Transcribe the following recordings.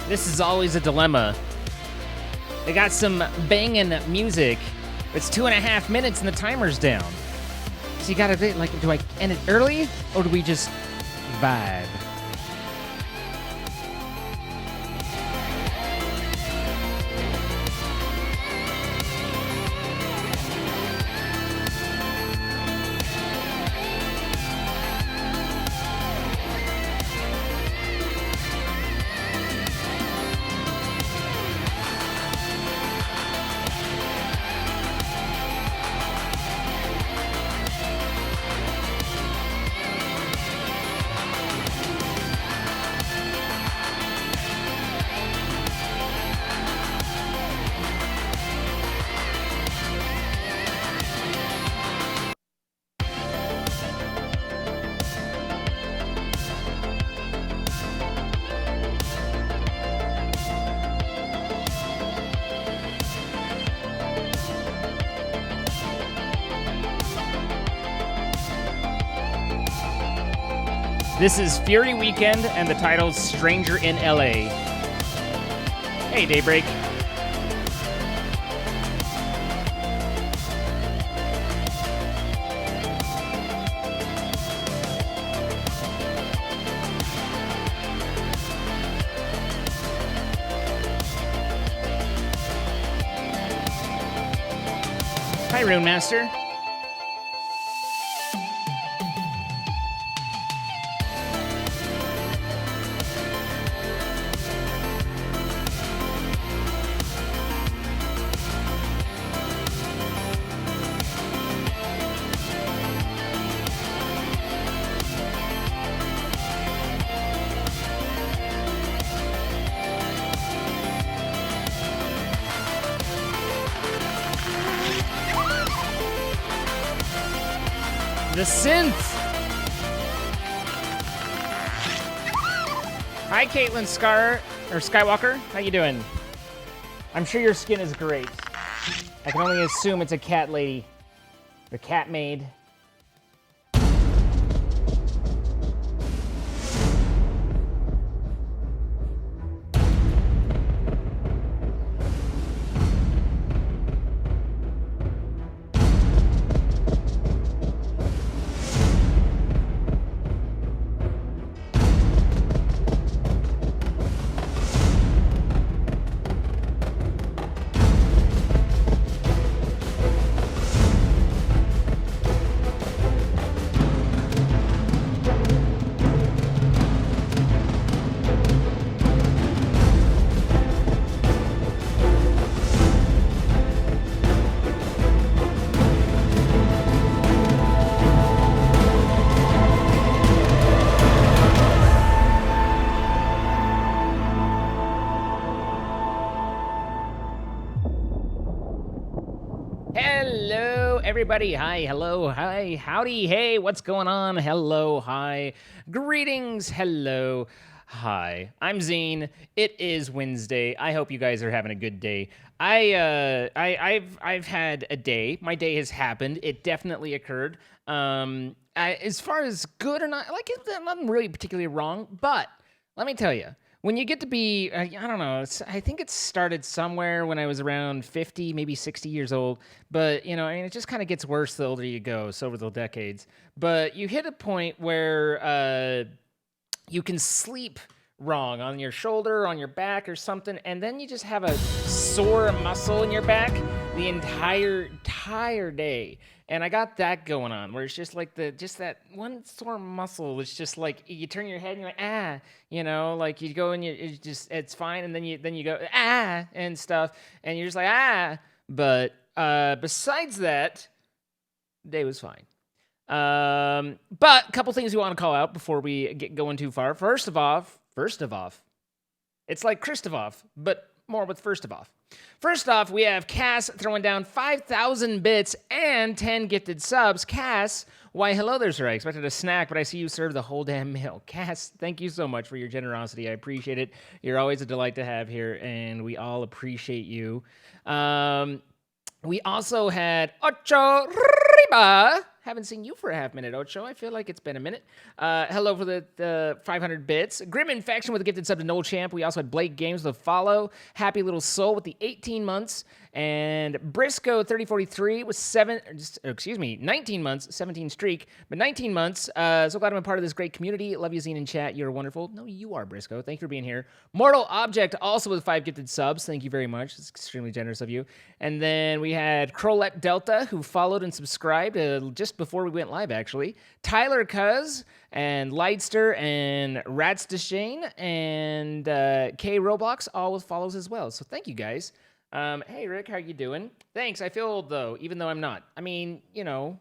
This is always a dilemma. They got some banging music. It's 2.5 minutes and the timer's down. So you gotta be like, do I end it early or do we just vibe? This is Fury Weekend, and the title's Stranger in LA. Hey, Daybreak. Hi, Rune Master. The synth. Hi, Caitlin Skywalker. How you doing? I'm sure your skin is great. I can only assume it's a cat lady, or cat maid. Everybody, hi, hello, hi, howdy, hey, what's going on? Hello, hi, greetings, hello, hi. I'm Zine. It is Wednesday. I hope you guys are having a good day. I've had a day. My day has happened. It definitely occurred. As far as good or not, like, nothing really particularly wrong. But let me tell you. When you get to be, I don't know, I think it started somewhere when I was around 50, maybe 60 years old. But, you know, I mean, it just kind of gets worse the older you go, so over the decades. But you hit a point where you can sleep wrong on your shoulder, on your back or something, and then you just have a sore muscle in your back the entire day. And I got that going on, where it's just like that one sore muscle. It's just like you turn your head and you're like, you know, like you go and it's fine, and then you go and stuff, and you're just like But besides that, day was fine. But a couple things we want to call out before we get going too far. First of all, it's like Christoph, but more with first of all. First off, we have Cass throwing down 5,000 bits and 10 gifted subs. Cass, why hello there, sir. I expected a snack, but I see you serve the whole damn meal. Cass, thank you so much for your generosity. I appreciate it. You're always a delight to have here, and we all appreciate you. We also had Ocho Riba. Haven't seen you for a half minute, Ocho. I feel like it's been a minute. Hello for the 500 bits. Grim Infection with a gifted sub to Noel Champ. We also had Blake Games with a follow. Happy Little Soul with the 18 months. And Briscoe 3043 with 19 months, 17 streak, but 19 months. So glad I'm a part of this great community. Love you, Zine, in chat. You're wonderful. No, you are, Briscoe. Thank you for being here. Mortal Object also with 5 gifted subs. Thank you very much. It's extremely generous of you. And then we had Crowlet Delta, who followed and subscribed just before we went live, actually. Tyler Cuz and Lightster and Ratsdeshane and K Roblox, all with follows as well. So thank you, guys. Hey, Rick, how you doing? Thanks. I feel old, though, even though I'm not. I mean, you know,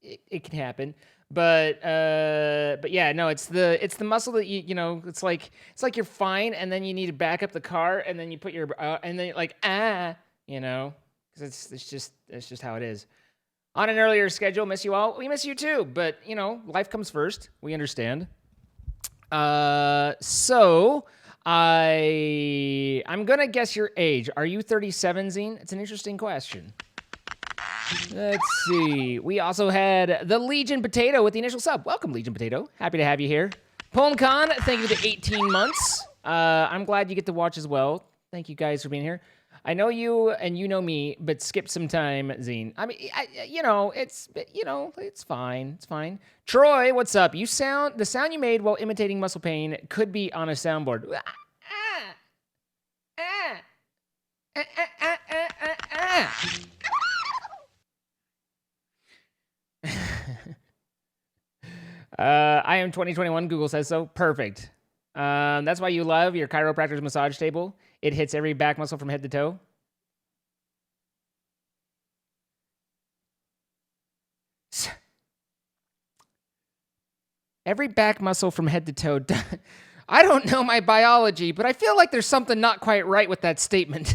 it can happen. But yeah, no, it's the muscle that you know, it's like you're fine, and then you need to back up the car, and then you put your and then you're like you know, because it's just how it is. On an earlier schedule, miss you all. We miss you too, but you know, life comes first. We understand. So I'm gonna guess your age. Are you 37, Zine? It's an interesting question. Let's see. We also had the Legion Potato with the initial sub. Welcome, Legion Potato. Happy to have you here. Pulmcon, thank you for the 18 months. I'm glad you get to watch as well. Thank you guys for being here. I know you and you know me, but skip some time, Zine. I mean, it's fine. It's fine. Troy, what's up? The sound you made while imitating muscle pain could be on a soundboard. I am 2021. Google says so. Perfect. That's why you love your chiropractor's massage table. It hits every back muscle from head to toe. Every back muscle from head to toe. I don't know my biology, but I feel like there's something not quite right with that statement.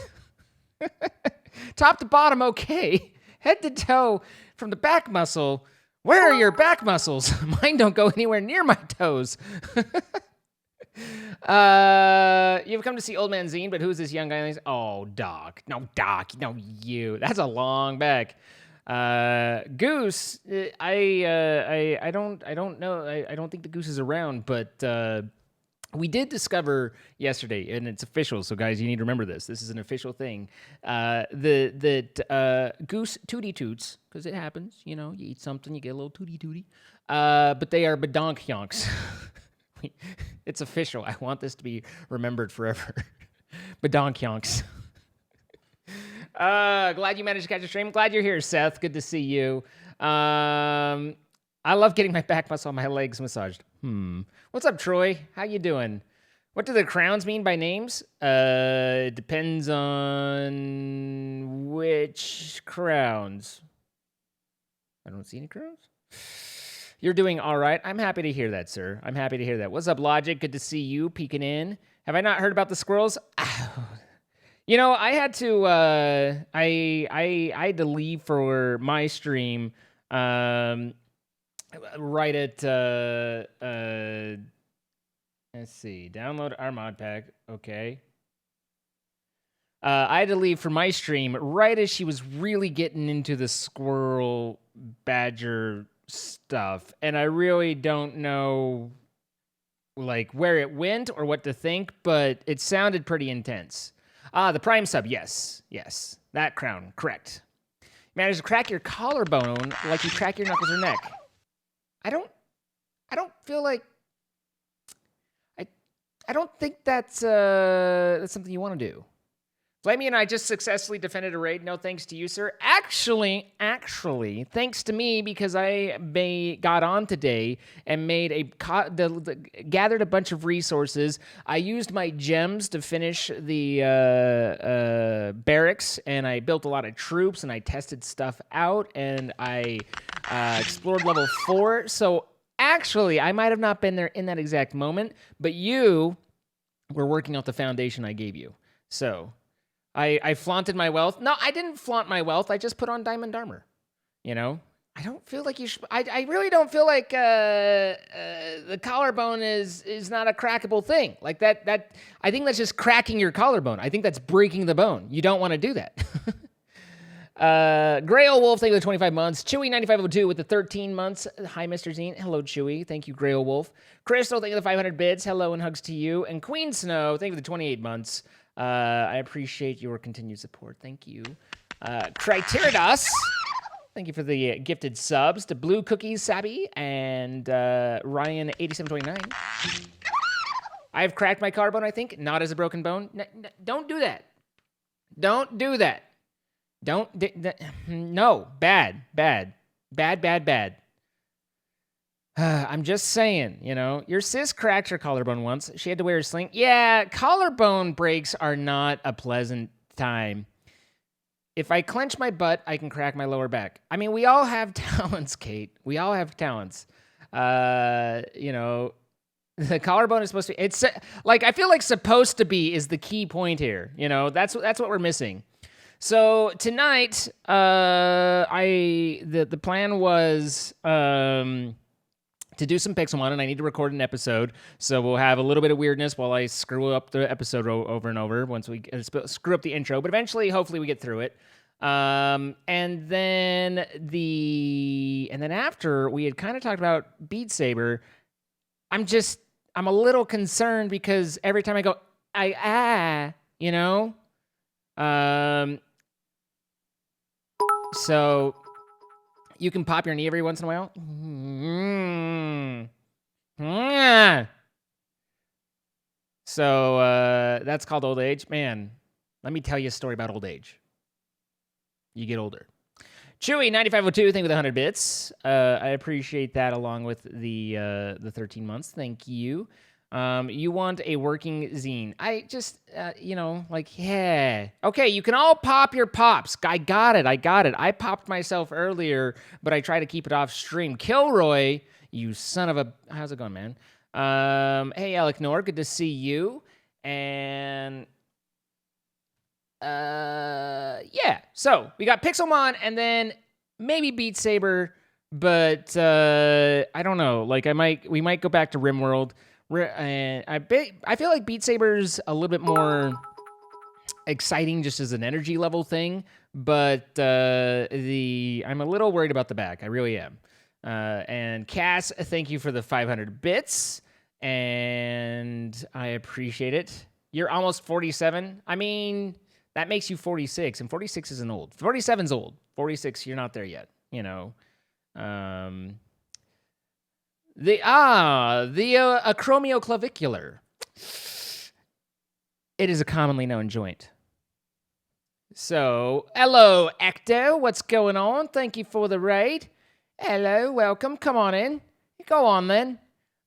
Top to bottom, okay. Head to toe from the back muscle. Where are your back muscles? Mine don't go anywhere near my toes. You've come to see Old Man Zine, but who's this young guy? Oh, Doc. No, Doc. No, you. That's a long back. Goose. I don't know. I don't think the Goose is around, but we did discover yesterday, and it's official. So, guys, you need to remember this. This is an official thing. That Goose tootie toots, because it happens. You know, you eat something, you get a little tootie tootie. But they are badonk yonks. It's official. I want this to be remembered forever. Badonk yonks. Glad you managed to catch a stream. Glad you're here, Seth. Good to see you. I love getting my back muscle on my legs massaged. What's up, Troy? How you doing? What do the crowns mean by names? It depends on which crowns. I don't see any crowns. You're doing all right. I'm happy to hear that, sir. I'm happy to hear that. What's up, Logic? Good to see you peeking in. Have I not heard about the squirrels? You know, I had to I had to leave for my stream right at let's see, download our mod pack. Okay. I had to leave for my stream right as she was really getting into the squirrel badger stuff, and I really don't know like where it went or what to think, but it sounded pretty intense. The Prime sub, yes, that crown, correct. Managed to crack your collarbone like you crack your knuckles or neck. I don't feel like I don't think that's something you want to do. Flamey and I just successfully defended a raid. No thanks to you, sir. Actually, thanks to me, because I got on today and made gathered a bunch of resources. I used my gems to finish the barracks, and I built a lot of troops, and I tested stuff out, and I explored level 4. So actually, I might have not been there in that exact moment, but you were working out the foundation I gave you. So I flaunted my wealth. No, I didn't flaunt my wealth. I just put on diamond armor. You know, I don't feel like you should. I really don't feel like the collarbone is not a crackable thing. Like that. I think that's just cracking your collarbone. I think that's breaking the bone. You don't want to do that. Grail Wolf, thank you for the 25 months. Chewy9502 with the 13 months. Hi, Mr. Zine. Hello, Chewy. Thank you, Grail Wolf. Crystal, thank you for the 500 bits. Hello and hugs to you. And Queen Snow, thank you for the 28 months. I appreciate your continued support. Thank you. Criteridos, thank you for the gifted subs. To Blue Cookies, Sabby, and Ryan8729. I've cracked my collarbone, I think. Not as a broken bone. Don't do that. Don't do that. No, bad. I'm just saying, you know, your sis cracked her collarbone once. She had to wear a sling. Yeah, collarbone breaks are not a pleasant time. If I clench my butt, I can crack my lower back. I mean, we all have talents, Kate. We all have talents. You know, the collarbone is supposed to be, it's like, I feel like supposed to be is the key point here. You know, that's what we're missing. So tonight, the plan was to do some Pixelmon, and I need to record an episode. So we'll have a little bit of weirdness while I screw up the episode over and over once we screw up the intro. But eventually, hopefully, we get through it. And then after we had kind of talked about Beat Saber, I'm a little concerned because every time I go, you know. So you can pop your knee every once in a while. So that's called old age. Man, let me tell you a story about old age. You get older. Chewy9502, thank you for the 100 bits. I appreciate that along with the 13 months. Thank you. You want a working zine. I just, you know, like, yeah. Okay, you can all pop your pops. I got it. I popped myself earlier, but I try to keep it off stream. Kilroy, you son of a... How's it going, man? Hey, Alec Nor, good to see you. And... yeah. So, we got Pixelmon, and then maybe Beat Saber, but I don't know. Like, we might go back to RimWorld. And I feel like Beat Saber's a little bit more exciting just as an energy level thing, but I'm a little worried about the back. I really am. And Cass, thank you for the 500 bits, and I appreciate it. You're almost 47. I mean, that makes you 46, and 46 isn't old. 47's old. 46, you're not there yet. You know. The acromioclavicular. It is a commonly known joint. So, hello, Ecto. What's going on? Thank you for the raid. Hello, welcome. Come on in. Go on, then.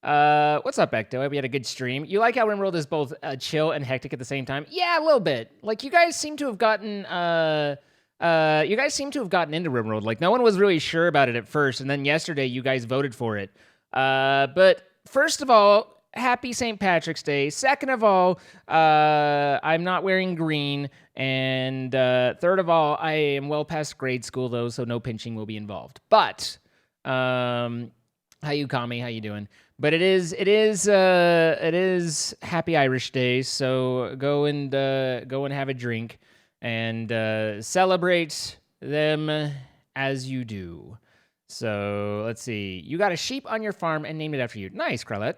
What's up, Ecto? Hope you had a good stream. You like how RimWorld is both chill and hectic at the same time? Yeah, a little bit. Like, you guys seem to have gotten... into RimWorld. Like, no one was really sure about it at first, and then yesterday you guys voted for it. But first of all, happy St. Patrick's Day. Second of all, I'm not wearing green. And third of all, I am well past grade school, though, so no pinching will be involved. But, how you, Kami? How you doing? But it is Happy Irish Day, so go and have a drink and celebrate them as you do. So, let's see. You got a sheep on your farm and named it after you. Nice, Krellet.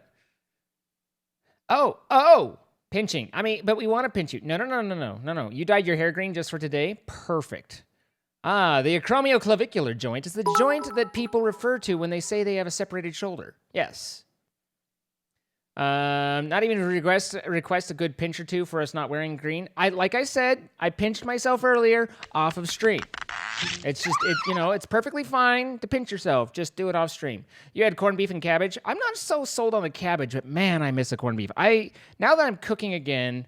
Oh, pinching. I mean, but we want to pinch you. No. You dyed your hair green just for today? Perfect. The acromioclavicular joint is the joint that people refer to when they say they have a separated shoulder. Yes. Not even request a good pinch or two for us not wearing green. Like I said, I pinched myself earlier off of stream. It's just, it's perfectly fine to pinch yourself. Just do it off stream. You had corned beef and cabbage. I'm not so sold on the cabbage, but man, I miss a corned beef. Now that I'm cooking again,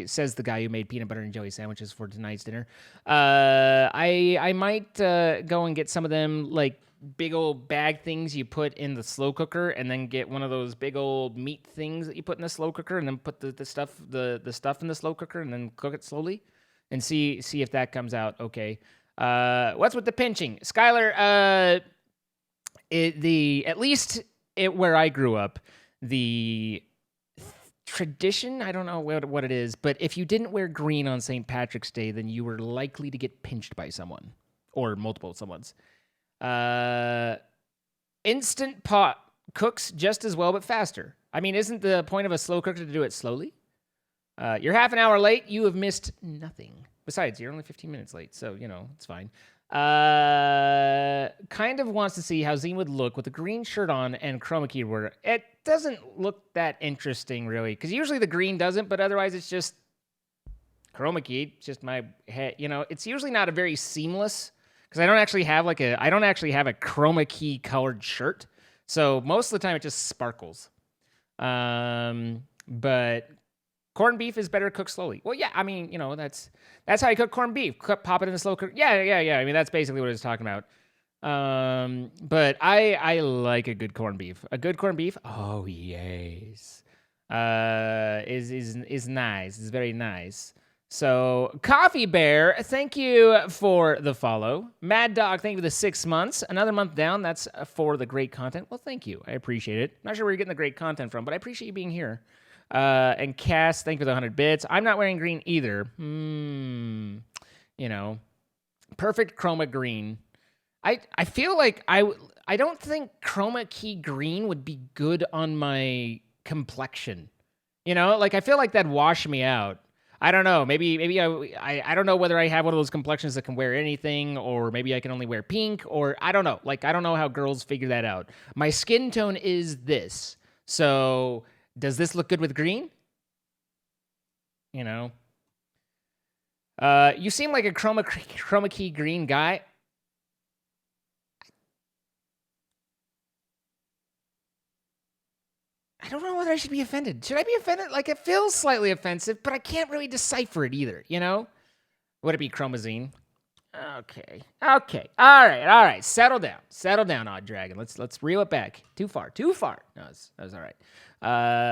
says the guy who made peanut butter and jelly sandwiches for tonight's dinner. I might go and get some of them, like, big old bag things you put in the slow cooker, and then get one of those big old meat things that you put in the slow cooker, and then put the stuff in the slow cooker, and then cook it slowly, and see if that comes out okay. What's with the pinching, Skylar? At least where I grew up, the tradition. I don't know what it is, but if you didn't wear green on St. Patrick's Day, then you were likely to get pinched by someone or multiple someone's. Instant pot cooks just as well, but faster. I mean, isn't the point of a slow cooker to do it slowly? You're half an hour late. You have missed nothing. Besides, you're only 15 minutes late, so, it's fine. Kind of wants to see how Zine would look with a green shirt on and chroma key were. It doesn't look that interesting, really, because usually the green doesn't, but otherwise it's just chroma key. It's just my head. It's usually not a very seamless, because I don't actually have a chroma key colored shirt. So most of the time it just sparkles. But corned beef is better cooked slowly. Well, yeah, I mean, that's how you cook corned beef. Pop it in the slow cooker. Yeah. I mean, that's basically what it's talking about. But I like a good corned beef. A good corned beef, oh yes, is nice. It's very nice. So, Coffee Bear, thank you for the follow. Mad Dog, thank you for the 6 months. Another month down, that's for the great content. Well, thank you. I appreciate it. Not sure where you're getting the great content from, but I appreciate you being here. And Cass, thank you for the 100 bits. I'm not wearing green either. Perfect chroma green. I feel like I don't think chroma key green would be good on my complexion. I feel like that'd wash me out. I don't know. Maybe I don't know whether I have one of those complexions that can wear anything, or maybe I can only wear pink, or I don't know. I don't know how girls figure that out. My skin tone is this. So does this look good with green? You seem like a chroma key green guy. I don't know whether I should be offended. Should I be offended? It feels slightly offensive, but I can't really decipher it either, Would it be chromazine? Okay. All right. Settle down, Odd Dragon. Let's reel it back. Too far. No, that was all right.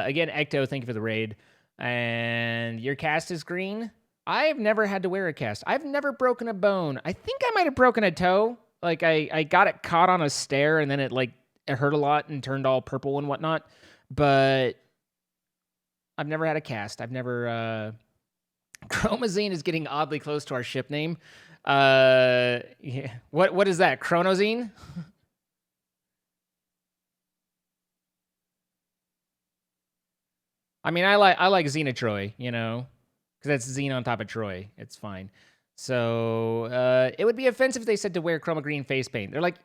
Again, Ecto, thank you for the raid. And your cast is green. I've never had to wear a cast. I've never broken a bone. I think I might have broken a toe. I got it caught on a stair, and then it hurt a lot and turned all purple and whatnot. But I've never had a cast. I've never. Chromazine is getting oddly close to our ship name. Yeah. What is that? Chronozine? I mean, I like Xenotroy, because that's Xene on top of Troy. It's fine. So it would be offensive if they said to wear chroma green face paint. They're like,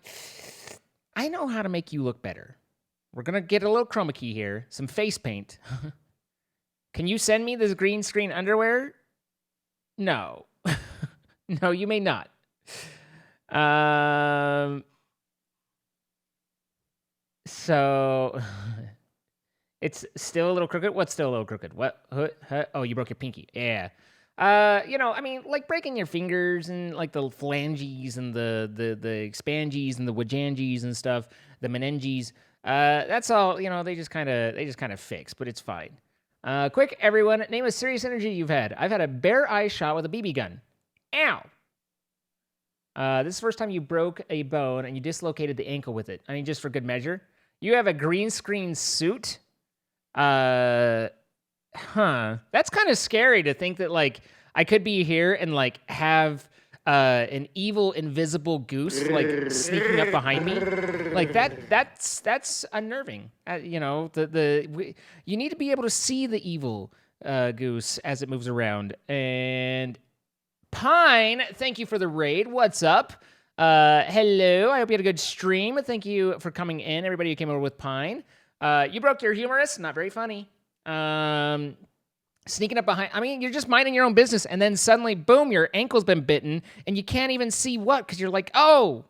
I know how to make you look better. We're going to get a little chroma key here, some face paint. Can you send me this green screen underwear? No. No, you may not. So it's still a little crooked. What's still a little crooked? What? Oh, you broke your pinky. Yeah. I mean, breaking your fingers and the phalanges and the expanges and the wajanges and stuff, the menenges. That's all, they just kind of fix, but it's fine. Quick, everyone, name a serious injury you've had. I've had a bare eye shot with a BB gun. Ow. This is the first time you broke a bone and you dislocated the ankle with it. I mean, just for good measure. You have a green screen suit? That's kind of scary to think that, I could be here and, have an evil invisible goose sneaking up behind me, that's unnerving. You need to be able to see the evil goose as it moves around. And Pine, thank you for the raid. What's up? Hello. I hope you had a good stream. Thank you for coming in, everybody who came over with Pine. You broke your humerus. Not very funny. Sneaking up behind. I mean, you're just minding your own business, and then suddenly, boom, your ankle's been bitten, and you can't even see what, because you're like, oh,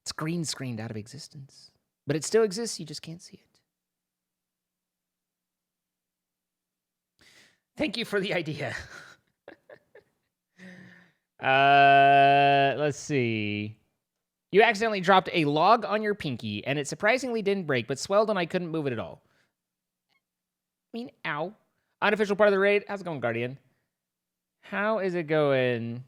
it's green screened out of existence. But it still exists, you just can't see it. Thank you for the idea. Let's see. You accidentally dropped a log on your pinky, and it surprisingly didn't break, but swelled and I couldn't move it at all. I mean, ow. Unofficial part of the raid. How's it going, Guardian? How is it going?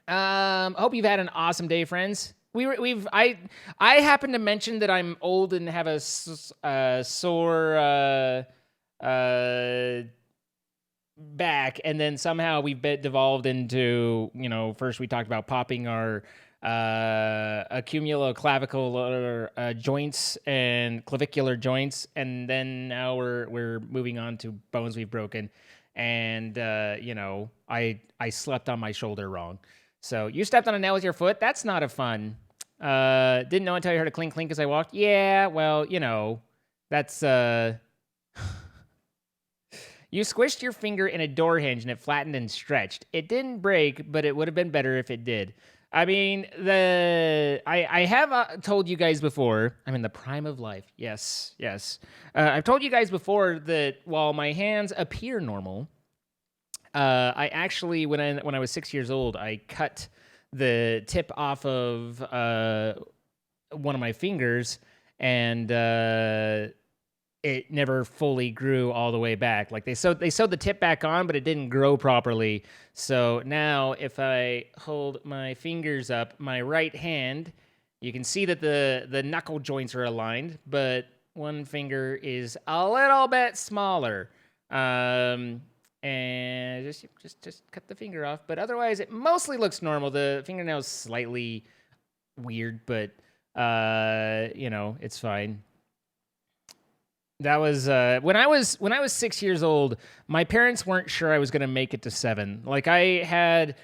Hope you've had an awesome day, friends. I happened to mention that I'm old and have a sore back, and then somehow we've devolved into, first we talked about popping our accumuloclavicular joints and clavicular joints, and then now we're moving on to bones we've broken, and I slept on my shoulder wrong. So you stepped on a nail with your foot. That's not a fun. Didn't know until I heard a clink clink as I walked. Yeah, well, that's You squished your finger in a door hinge and it flattened and stretched. It didn't break, but it would have been better if it did. I mean, I have told you guys before, I'm in the prime of life. Yes. I've told you guys before that while my hands appear normal, I actually, when I was 6 years old, I cut the tip off of one of my fingers, and it never fully grew all the way back. Like they sewed the tip back on, but it didn't grow properly. So now if I hold my fingers up, my right hand, you can see that the knuckle joints are aligned, but one finger is a little bit smaller. And just cut the finger off, but otherwise it mostly looks normal. The fingernail's slightly weird, but it's fine. That was when I was 6 years old. My parents weren't sure I was gonna make it to 7. Like I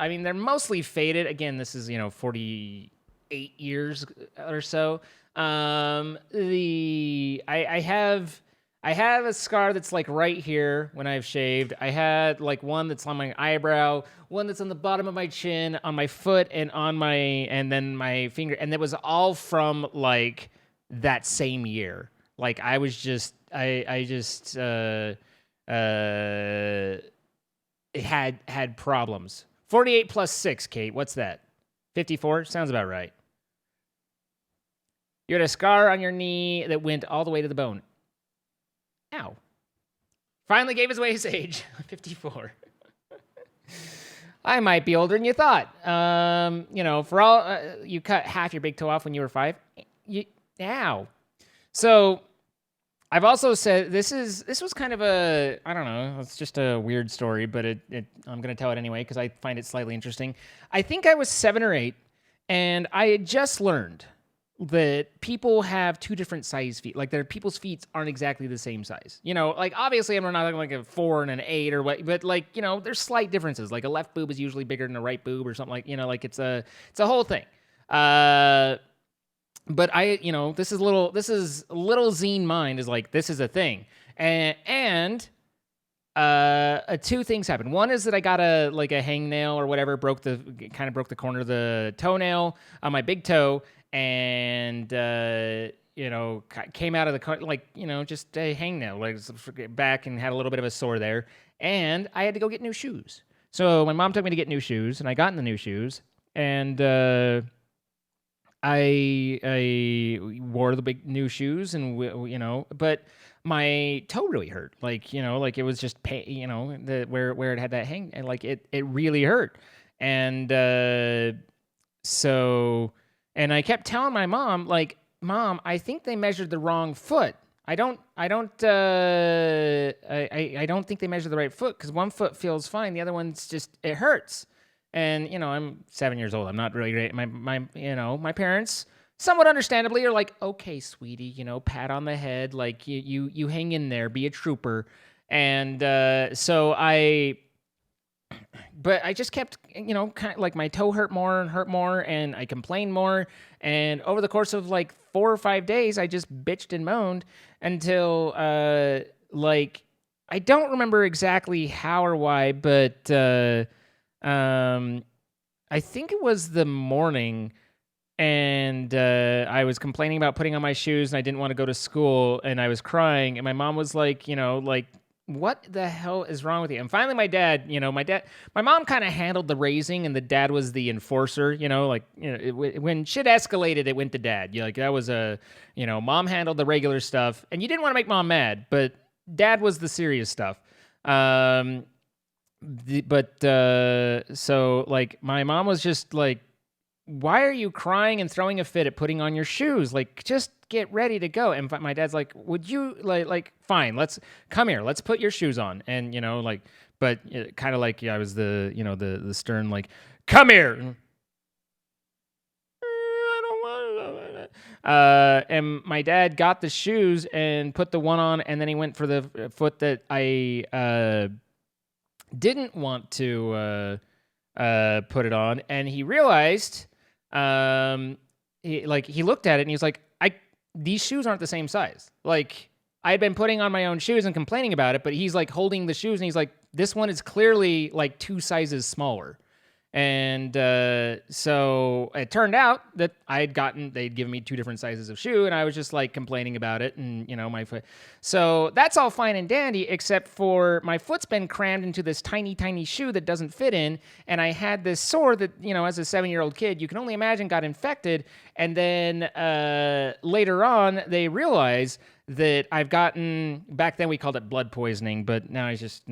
mean, they're mostly faded. Again, this is 48 years or so. I have a scar that's like right here when I've shaved. I had like one that's on my eyebrow, one that's on the bottom of my chin, on my foot, and then my finger, and it was all from like that same year. Like I was just had problems. 48 plus 6, Kate, what's that? 54? Sounds about right. You had a scar on your knee that went all the way to the bone. Ow. Finally gave away his age. 54. I might be older than you thought. For all you cut half your big toe off when you were 5. Ow. So I've also said this was kind of a, I don't know, it's just a weird story, but I'm going to tell it anyway because I find it slightly interesting. I think I was 7 or 8, and I had just learned that people have 2 different size feet. Like people's feet aren't exactly the same size. Like obviously I'm not like a 4 and an 8 or what, but like, there's slight differences. Like a left boob is usually bigger than a right boob or something, like, like it's a whole thing. But this is little zine mind is like, this is a thing. And 2 things happened. One is that I got a hangnail or whatever, broke the corner of the toenail on my big toe, and came out of the just a hangnail, like back, and had a little bit of a sore there, and I had to go get new shoes. So my mom took me to get new shoes, and I got in the new shoes, and I wore the big new shoes, and but my toe really hurt. Like it was just pain. Where it had that hang, and like it really hurt. And so, and I kept telling my mom, like, Mom, I think they measured the wrong foot. I don't think they measured the right foot, because one foot feels fine, the other one's just, it hurts. And I'm 7 years old. I'm not really great. My parents, somewhat understandably, are like, okay, sweetie, pat on the head, like you hang in there, be a trooper. And but I just kept, kind of like my toe hurt more, and I complained more. And over the course of like 4 or 5 days, I just bitched and moaned until like, I don't remember exactly how or why, but I think it was the morning, and I was complaining about putting on my shoes, and I didn't want to go to school, and I was crying, and my mom was like, like, what the hell is wrong with you? And finally my mom kind of handled the raising, and the dad was the enforcer, when shit escalated, it went to dad. That was mom handled the regular stuff, and you didn't want to make mom mad, but dad was the serious stuff. So like my mom was just like, why are you crying and throwing a fit at putting on your shoes? Like, just get ready to go. And my dad's like, would you like fine, let's come here. Let's put your shoes on. And, but kind of like, I was the stern, like, come here. And my dad got the shoes and put the one on, and then he went for the foot that I didn't want to put it on, and he realized, he looked at it and he was like, these shoes aren't the same size. Like, I had been putting on my own shoes and complaining about it, but he's like holding the shoes and he's like, this one is clearly like 2 sizes smaller. And so it turned out that they'd given me 2 different sizes of shoe, and I was just like complaining about it, and my foot. So that's all fine and dandy, except for my foot's been crammed into this tiny, tiny shoe that doesn't fit in, and I had this sore that, as a 7-year-old kid, you can only imagine got infected, and then later on, they realize that I've gotten, back then we called it blood poisoning, but now it's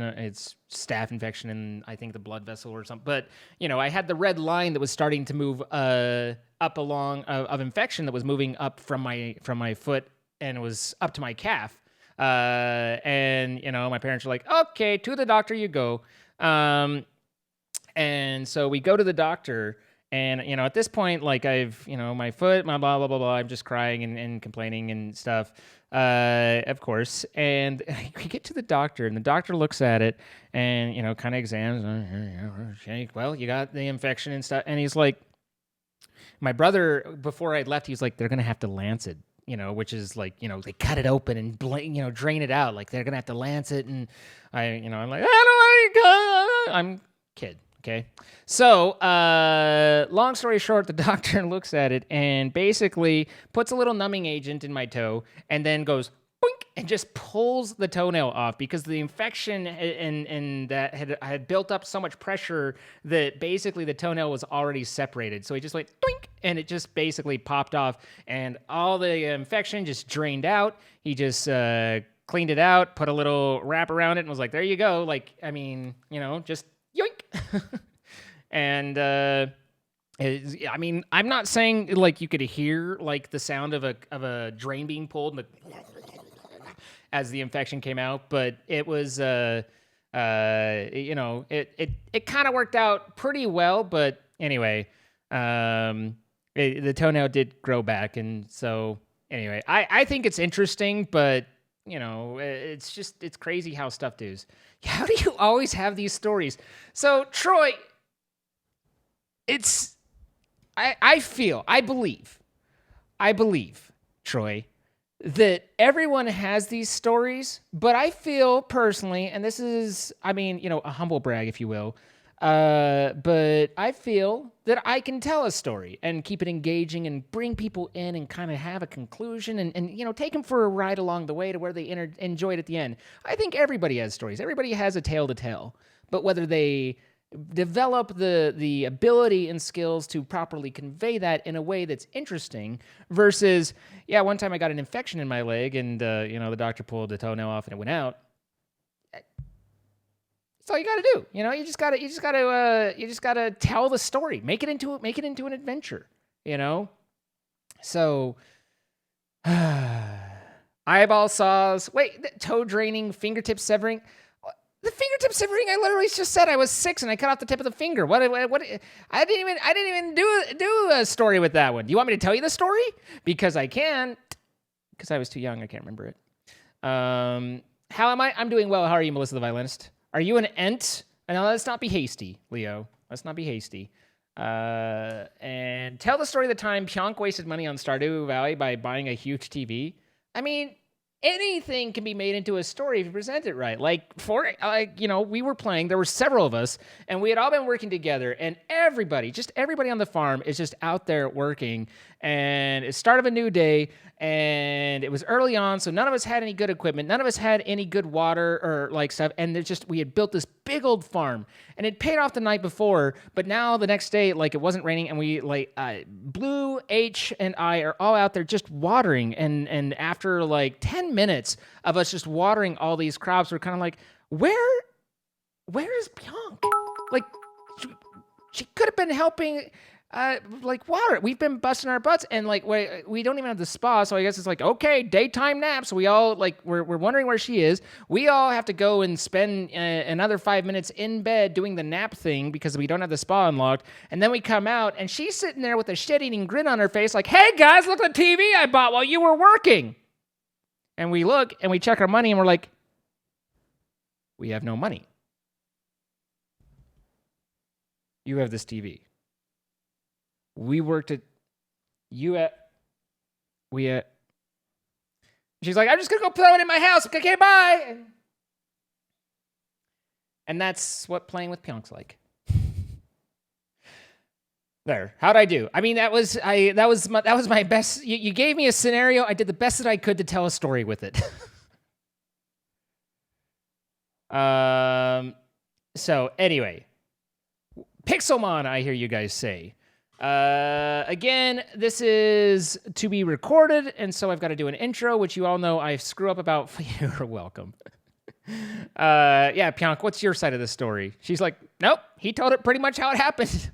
staph infection in, I think, the blood vessel or something. But, I had the red line that was starting to move up along of infection that was moving up from my foot, and it was up to my calf. And, my parents were like, okay, to the doctor you go. And so we go to the doctor. And, at this point, like I've, my foot, my blah, blah, blah, blah, I'm just crying and complaining and stuff, of course. And we get to the doctor, and the doctor looks at it and, kind of examines, okay, well, you got the infection and stuff. And he's like, my brother, before I left, he was like, they're going to have to lance it, which is like, they cut it open and, drain it out. Like, they're going to have to lance it. And I'm like, I'm kid. Okay. So, long story short, the doctor looks at it and basically puts a little numbing agent in my toe and then goes boink and just pulls the toenail off, because the infection and that had built up so much pressure that basically the toenail was already separated. So he just went doink and it just basically popped off, and all the infection just drained out. He just cleaned it out, put a little wrap around it, and was like, there you go. Like, I mean, just yoink. And I mean, I'm not saying like you could hear like the sound of a drain being pulled as the infection came out, but it was it kind of worked out pretty well. But anyway, the toenail did grow back, and so anyway, I think it's interesting, but it's crazy how stuff does. How do you always have these stories? So Troy, I believe, Troy, that everyone has these stories, but I feel personally, and this is, a humble brag, if you will, but I feel that I can tell a story and keep it engaging and bring people in and kind of have a conclusion and take them for a ride along the way to where they enjoy it at the end. I think everybody has stories. Everybody has a tale to tell, but whether they develop the ability and skills to properly convey that in a way that's interesting versus, one time I got an infection in my leg and, the doctor pulled the toenail off and it went out. That's all you got to do. You just gotta tell the story, make it into an adventure, So, eyeball saws, toe draining, fingertip severing. The fingertip severing, I literally just said I was 6 and I cut off the tip of the finger. What? I didn't even do a story with that one. Do you want me to tell you the story? Because I can. Because I was too young, I can't remember it. How am I? I'm doing well. How are you, Melissa the violinist? Are you an ent? No, let's not be hasty, Leo. Let's not be hasty. And tell the story of the time Pionk wasted money on Stardew Valley by buying a huge TV. I mean, anything can be made into a story if you present it right. We were playing, there were several of us, and we had all been working together, and everybody on the farm is just out there working, and it's start of a new day, and it was early on, so none of us had any good equipment, none of us had any good water or stuff, and we had built this big old farm, and it paid off the night before, but now the next day, it wasn't raining, and we, Blue, H, and I are all out there just watering, and after, 10 minutes of us just watering all these crops, we're kind of like, where is Pionk? She could have been helping like water. We've been busting our butts, and like we don't even have the spa, so I guess it's like, okay, daytime naps. We all like we're wondering where she is. We all have to go and spend another 5 minutes in bed doing the nap thing because we don't have the spa unlocked. And then we come out, and she's sitting there with a shit-eating grin on her face, like, "Hey guys, look at the TV I bought while you were working." And we look and we check our money, and we're like, we have no money. You have this TV. We worked at she's like, I'm just gonna go throw it in my house. Okay, bye. And that's what playing with Pyonk's like. There. How'd I do? I mean, that was my best. You gave me a scenario. I did the best that I could to tell a story with it. So anyway, Pixelmon, I hear you guys say. Again, this is to be recorded, and so I've got to do an intro, which you all know I screw up about. You're welcome. Yeah, Pionk, what's your side of the story? She's like, nope, he told it pretty much how it happened.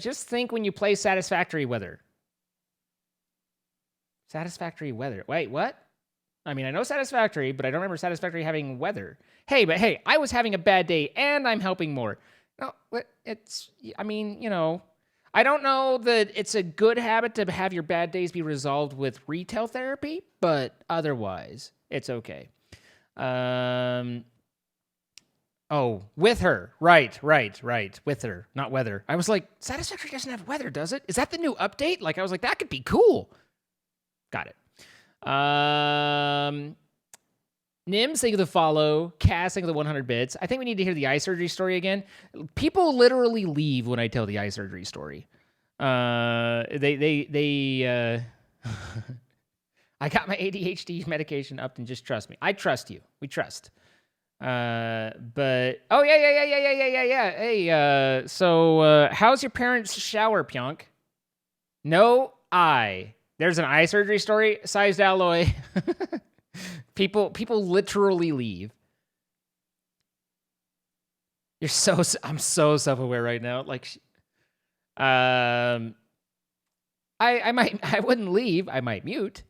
Just think when you play Satisfactory Weather. Satisfactory Weather. Wait, what? I mean, I know Satisfactory, but I don't remember Satisfactory having weather. Hey, I was having a bad day, and I'm helping more. No, I mean, you know, I don't know that it's a good habit to have your bad days be resolved with retail therapy, but otherwise, it's okay. Oh, with her. Right. With her, not weather. I was like, Satisfactory doesn't have weather, does it? Is that the new update? Like, I was like, that could be cool. Got it. Nims, thank you for the follow. Cass, thank you for the 100 bits. I think we need to hear the eye surgery story again. People literally leave when I tell the eye surgery story. I got my ADHD medication upped, and just trust me. I trust you. We trust. But oh yeah. Hey, so how's your parents' shower, Pionk? No eye. There's an eye surgery story. Sized alloy. People literally leave. I'm so self-aware right now. Like, I wouldn't leave. I might mute.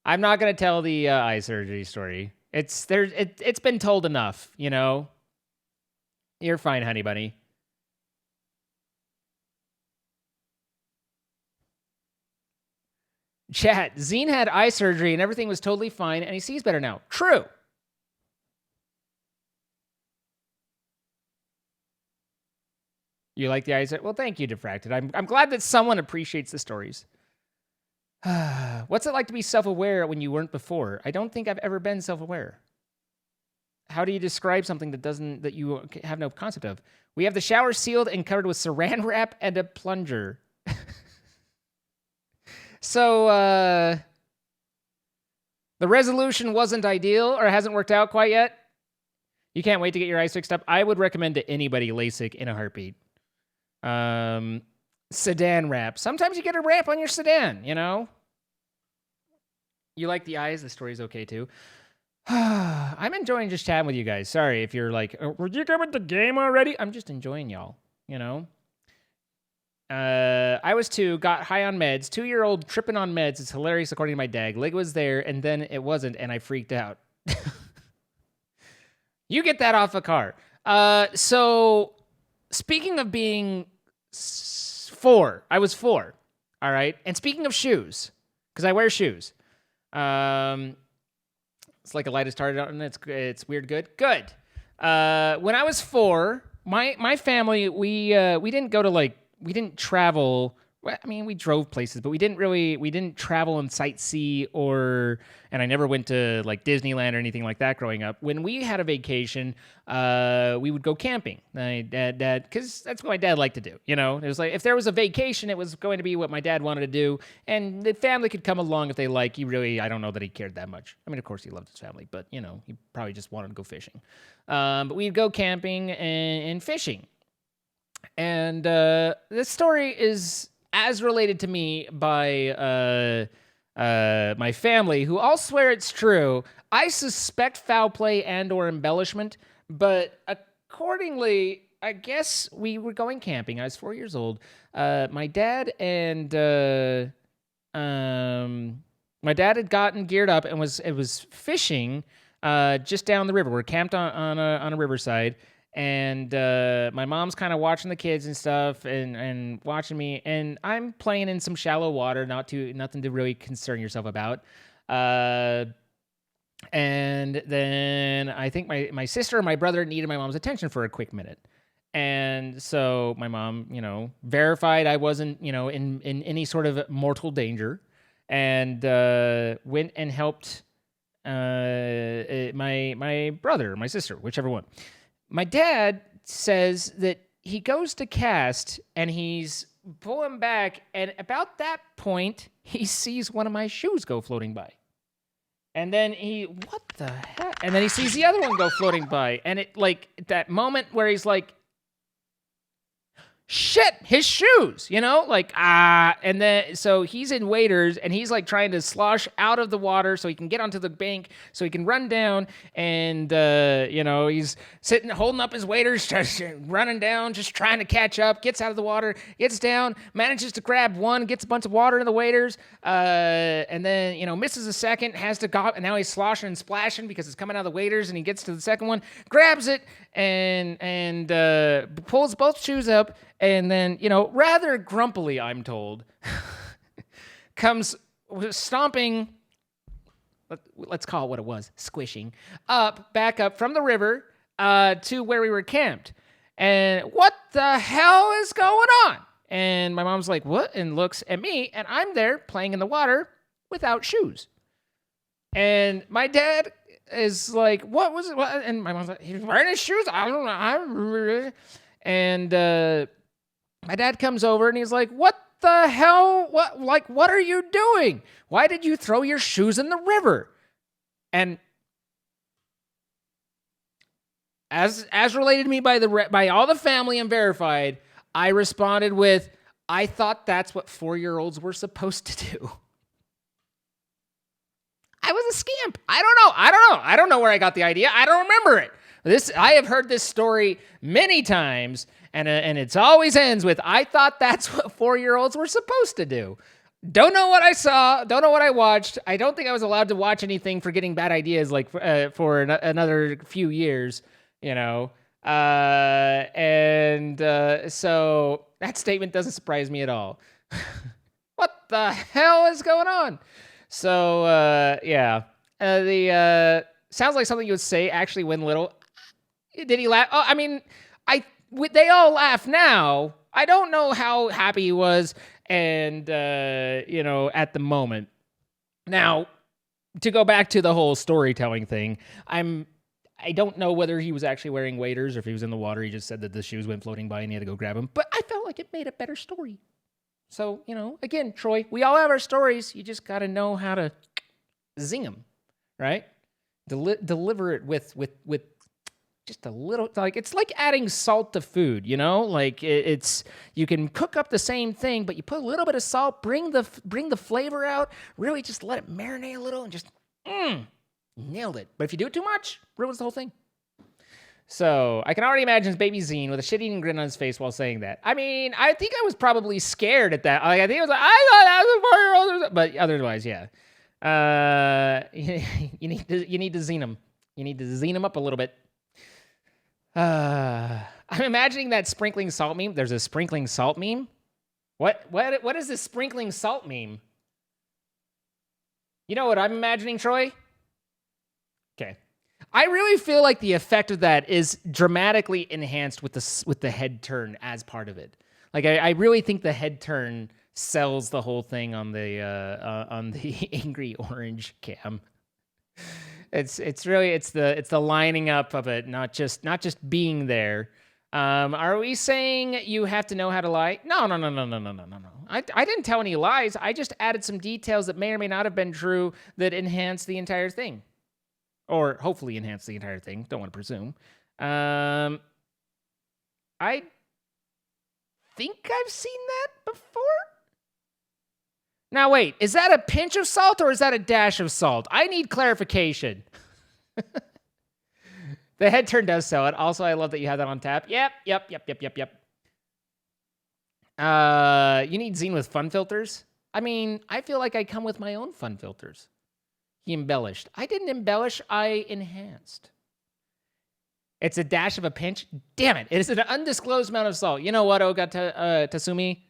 I'm not gonna tell the eye surgery story. It's been told enough, you know. You're fine, honey bunny. Chat, Zine had eye surgery and everything was totally fine, and he sees better now. True. You like the eye surgery? Well, thank you, Diffracted. I'm glad that someone appreciates the stories. What's it like to be self-aware when you weren't before? I don't think I've ever been self-aware. How do you describe something that you have no concept of? We have the shower sealed and covered with saran wrap and a plunger. So, the resolution wasn't ideal or hasn't worked out quite yet. You can't wait to get your eyes fixed up. I would recommend to anybody LASIK in a heartbeat. Sedan wrap. Sometimes you get a wrap on your sedan, you know? You like the eyes? The story's okay too. I'm enjoying just chatting with you guys. Sorry if you're like, were you done with the game already? I'm just enjoying y'all, you know? I was 2, got high on meds. 2-year-old tripping on meds. It's hilarious according to my dad. Leg was there, and then it wasn't, and I freaked out. You get that off a car. So, speaking of being 4, I was 4, all right? And speaking of shoes, because I wear shoes. It's like a light has started out, and it's weird good. Good. When I was 4, my family, we didn't go to, like, we didn't travel. I mean, we drove places, but we didn't travel and sightsee and I never went to like Disneyland or anything like that growing up. When we had a vacation, we would go camping. Dad, because that's what my dad liked to do. You know, it was like if there was a vacation, it was going to be what my dad wanted to do, and the family could come along if they like. I don't know that he cared that much. I mean, of course he loved his family, but you know, he probably just wanted to go fishing. But we'd go camping and fishing. And this story is as related to me by my family, who all swear it's true. I suspect foul play and or embellishment, but accordingly, I guess we were going camping. I was 4 years old. My dad and my dad had gotten geared up and was fishing just down the river. We're camped on a riverside, and my mom's kind of watching the kids and stuff, and watching me, and I'm playing in some shallow water, nothing to really concern yourself about. And then I think my sister or my brother needed my mom's attention for a quick minute. And so my mom, verified I wasn't, in any sort of mortal danger, and went and helped my brother, my sister, whichever one. My dad says that he goes to cast and he's pulling back, and about that point, he sees one of my shoes go floating by. And then what the heck? And then he sees the other one go floating by. And it, that moment where he's like, shit, his shoes, and then, so he's in waders, and he's trying to slosh out of the water so he can get onto the bank, so he can run down, and, he's sitting, holding up his waders, just running down, just trying to catch up, gets out of the water, gets down, manages to grab one, gets a bunch of water in the waders, and then, misses a second, has to go, and now he's sloshing and splashing because it's coming out of the waders, and he gets to the second one, grabs it, and pulls both shoes up, and then, rather grumpily, I'm told, comes stomping, let's call it what it was, squishing, back up from the river to where we were camped. And what the hell is going on? And my mom's like, what? And looks at me, and I'm there playing in the water without shoes. And my dad is like, what was it? What? And my mom's like, he's wearing his shoes? I don't know. And my dad comes over and he's like, what the hell? What are you doing? Why did you throw your shoes in the river? And as related to me by all the family and verified, I responded with, I thought that's what 4-year-olds were supposed to do. I was a scamp. I don't know where I got the idea. I don't remember it. I have heard this story many times, and it always ends with, I thought that's what 4-year-olds were supposed to do. Don't know what I saw. Don't know what I watched. I don't think I was allowed to watch anything for getting bad ideas for another few years, So that statement doesn't surprise me at all. What the hell is going on? So, yeah. Sounds like something you would say actually when little. Did he laugh? Oh, I mean, they all laugh now. I don't know how happy he was, and, at the moment. Now, to go back to the whole storytelling thing, I don't know whether he was actually wearing waders or if he was in the water. He just said that the shoes went floating by and he had to go grab them. But I felt like it made a better story. So, again, Troy, we all have our stories. You just got to know how to zing them, right? Deliver it with just a little, it's like adding salt to food, it's, you can cook up the same thing, but you put a little bit of salt, bring the flavor out, really just let it marinate a little and just, nailed it. But if you do it too much, ruins the whole thing. So I can already imagine baby Zine with a shit-eating grin on his face while saying that. I mean, I think I was probably scared at that. I think I was like, I thought that was a 4-year-old, but otherwise, yeah. You need to zine them. You need to zine them up a little bit. I'm imagining that sprinkling salt meme. There's a sprinkling salt meme. What is this sprinkling salt meme? You know what I'm imagining, Troy? Okay. I really feel like the effect of that is dramatically enhanced with the head turn as part of it. I really think the head turn sells the whole thing on the angry orange cam. It's the lining up of it, not just being there. Are we saying you have to know how to lie? No. I didn't tell any lies. I just added some details that may or may not have been true that enhance the entire thing. Or hopefully enhance the entire thing. Don't want to presume. I think I've seen that before. Now, wait. Is that a pinch of salt or is that a dash of salt? I need clarification. The head turn does sell it. Also, I love that you have that on tap. Yep. You need Zine with fun filters. I mean, I feel like I come with my own fun filters. He embellished. I didn't embellish, I enhanced. It's a dash of a pinch. Damn it. It is an undisclosed amount of salt. You know what, Tasumi?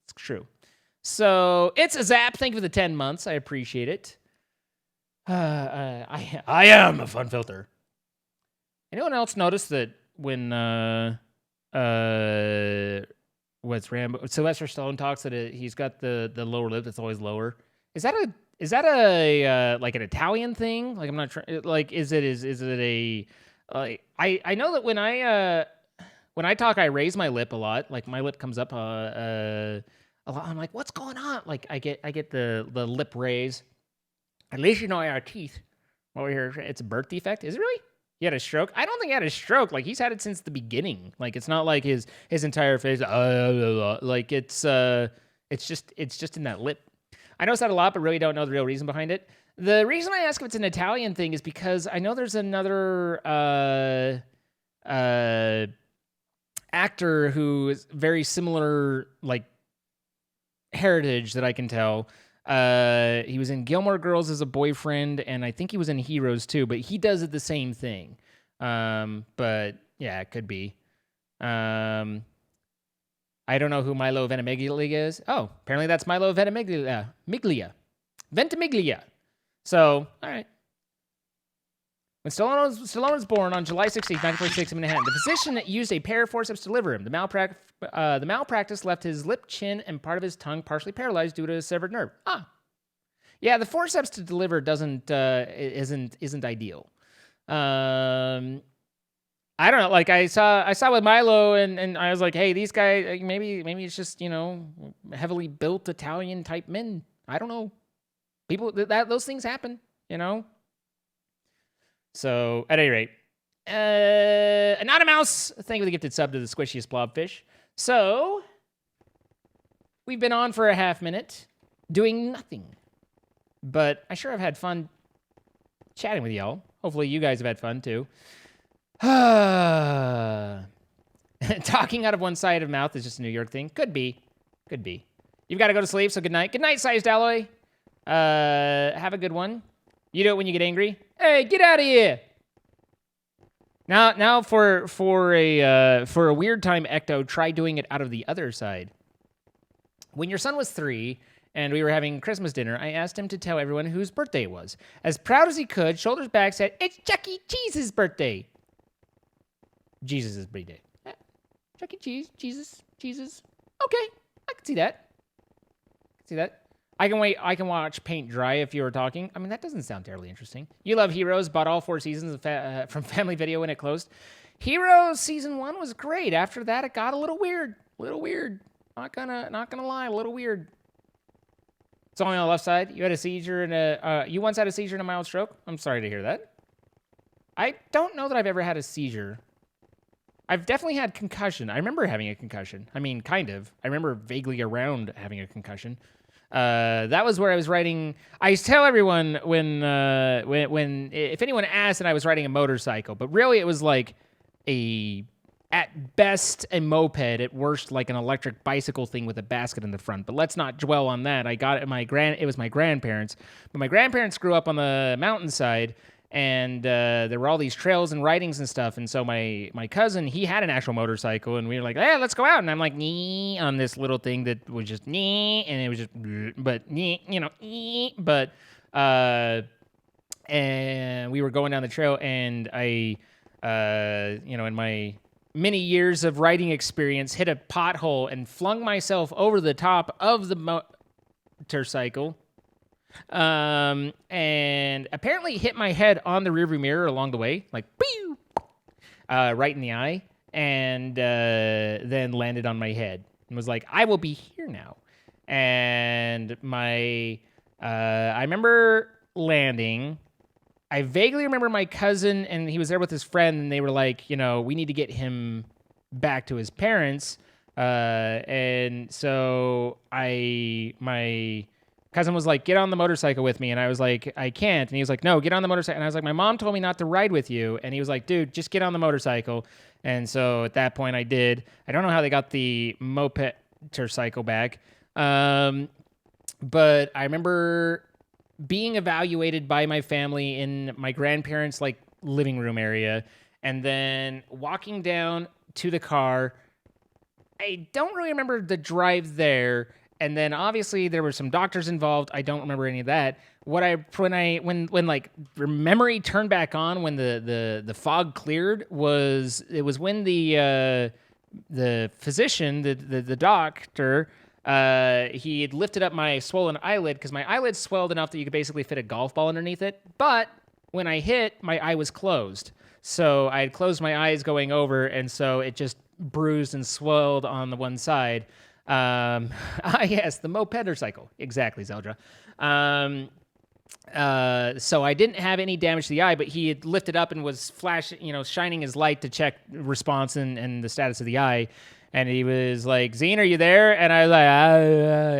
It's true. So, it's a zap. Thank you for the 10 months. I appreciate it. I am a fun filter. Anyone else notice that when what's Rambo Sylvester Stallone talks that he's got the lower lip that's always lower? Is that a like an Italian thing? Like I'm not sure. Like is it a like I know that when I talk I raise my lip a lot. Like my lip comes up a lot. I'm like, what's going on? Like I get the lip raise. At least you know I have teeth. Over here, it's a birth defect. Is it really? He had a stroke? I don't think he had a stroke. Like he's had it since the beginning. Like it's not like his entire face. Like it's just in that lip. I notice that a lot, but really don't know the real reason behind it. The reason I ask if it's an Italian thing is because I know there's another actor who is very similar, like heritage that I can tell. He was in Gilmore Girls as a boyfriend, and I think he was in Heroes too, but he does it the same thing. But yeah, it could be. I don't know who Milo Ventimiglia is. Oh, apparently that's Milo Ventimiglia. Ventimiglia. So, all right. When Stallone was born on July 16, 1946 in Manhattan, the physician used a pair of forceps to deliver him. The malpractice left his lip, chin, and part of his tongue partially paralyzed due to a severed nerve. Yeah, the forceps to deliver isn't ideal. I don't know. Like I saw with Milo, and I was like, hey, these guys, maybe it's just heavily built Italian type men. I don't know. People those things happen, So, at any rate, Anonymous, thank you for the gifted sub to the squishiest blobfish. So, we've been on for a half minute, doing nothing. But I sure have had fun chatting with y'all. Hopefully you guys have had fun, too. Talking out of one side of mouth is just a New York thing. Could be. You've got to go to sleep, so good night. Good night, Sized Alloy. Have a good one. You do it when you get angry. Hey, get out of here! Now for a weird time, Ecto, try doing it out of the other side. When your son was 3 and we were having Christmas dinner, I asked him to tell everyone whose birthday it was. As proud as he could, shoulders back, said, "It's Chuck E. Cheese's birthday." Jesus' birthday. Chuck E. Cheese, Jesus. Okay, I can see that. I can watch paint dry if you were talking. I mean, that doesn't sound terribly interesting. You love Heroes, bought all 4 seasons from Family Video when it closed. Heroes season 1 was great. After that, it got a little weird. Not gonna lie, a little weird. It's only on the left side. You had a seizure and you once had a seizure and a mild stroke. I'm sorry to hear that. I don't know that I've ever had a seizure. I've definitely had concussion. I remember having a concussion. I mean, kind of. I remember vaguely around having a concussion. That was where I was riding. I tell everyone when if anyone asks, and I was riding a motorcycle, but really it was like at best a moped, at worst like an electric bicycle thing with a basket in the front. But let's not dwell on that. I got it. It was my grandparents, but my grandparents grew up on the mountainside. And there were all these trails and ridings and stuff. And so my cousin, he had an actual motorcycle. And we were like, hey, let's go out. And I'm like, nee, on this little thing that was just nee. And it was just, but nee, but, and we were going down the trail. And I, in my many years of riding experience, hit a pothole and flung myself over the top of the motorcycle. And apparently hit my head on the rearview mirror along the way, like, pew, right in the eye, and then landed on my head and was like, I will be here now. And I remember landing. I vaguely remember my cousin, and he was there with his friend, and they were like, we need to get him back to his parents. And so my cousin was like, get on the motorcycle with me. And I was like, I can't. And he was like, no, get on the motorcycle. And I was like, my mom told me not to ride with you. And he was like, dude, just get on the motorcycle. And so at that point I did. I don't know how they got the moped-cycle back. But I remember being evaluated by my family in my grandparents' like living room area, and then walking down to the car. I don't really remember the drive there, and then obviously there were some doctors involved. I don't remember any of that. When like memory turned back on, when the fog cleared, was when the physician, the doctor, he had lifted up my swollen eyelid, because my eyelid swelled enough that you could basically fit a golf ball underneath it. But when I hit, my eye was closed. So I had closed my eyes going over, and so it just bruised and swelled on the one side. Yes, the moped-cycle. Exactly, Zeldra. So I didn't have any damage to the eye, but he had lifted up and was shining his light to check response and the status of the eye. And he was like, Zine, are you there? And I was like,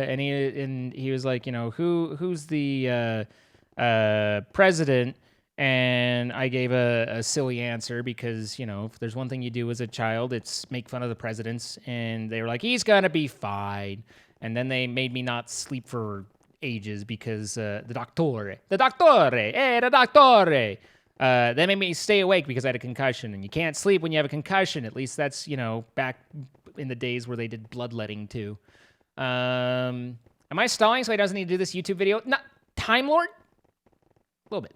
and he was like, who's the president? And I gave a silly answer because, if there's one thing you do as a child, it's make fun of the presidents. And they were like, he's going to be fine. And then they made me not sleep for ages because the doctore. They made me stay awake because I had a concussion. And you can't sleep when you have a concussion. At least that's, back in the days where they did bloodletting too. Am I stalling so he doesn't need to do this YouTube video? No, Time Lord? A little bit.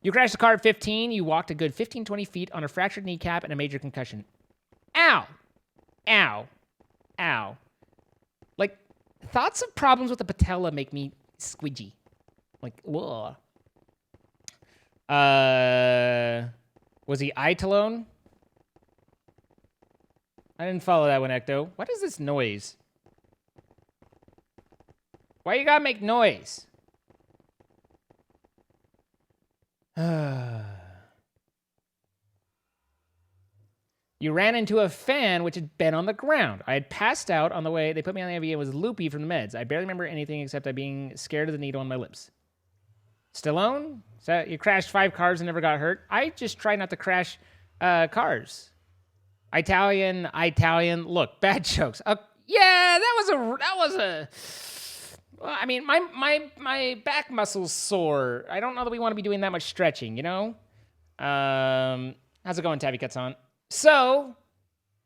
You crashed the car at 15. You walked a good 15, 20 feet on a fractured kneecap and a major concussion. Ow. Ow. Ow. Like, thoughts of problems with the patella make me squidgy. Like, ugh. Was he Italone? I didn't follow that one, Ecto. What is this noise? Why you gotta make noise? You ran into a fan which had been on the ground. I had passed out on the way. They put me on the IV and was loopy from the meds. I barely remember anything except I being scared of the needle on my lips. Stallone? So you crashed 5 cars and never got hurt? I just try not to crash cars. Italian. Look, bad jokes. Yeah, that was a. Well, I mean, my back muscle's sore. I don't know that we want to be doing that much stretching, How's it going, Tabby Cuts On? So,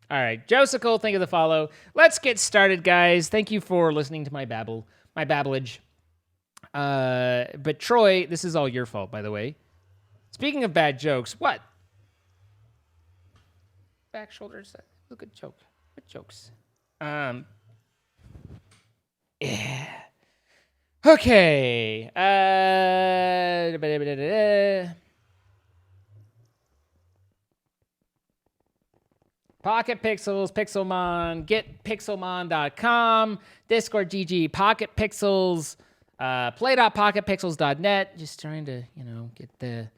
all right, Josicle, thank you for the follow. Let's get started, guys. Thank you for listening to my babblage. But Troy, this is all your fault, by the way. Speaking of bad jokes, what? Back shoulders. That's a good joke. Good jokes. Yeah. Okay. PocketPixels Pixelmon, getpixelmon.com, Discord GG, PocketPixels, play.pocketpixels.net. Just trying to, get the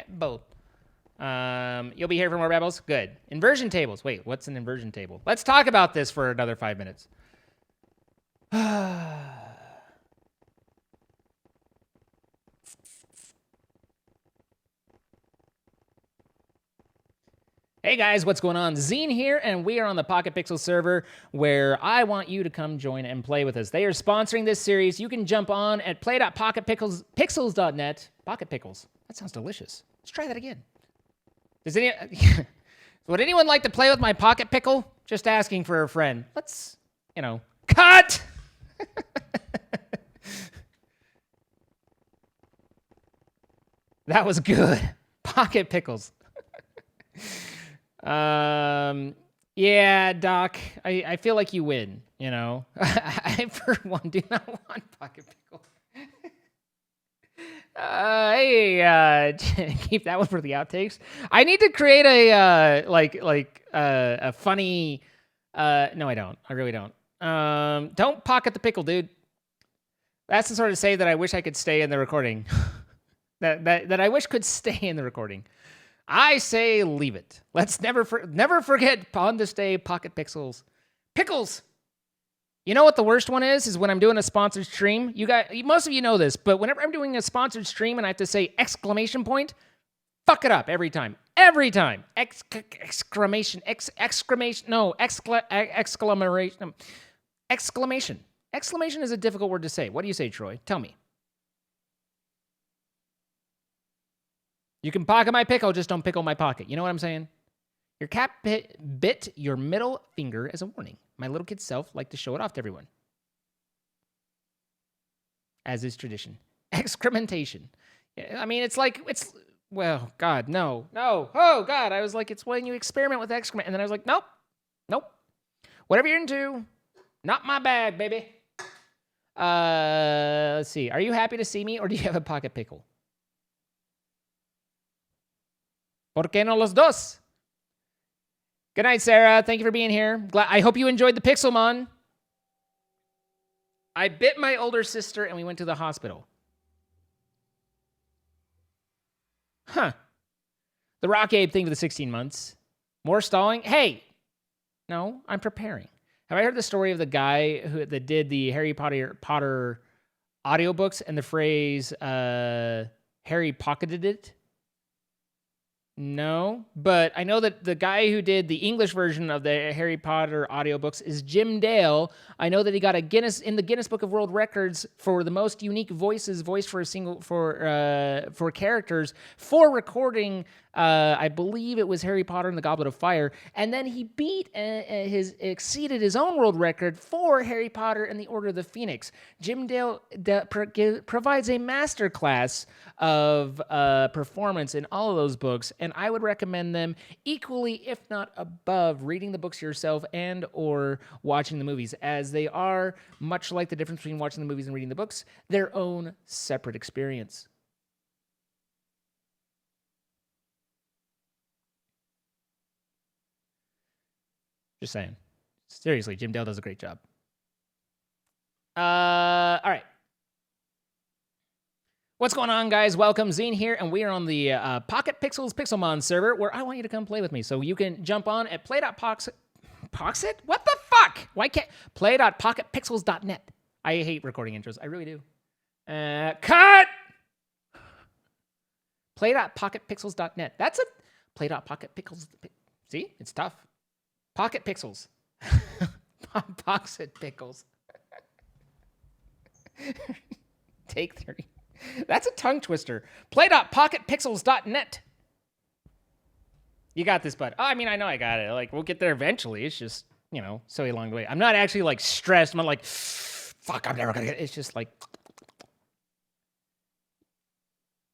both. You'll be here for more babbles? Good. Inversion tables. Wait, what's an inversion table? Let's talk about this for another 5 minutes. Hey guys, what's going on? Zine here, and we are on the PocketPixels server where I want you to come join and play with us. They are sponsoring this series. You can jump on at play.pocketpixels.net. Pocket Pickles. That sounds delicious. Let's try that again. Would anyone like to play with my Pocket Pickle? Just asking for a friend. Let's, cut! That was good. Pocket Pickles. Yeah, Doc, I feel like you win, I, for one, do not want Pocket Pickle. Hey, keep that one for the outtakes. I need to create a, a funny, no, I don't. I really don't. Don't pocket the pickle, dude. That's the sort of save that I wish I could stay in the recording. that I wish could stay in the recording. I say leave it. Let's never forget on this day, Pocket Pixels. Pickles! You know what the worst one is when I'm doing a sponsored stream. Most of you know this, but whenever I'm doing a sponsored stream and I have to say exclamation point, fuck it up every time. Every time. Exclamation. Exclamation. Exclamation is a difficult word to say. What do you say, Troy? Tell me. You can pocket my pickle, just don't pickle my pocket. You know what I'm saying? Your cat bit your middle finger as a warning. My little kid self liked to show it off to everyone. As is tradition. Excrementation. I mean, well, God, no. Oh, God, I was like, it's when you experiment with excrement. And then I was like, nope. Whatever you're into, not my bag, baby. Let's see. Are you happy to see me, or do you have a pocket pickle? ¿Por qué no los dos? Good night, Sarah. Thank you for being here. I hope you enjoyed the Pixelmon. I bit my older sister and we went to the hospital. Huh. The Rock Abe thing for the 16 months. More stalling? Hey! No, I'm preparing. Have I heard the story of the guy that did the Harry Potter audiobooks and the phrase, Harry pocketed it? No, but I know that the guy who did the English version of the Harry Potter audiobooks is Jim Dale. I know that he got in the Guinness Book of World Records for the most unique voiced for for characters for recording. I believe it was Harry Potter and the Goblet of Fire, and then he exceeded his own world record for Harry Potter and the Order of the Phoenix. Jim Dale provides a masterclass of performance in all of those books, and I would recommend them equally, if not above, reading the books yourself and or watching the movies, as they are, much like the difference between watching the movies and reading the books, their own separate experience. Just saying. Seriously, Jim Dale does a great job. All right. What's going on, guys? Welcome, Zine here, and we are on the PocketPixels Pixelmon server, where I want you to come play with me. So you can jump on at play.poxit. What the fuck? Why can't play.pocketpixels.net? I hate recording intros. I really do. Cut! Play.pocketpixels.net. That's a play.pocketpixels. See? It's tough. Pocket Pixels. Poxit Pickles. Take 30. That's a tongue twister. Play.pocketpixels.net. You got this, bud. Oh, I mean, I know I got it. Like, we'll get there eventually. It's just, so along the way. I'm not actually, like, stressed. I'm not like, fuck, I'm never going to get it. It's just like,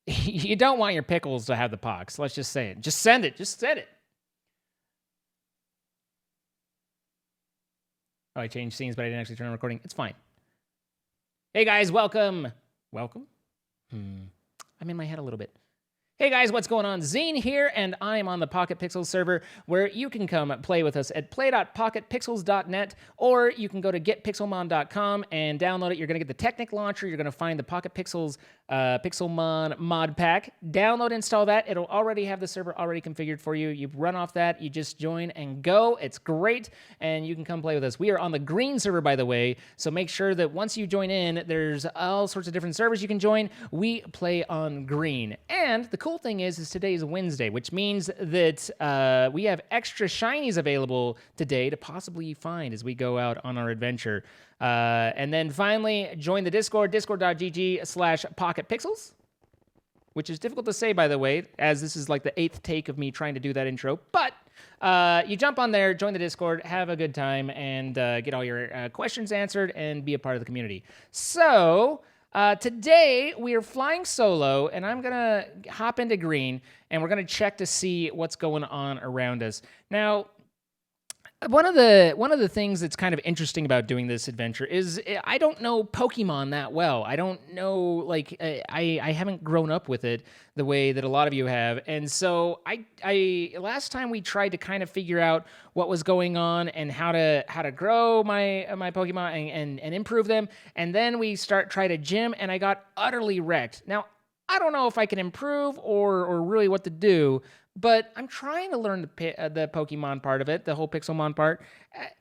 you don't want your pickles to have the pox. Let's just say it. Just send it. Just send it. Oh, I changed scenes, but I didn't actually turn on recording. It's fine. Hey, guys, welcome. Welcome? I'm in my head a little bit. Hey, guys, what's going on? Zine here, and I'm on the Pocket Pixels server, where you can come play with us at play.pocketpixels.net, or you can go to getpixelmon.com and download it. You're going to get the Technic launcher. You're going to find the Pocket Pixels Pixelmon mod pack. Download, install that. It'll already have the server already configured for you. You run off that. You just join and go. It's great, and you can come play with us. We are on the green server, by the way, so make sure that once you join in, there's all sorts of different servers you can join. We play on green. And the cool thing is today is Wednesday, which means that we have extra shinies available today to possibly find as we go out on our adventure. And then finally, join the Discord, discord.gg/pocketpixels, which is difficult to say, by the way, as this is like the 8th take of me trying to do that intro. But you jump on there, join the Discord, have a good time, and get all your questions answered and be a part of the community. So today we are flying solo, and I'm gonna hop into green, and we're gonna check to see what's going on around us. Now, one of the things that's kind of interesting about doing this adventure is I don't know Pokemon that well. I don't know, like, I haven't grown up with it the way that a lot of you have. And so I last time we tried to kind of figure out what was going on and how to grow my Pokemon and improve them. And then we try to gym, and I got utterly wrecked. Now, I don't know if I can improve or really what to do, but I'm trying to learn the Pokemon part of it, the whole Pixelmon part.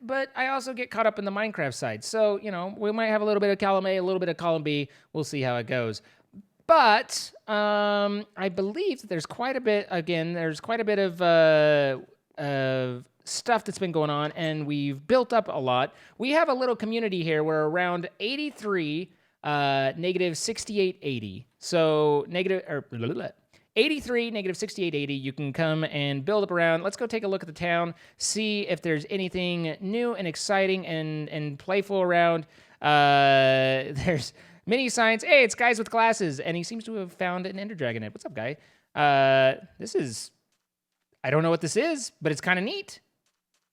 But I also get caught up in the Minecraft side. So, we might have a little bit of column A, a little bit of column B. We'll see how it goes. But I believe that there's quite a bit, of stuff that's been going on, and we've built up a lot. We have a little community here. We're around 83, negative 6880. So 83, negative 6880. You can come and build up around. Let's go take a look at the town, see if there's anything new and exciting and playful around. There's mini signs. Hey, it's Guys with Glasses, and he seems to have found an Ender Dragon head. What's up, guy? This is, I don't know what this is, but it's kind of neat.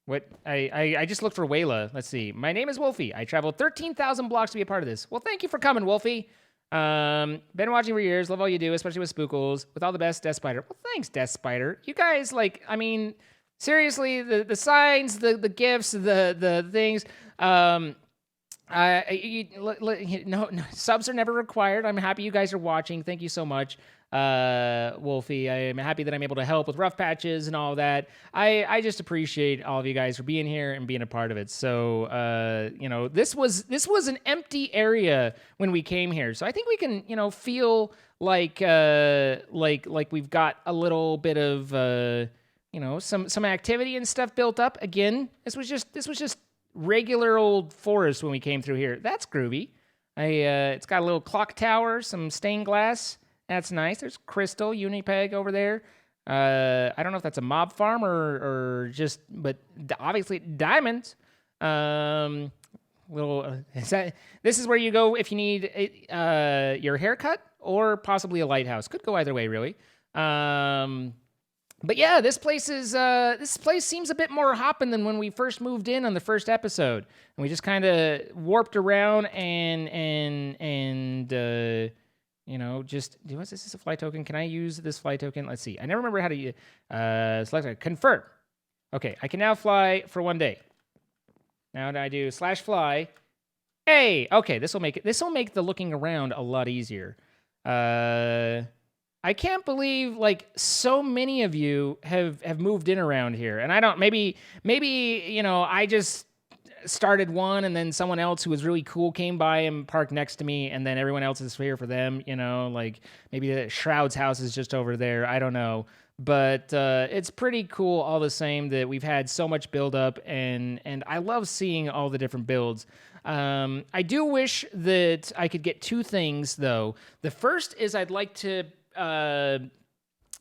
What? I just looked for Wayla. Let's see. My name is Wolfie. I traveled 13,000 blocks to be a part of this. Well, thank you for coming, Wolfie. Been watching for years. Love all you do, especially with Spookles. With all the best, Death Spider. Well, thanks, Death Spider. You guys, seriously, the signs, the gifts, the things. No, subs are never required. I'm happy you guys are watching. Thank you so much, Wolfie. I am happy that I'm able to help with rough patches and all that. I just appreciate all of you guys for being here and being a part of it. So, this was an empty area when we came here. So I think we can, feel like we've got a little bit of, some activity and stuff built up. Again, this was just regular old forest when we came through here. That's groovy. It's got a little clock tower, some stained glass. That's nice. There's Crystal, Unipeg over there. I don't know if that's a mob farm or just, but obviously diamonds. This is where you go if you need your haircut or possibly a lighthouse. Could go either way, really. But yeah, this place seems a bit more hopping than when we first moved in on the first episode, and we just kind of warped around and just what's this? Is a fly token? Can I use this fly token? Let's see. I never remember how to select it. Confirm. Okay, I can now fly for 1 day. Now I do /fly. Hey, okay, this will make the looking around a lot easier. I can't believe so many of you have moved in around here, and I don't. Maybe I just started one, and then someone else who was really cool came by and parked next to me, and then everyone else is here for them. Maybe the Shroud's house is just over there. I don't know, but it's pretty cool all the same that we've had so much build up, and I love seeing all the different builds. I do wish that I could get two things though. The first is I'd like to. I'm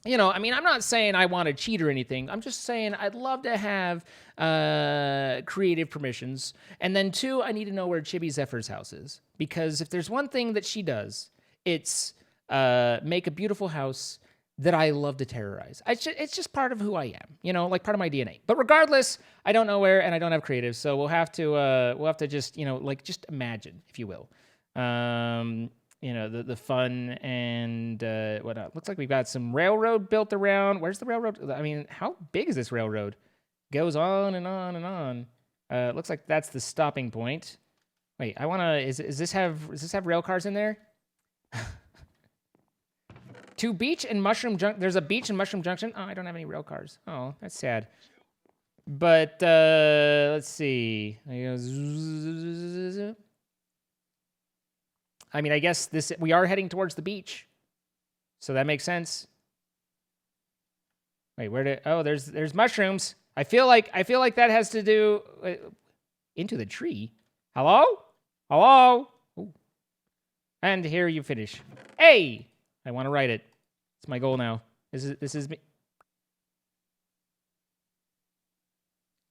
not saying I want to cheat or anything. I'm just saying I'd love to have creative permissions. And then two, I need to know where Chibi Zephyr's house is. Because if there's one thing that she does, it's make a beautiful house that I love to terrorize. It's just part of who I am, part of my DNA. But regardless, I don't know where, and I don't have creative, so we'll have to just, just imagine, if you will. The fun and whatnot. Looks like we've got some railroad built around. Where's the railroad? I mean, how big is this railroad? Goes on and on and on. Looks like that's the stopping point. Wait, I wanna. Does this have rail cars in there? To Beach and Mushroom Junction. There's a Beach and Mushroom Junction. Oh, I don't have any rail cars. Oh, that's sad. But let's see. I mean, I guess we are heading towards the beach, so that makes sense. Wait, there's mushrooms. I feel like that has to do into the tree. Hello? Ooh. And here you finish. Hey, I want to write it. It's my goal now. This is me.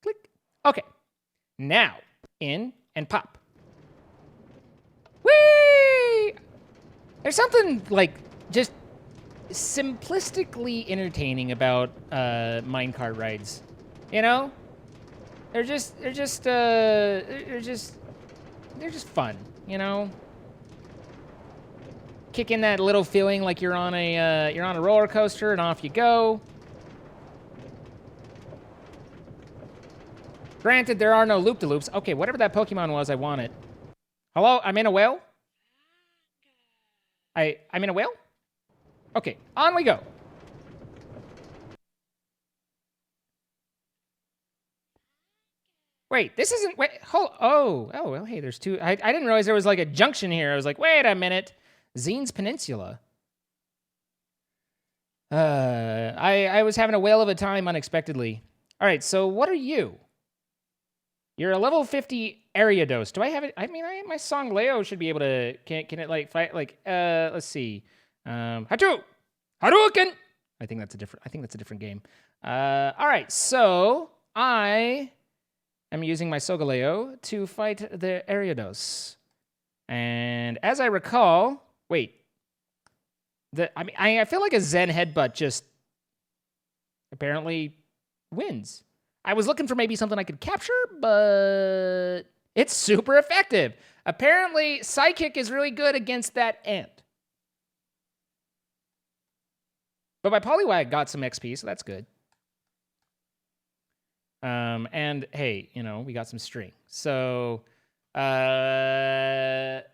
Click. Okay. Now in and pop. There's something just simplistically entertaining about minecart rides. They're just fun. Kick in that little feeling like you're on a roller coaster and off you go. Granted, there are no loop-de-loops. Okay, whatever that Pokemon was, I want it. Hello, I'm in a whale. I'm in a whale? Okay, on we go. Wait, this isn't. Wait, hold. Oh, well, hey, there's two. I didn't realize there was like a junction here. I was like, wait a minute. Zine's Peninsula. I was having a whale of a time unexpectedly. All right, so what are you? You're a level 50 Ariados. Do I have it? I mean, my song Leo should be able to. Can it like fight? Like, let's see. Hatu, Hadouken. I think that's a different game. All right, so I am using my Sogaleo to fight the Ariados, and as I recall, wait. I feel like a Zen headbutt just apparently wins. I was looking for maybe something I could capture, but it's super effective. Apparently, Psychic is really good against that ant. But my Poliwag got some XP, so that's good. And hey, we got some string. So, at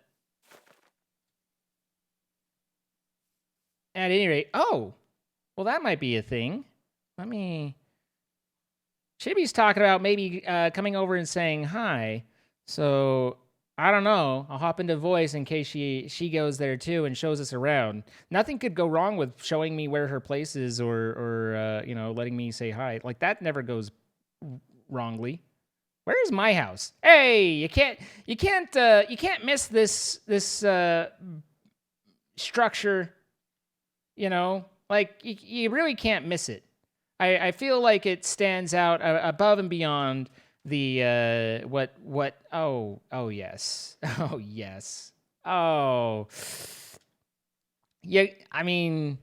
any rate, well, that might be a thing. Chibi's talking about maybe coming over and saying hi. So, I don't know. I'll hop into voice in case she goes there too and shows us around. Nothing could go wrong with showing me where her place is or letting me say hi. Like, that never goes wrongly. Where's my house? Hey, you can't miss this structure. Like you really can't miss it. I feel like it stands out above and beyond the what oh yes. Oh yes. Oh. Yeah, I mean,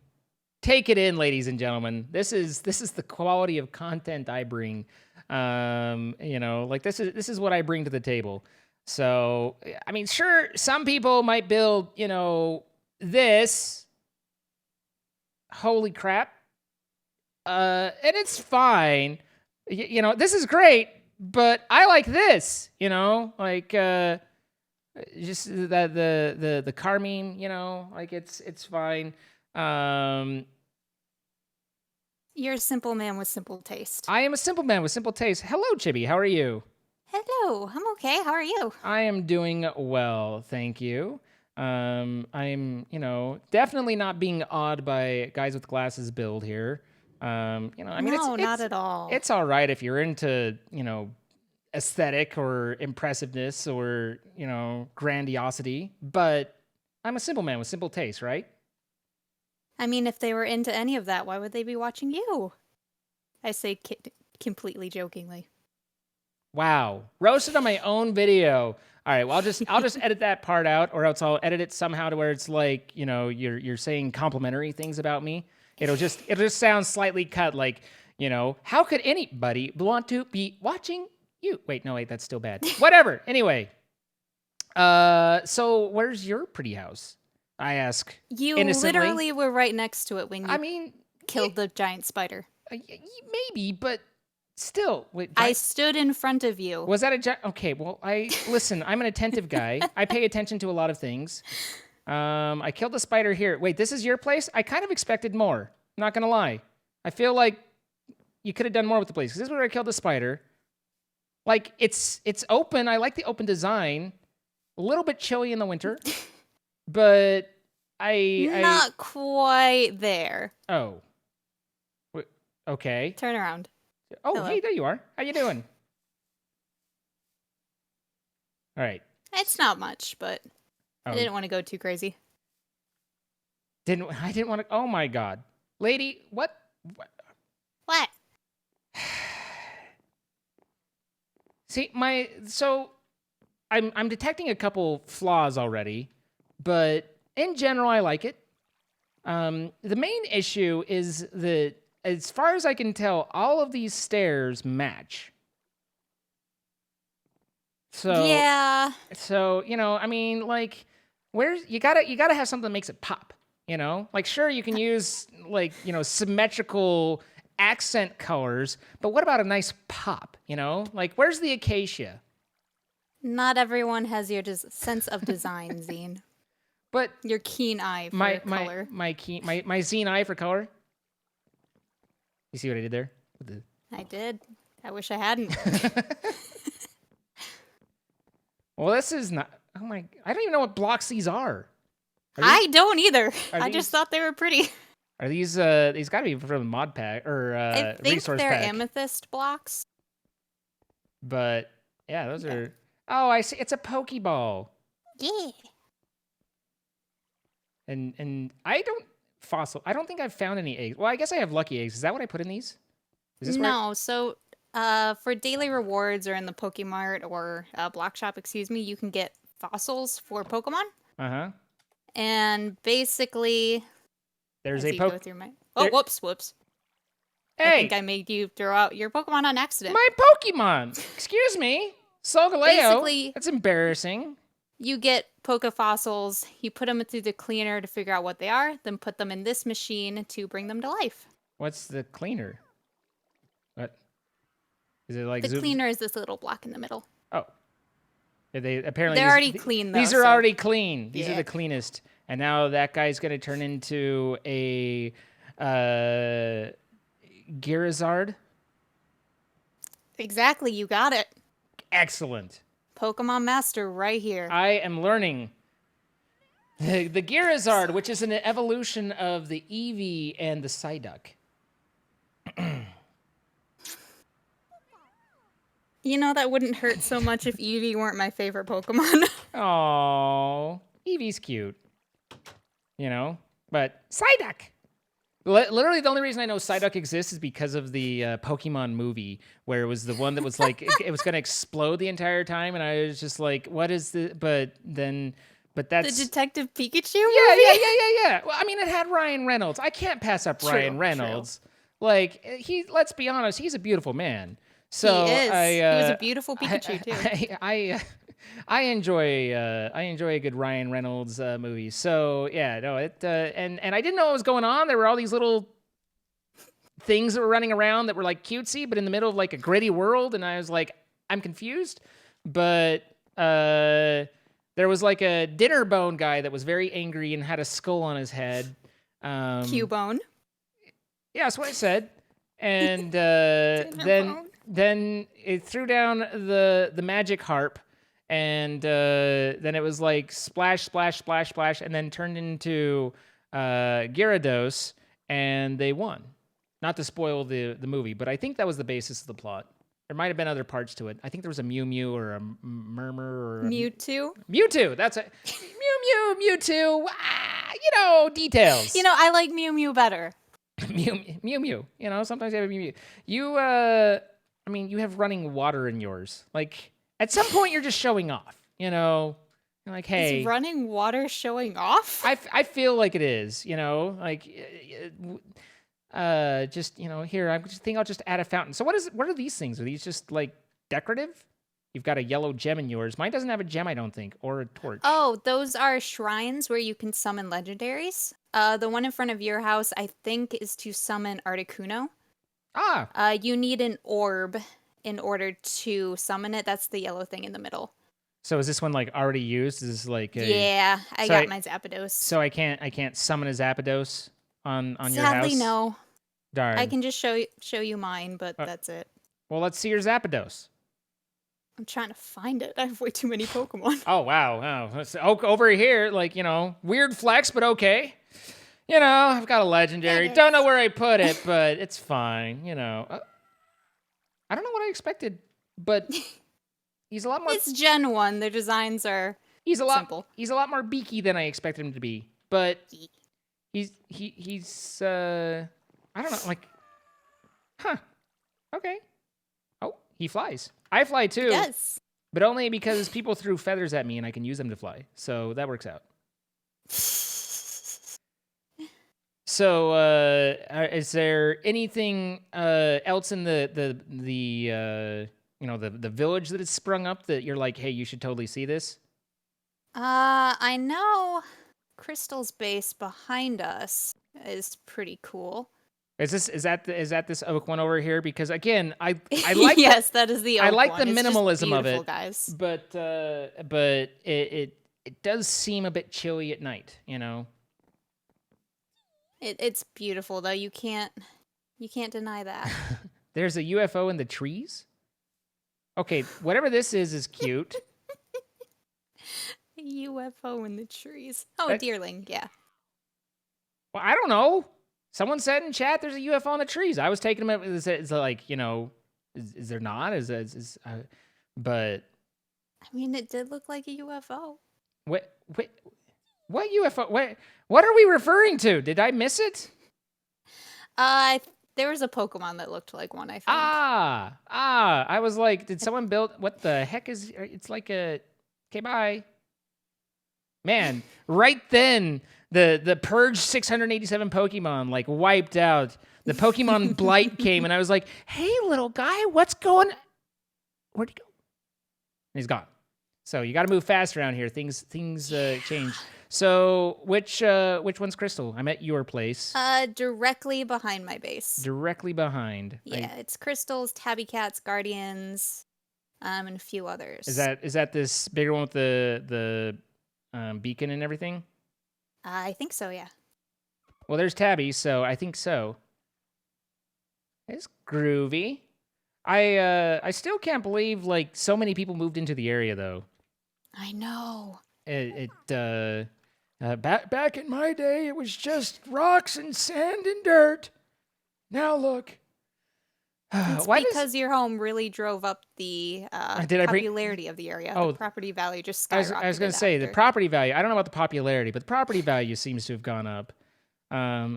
take it in, ladies and gentlemen. This is the quality of content I bring. Like this is what I bring to the table. So, I mean, sure, some people might build, this. Holy crap. And it's fine. This is great, but I like this, like just the car meme, like it's fine. You're a simple man with simple taste. I am a simple man with simple taste. Hello, Chibi. How are you? Hello, I'm okay. How are you? I am doing well, thank you. I'm, definitely not being awed by guys with glasses build here. No, not at all. It's all right if you're into, aesthetic or impressiveness or, grandiosity, but I'm a simple man with simple taste, right? I mean, if they were into any of that, why would they be watching you? I say completely jokingly. Wow, roasted on my own video. All right, well, I'll just edit that part out, or else I'll edit it somehow to where it's like, you're saying complimentary things about me. It'll just sound slightly cut, like, how could anybody want to be watching you? Wait, that's still bad. Whatever. Anyway, so where's your pretty house? I ask. You innocently. Literally were right next to it when you killed the giant spider. Maybe, but. Still, wait. I stood in front of you. Was that a okay? Well, listen. I'm an attentive guy. I pay attention to a lot of things. I killed the spider here. Wait, this is your place? I kind of expected more. I'm not gonna lie. I feel like you could have done more with the place. 'Cause this is where I killed the spider. Like it's open. I like the open design. A little bit chilly in the winter, but not quite there. Oh. Okay. Turn around. Oh, Hello. Hey, there you are. How you doing? All right. It's not much, but I didn't want to go too crazy. I didn't want to. Oh my God, lady, what? What? See, I'm detecting a couple flaws already, but in general, I like it. The main issue is that, as far as I can tell, all of these stairs match. So yeah. So I mean, like, you gotta have something that makes it pop. Like, sure, you can use like symmetrical accent colors, but what about a nice pop? Like, where's the acacia? Not everyone has your sense of design, Zine. But Your keen eye for color. my zine eye for color. You see what I did there? I did. I wish I hadn't. Well, this is not. Oh my! I don't even know what blocks these are. I don't either. Are I just thought they were pretty. Are these got to be from the mod pack or I think resource they're pack? amethyst blocks. But yeah, those are. Oh, I see. It's a Pokeball. Yeah. And I don't think I've found any eggs. Well, I guess I have lucky eggs. Is that what I put in these? Is this No, so for daily rewards or in the Pokemart or Block Shop, excuse me, you can get fossils for Pokemon. Uh-huh. And basically, There's as a you go through my whoops. Hey! I think I made you throw out your Pokemon on accident. My Pokemon! Excuse me! Solgaleo! Basically, that's embarrassing. You get Poke Fossils, you put them through the cleaner to figure out what they are, then put them in this machine to bring them to life. What's the cleaner? What? Is it like the cleaner is this little block in the middle. Oh. They're already clean, though. These are already clean. These yeah. are the cleanest. And now that guy's going to turn into a Gyrizard. Exactly, you got it. Excellent. Pokemon Master right here. I am learning. The Gyrizard, which is an evolution of the Eevee and the Psyduck. You know, that wouldn't hurt so much if Eevee weren't my favorite Pokemon. Oh, Eevee's cute. You know? But Psyduck! Literally, the only reason I know Psyduck exists is because of the Pokemon movie, where it was the one that was like, it was going to explode the entire time, and I was just like, what is the... But that's... The Detective Pikachu movie? Yeah. Well, I mean, it had Ryan Reynolds. I can't pass up Ryan Reynolds. True. Like, let's be honest, he's a beautiful man. So he is. He was a beautiful Pikachu, too. I enjoy a good Ryan Reynolds movie. So yeah, no, and I didn't know what was going on. There were all these little things that were running around that were like cutesy, but in the middle of like a gritty world, and I was like, I'm confused. But there was like a dinner bone guy that was very angry and had a skull on his head. Cubone. Yeah, that's what I said. And then it threw down the magic harp. And then it was like splash, splash, splash, splash, and then turned into Gyarados, and they won. Not to spoil the movie, but I think that was the basis of the plot. There might have been other parts to it. I think there was a Mew Mew or a Murmur or Mewtwo. Mewtwo. That's it. Mewtwo. You know, details. You know, I like Mew Mew better. Mew. You know, sometimes you have a Mew Mew. You, I mean, you have running water in yours. Like. At some point, you're just showing off, you know? You're like, hey. Is running water showing off? I feel like it is, you know? Like, just, you know, here, I just think I'll just add a fountain. So what are these things? Are these just, like, decorative? You've got a yellow gem in yours. Mine doesn't have a gem, I don't think, or a torch. Oh, those are shrines where you can summon legendaries. The one in front of your house, I think, is to summon Articuno. Ah. You need an orb in order to summon it. That's the yellow thing in the middle. So is this one like already used? Is this like a... Yeah, I got my Zapdos. So I can't summon a Zapdos on your house? Sadly, no. Darn. I can just show you mine, but that's it. Well, let's see your Zapdos. I'm trying to find it. I have way too many Pokemon. Oh, wow. Over here, like, you know, weird flex, but okay. You know, I've got a legendary. Don't know where I put it, but it's fine, you know. I don't know what I expected, but he's a lot more... It's Gen 1. Their designs are simple. He's a lot more beaky than I expected him to be, but he's I don't know, like, huh, okay. Oh, he flies. I fly too. Yes. But only because people threw feathers at me and I can use them to fly, so that works out. So, is there anything else in the you know, the village that has sprung up that you're like, hey, you should totally see this? I know Crystal's base behind us is pretty cool. Is that this oak one over here? Because again, I like yes, that is the oak I like one. the minimalism of beautiful, it, guys. but it does seem a bit chilly at night, you know? It's beautiful though. You can't deny that. There's a UFO in the trees? Okay, whatever this is cute. A UFO in the trees. Oh, That- deerling, yeah. Well, I don't know. Someone said in chat there's a UFO in the trees. I was taking them. Is like, you know, is there not? But I mean, it did look like a UFO. what UFO? What are we referring to? Did I miss it? There was a Pokemon that looked like one, I think. I was like, did someone build? What the heck is? It's like a. Okay, bye. Man, right then the Purge 687 Pokemon like wiped out. The Pokemon Blight came, and I was like, "Hey, little guy, what's going? Where'd he go?" And he's gone. So you got to move fast around here. Things change. So which one's Crystal? I'm at your place. Directly behind my base. Directly behind. Yeah, it's Crystals, Tabby Cats, Guardians, and a few others. Is that this bigger one with the beacon and everything? I think so, yeah. Well, there's Tabby, so I think so. It's groovy. I still can't believe like so many people moved into the area though. I know. Back in my day, it was just rocks and sand and dirt. Now look. It's because your home really drove up the popularity of the area. Oh, the property value just skyrocketed. I was going to say, the property value, I don't know about the popularity, but the property value seems to have gone up.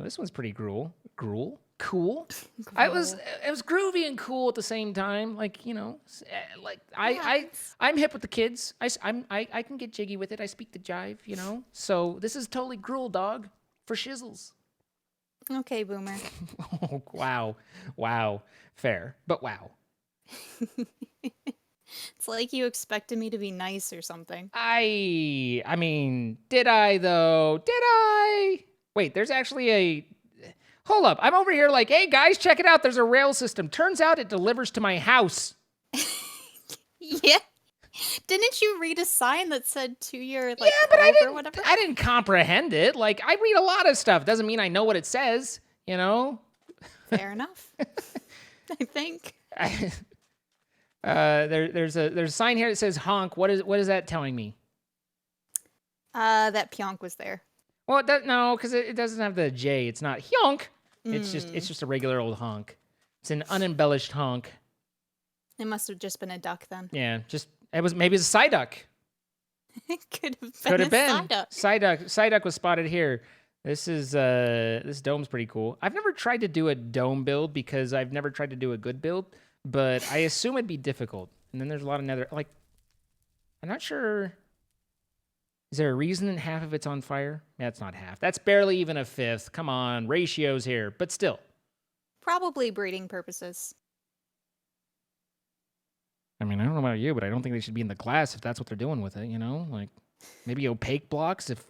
This one's pretty cool. Cool? It was groovy and cool at the same time. Like, you know, like I'm hip with the kids. I can get jiggy with it. I speak the jive, you know. So this is totally gruel, dog, for shizzles. Okay, boomer. Oh, wow. Fair, but wow. It's like you expected me to be nice or something. I mean, did I though? Did I? Wait, there's actually a... Hold up, I'm over here like, hey guys, check it out. There's a rail system. Turns out it delivers to my house. Yeah. Didn't you read a sign that said to your like yeah, but I didn't comprehend it. Like, I read a lot of stuff. Doesn't mean I know what it says, you know? Fair enough. I think. There's a sign here that says honk. What is that telling me? That Pionk was there. Well, no, because it doesn't have the J. It's not hyonk. It's just a regular old honk. It's an unembellished honk. It must have just been a duck then. Yeah, maybe it's a Psyduck. It could have been. Psyduck was spotted here. This dome's pretty cool. I've never tried to do a dome build because I've never tried to do a good build, but I assume it'd be difficult. And then there's a lot of nether, like, I'm not sure. Is there a reason that half of it's on fire? That's not half. That's barely even a fifth. Come on, ratios here, but still. Probably breeding purposes. I mean, I don't know about you, but I don't think they should be in the glass if that's what they're doing with it, you know? Like, maybe opaque blocks if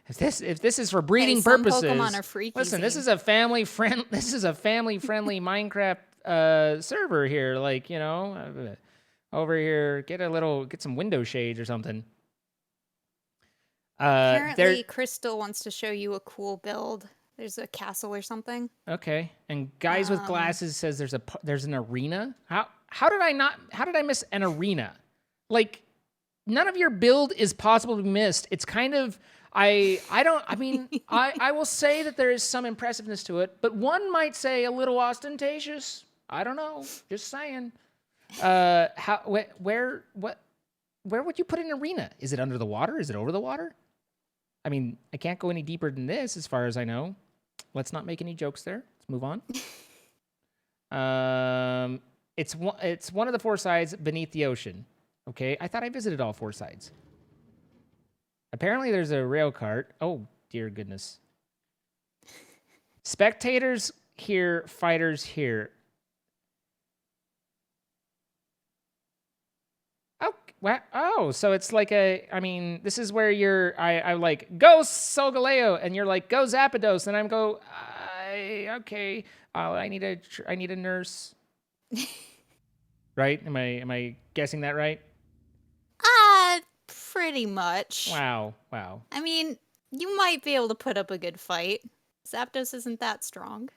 this is for breeding purposes. Some Pokemon are freaky. Listen, this is a family friendly Minecraft server here, like, you know, over here, get some window shades or something. Apparently Crystal wants to show you a cool build. There's a castle or something. Okay. And Guys with Glasses says there's an arena. How did I miss an arena? Like, none of your build is possible to be missed. It's kind of, I will say that there is some impressiveness to it, but one might say a little ostentatious. I don't know. Just saying. Where would you put an arena? Is it under the water? Is it over the water? I mean, I can't go any deeper than this as far as I know. Let's not make any jokes there. Let's move on. It's one of the 4 sides beneath the ocean. Okay, I thought I visited all 4 sides. Apparently there's a rail cart. Oh, dear goodness. Spectators here, fighters here. Oh, so it's like this is where I'm like, go Solgaleo, and you're like, go Zapdos, and I'm okay, I need a nurse. Right? Am I guessing that right? Pretty much. Wow. I mean, you might be able to put up a good fight. Zapdos isn't that strong.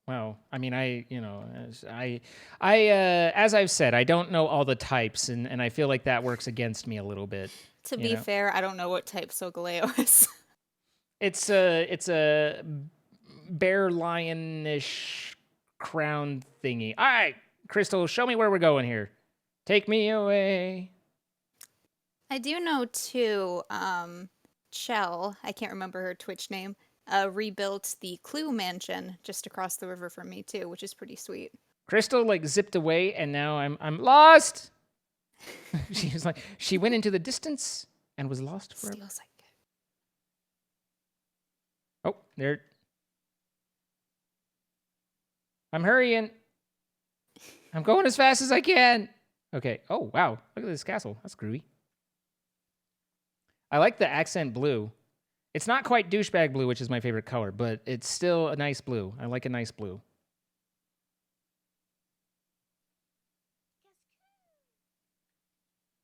Well, I mean, as I've said, I don't know all the types, and I feel like that works against me a little bit. To be fair, I don't know what type Solgaleo is. It's a bear lionish crown thingy. All right, Crystal, show me where we're going here. Take me away. I do know too, Chell, I can't remember her Twitch name, rebuilt the Clue Mansion just across the river from me too, which is pretty sweet. Crystal like zipped away, and now I'm lost. She went into the distance and was lost forever. Steel's like, oh, there. I'm hurrying. I'm going as fast as I can. Okay. Oh, wow. Look at this castle. That's groovy. I like the accent blue. It's not quite douchebag blue, which is my favorite color, but it's still a nice blue. I like a nice blue.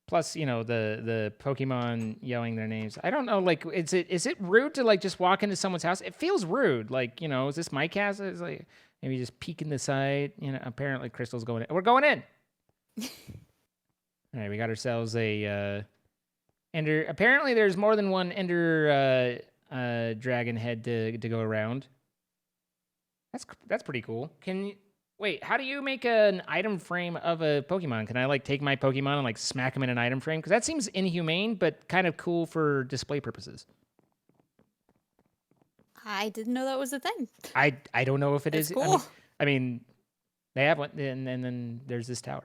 Plus, you know, the Pokemon yelling their names. I don't know, like, is it rude to, like, just walk into someone's house? It feels rude. Like, you know, is this my castle? It's like, maybe just peeking the side. You know, apparently Crystal's going in. We're going in! All right, we got ourselves a Ender. Apparently there's more than one Ender dragon head to go around. That's pretty cool. Wait, how do you make an item frame of a Pokemon? Can I, like, take my Pokemon and, like, smack them in an item frame? Because that seems inhumane, but kind of cool for display purposes. I didn't know that was a thing. I don't know if it is. Cool. I mean, they have one, and then there's this tower.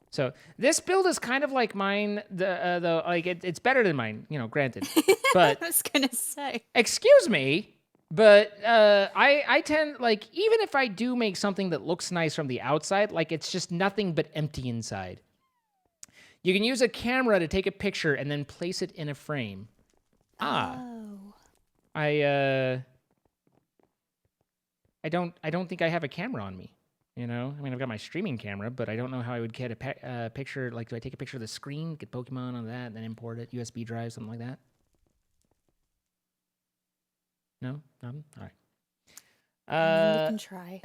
So this build is kind of like mine. It's better than mine, you know, granted. But I was gonna say, excuse me. But I tend, like, even if I do make something that looks nice from the outside, like, it's just nothing but empty inside. You can use a camera to take a picture and then place it in a frame. Oh. I don't think I have a camera on me. You know, I mean, I've got my streaming camera, but I don't know how I would get a picture. Like, do I take a picture of the screen, get Pokemon on that, and then import it, USB drive, something like that? No? Nothing? All right. I mean, you can try.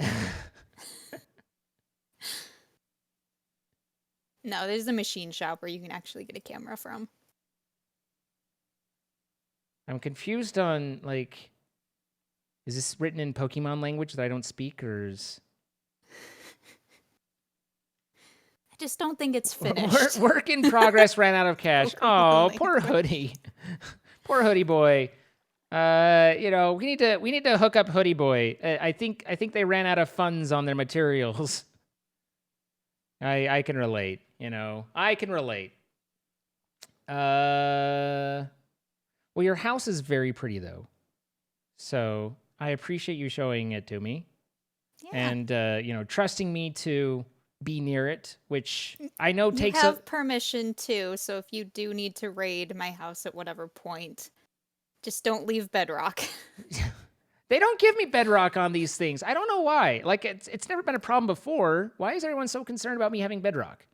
No, there's a machine shop where you can actually get a camera from. I'm confused on, like, is this written in Pokemon language that I don't speak, or is... I just don't think it's finished. Work in progress ran out of cash. Oh, poor Hoodie. Poor Hoodie boy. You know, we need to hook up Hoodie boy. I think they ran out of funds on their materials. I can relate, you know. I can relate. Well, your house is very pretty though. So, I appreciate you showing it to me. Yeah. And you know, trusting me to be near it, which I know takes You have permission too, so if you do need to raid my house at whatever point, just don't leave Bedrock. They don't give me Bedrock on these things. I don't know why. Like, it's never been a problem before. Why is everyone so concerned about me having Bedrock?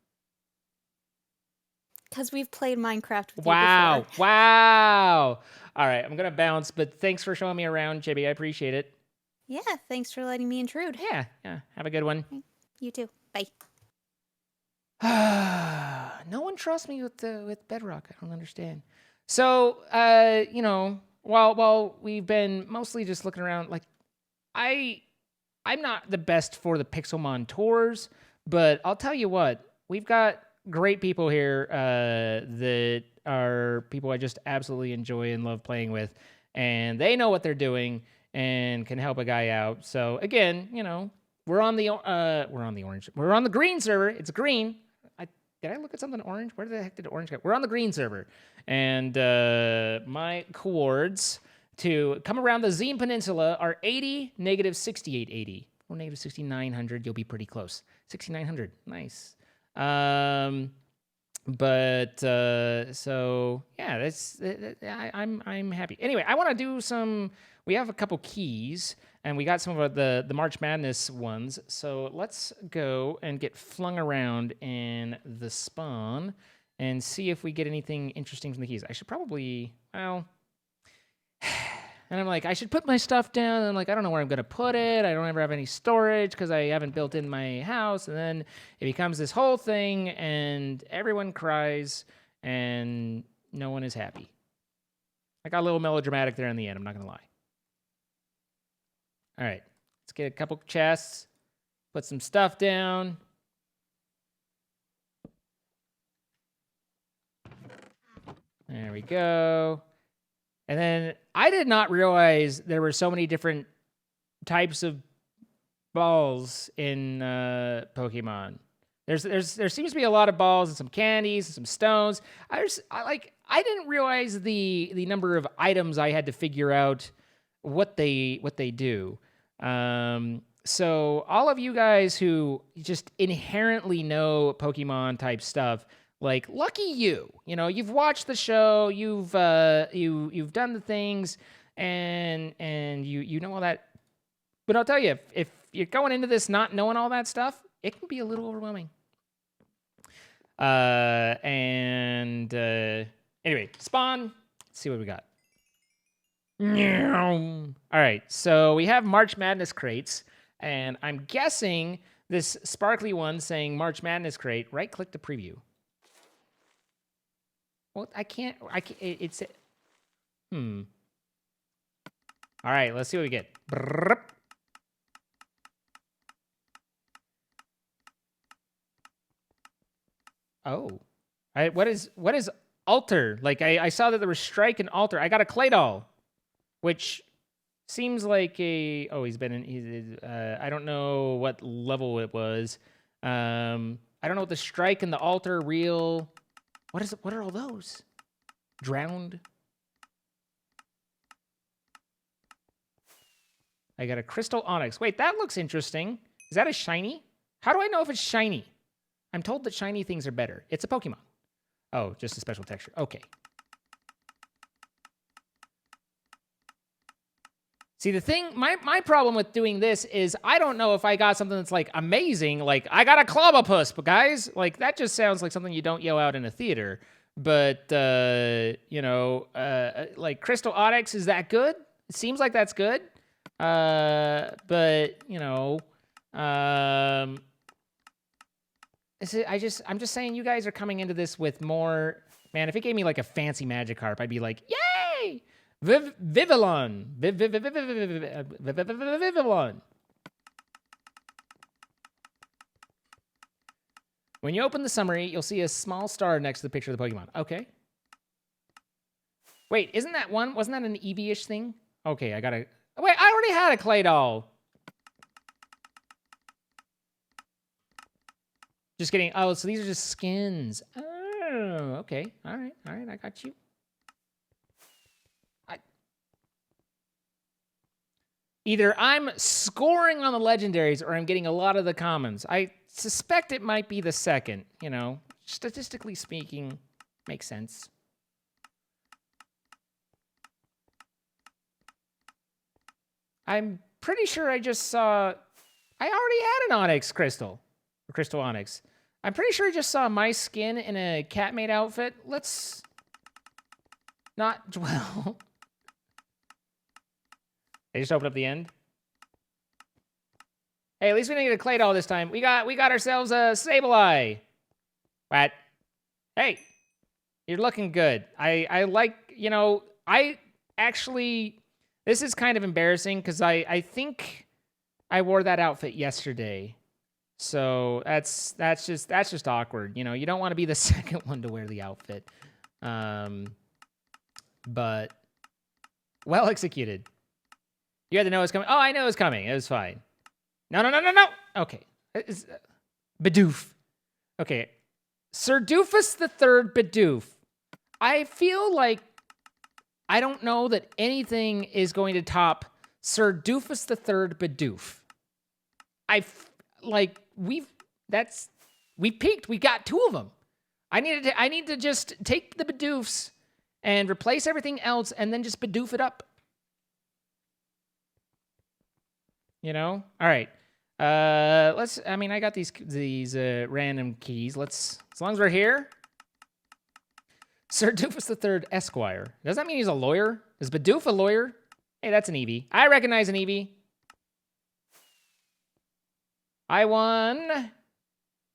Because we've played Minecraft with you Wow. before. Wow. All right, I'm going to bounce, but thanks for showing me around, JB. I appreciate it. Yeah, thanks for letting me intrude. Yeah. Have a good one. You too. Bye. No one trusts me with Bedrock. I don't understand. So, you know, while we've been mostly just looking around, like, I'm not the best for the Pixelmon tours, but I'll tell you what, we've got great people here that are people I just absolutely enjoy and love playing with, and they know what they're doing and can help a guy out. So again, you know, we're on the green server. It's green. Did I look at something orange? Where the heck did orange go? We're on the green server. And my coords to come around the Zine Peninsula are 80, negative 6880. Or negative 6900, you'll be pretty close. 6900, nice. So yeah, I'm happy. Anyway, I want to do some. We have a couple keys, and we got some of the March Madness ones. So let's go and get flung around in the spawn and see if we get anything interesting from the keys. I should probably, well, and I'm like, I should put my stuff down. And I'm like, I don't know where I'm going to put it. I don't ever have any storage because I haven't built in my house. And then it becomes this whole thing, and everyone cries, and no one is happy. I got a little melodramatic there in the end. I'm not going to lie. All right, let's get a couple chests, put some stuff down. There we go. And then I did not realize there were so many different types of balls in Pokemon. There seems to be a lot of balls and some candies and some stones. I didn't realize the number of items I had to figure out what they do. So all of you guys who just inherently know Pokemon type stuff, like, lucky you. You know, you've watched the show, you've done the things, and you know all that. But I'll tell you, if you're going into this not knowing all that stuff, it can be a little overwhelming. Anyway, spawn. Let's see what we got. All right, so we have March Madness crates, and I'm guessing this sparkly one saying March Madness crate. Right-click to preview. Well, I can't. It's. All right, let's see what we get. Brrrr. Oh, what is alter? Like I saw that there was strike and alter. I got a clay doll, which seems like a. Oh, he's been in. I don't know what level it was. I don't know what the strike and the alter real. What are all those? Drowned. I got a crystal onyx. Wait, that looks interesting. Is that a shiny? How do I know if it's shiny? I'm told that shiny things are better. It's a Pokemon. Oh, just a special texture. Okay. See, the thing, my problem with doing this is I don't know if I got something that's like amazing, like I got a Clobopus, but guys, like that just sounds like something you don't yell out in a theater. But you know, like Crystal Onyx, is that good? It seems like that's good. But you know, I'm just saying you guys are coming into this with more. Man, if it gave me like a fancy Magikarp, I'd be like, yay! Vivillon. Vivillon. When you open the summary, you'll see a small star next to the picture of the Pokemon. Okay. Wait, isn't that one? Wasn't that an Eevee-ish thing? Okay, I gotta. Wait, I already had a clay doll. Just kidding. Oh, so these are just skins. Oh, okay. All right, I got you. Either I'm scoring on the legendaries or I'm getting a lot of the commons. I suspect it might be the second, you know. Statistically speaking, makes sense. I'm pretty sure I just saw... I already had an Onyx Crystal. Or Crystal Onyx. I'm pretty sure I just saw my skin in a Catmate outfit. Let's not dwell. They just opened up the end. Hey, at least we didn't get a clay doll this time. We got ourselves a Sableye. What? Hey, you're looking good. I like, you know, I actually, this is kind of embarrassing because I think I wore that outfit yesterday. So that's just awkward. You know, you don't want to be the second one to wear the outfit. But well executed. You had to know it was coming. Oh, I know it was coming. It was fine. No. Okay. Bidoof. Okay. Sir Doofus the Third Bidoof. I feel like I don't know that anything is going to top Sir Doofus the Third Bidoof. We peaked. We got two of them. I need to just take the Bidoofs and replace everything else and then just Bidoof it up. You know? All right. I got these random keys. As long as we're here, Sir Doofus III Esquire. Does that mean he's a lawyer? Is Bidoof a lawyer? Hey, that's an Eevee. I recognize an Eevee. I won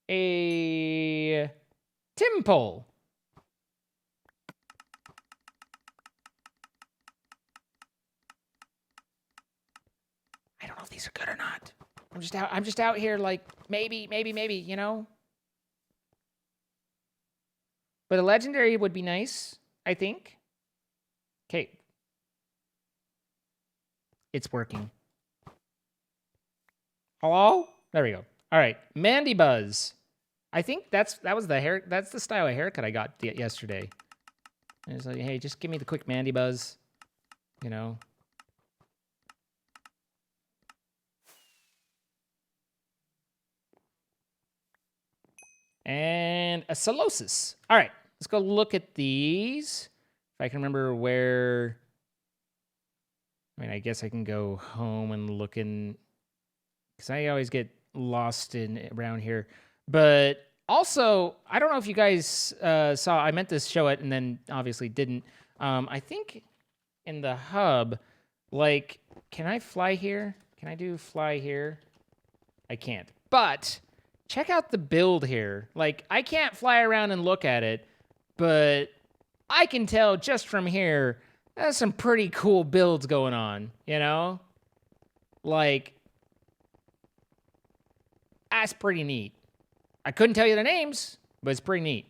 a Timpole. I don't know if these are good or not. I'm just out here like maybe, you know? But a legendary would be nice, I think. Okay. It's working. Hello? There we go. All right. Mandy Buzz. I think that's the style of haircut I got yesterday. And it's like, hey, just give me the quick Mandy Buzz, you know. And a Solosis. All right, let's go look at these. If I can remember where. I mean, I guess I can go home and look in, because I always get lost in around here. But also, I don't know if you guys saw. I meant to show it and then obviously didn't. I think in the hub, like, can I fly here? Can I do fly here? I can't. But check out the build here. Like, I can't fly around and look at it, but I can tell just from here, there's some pretty cool builds going on, you know? Like, that's pretty neat. I couldn't tell you the names, but it's pretty neat.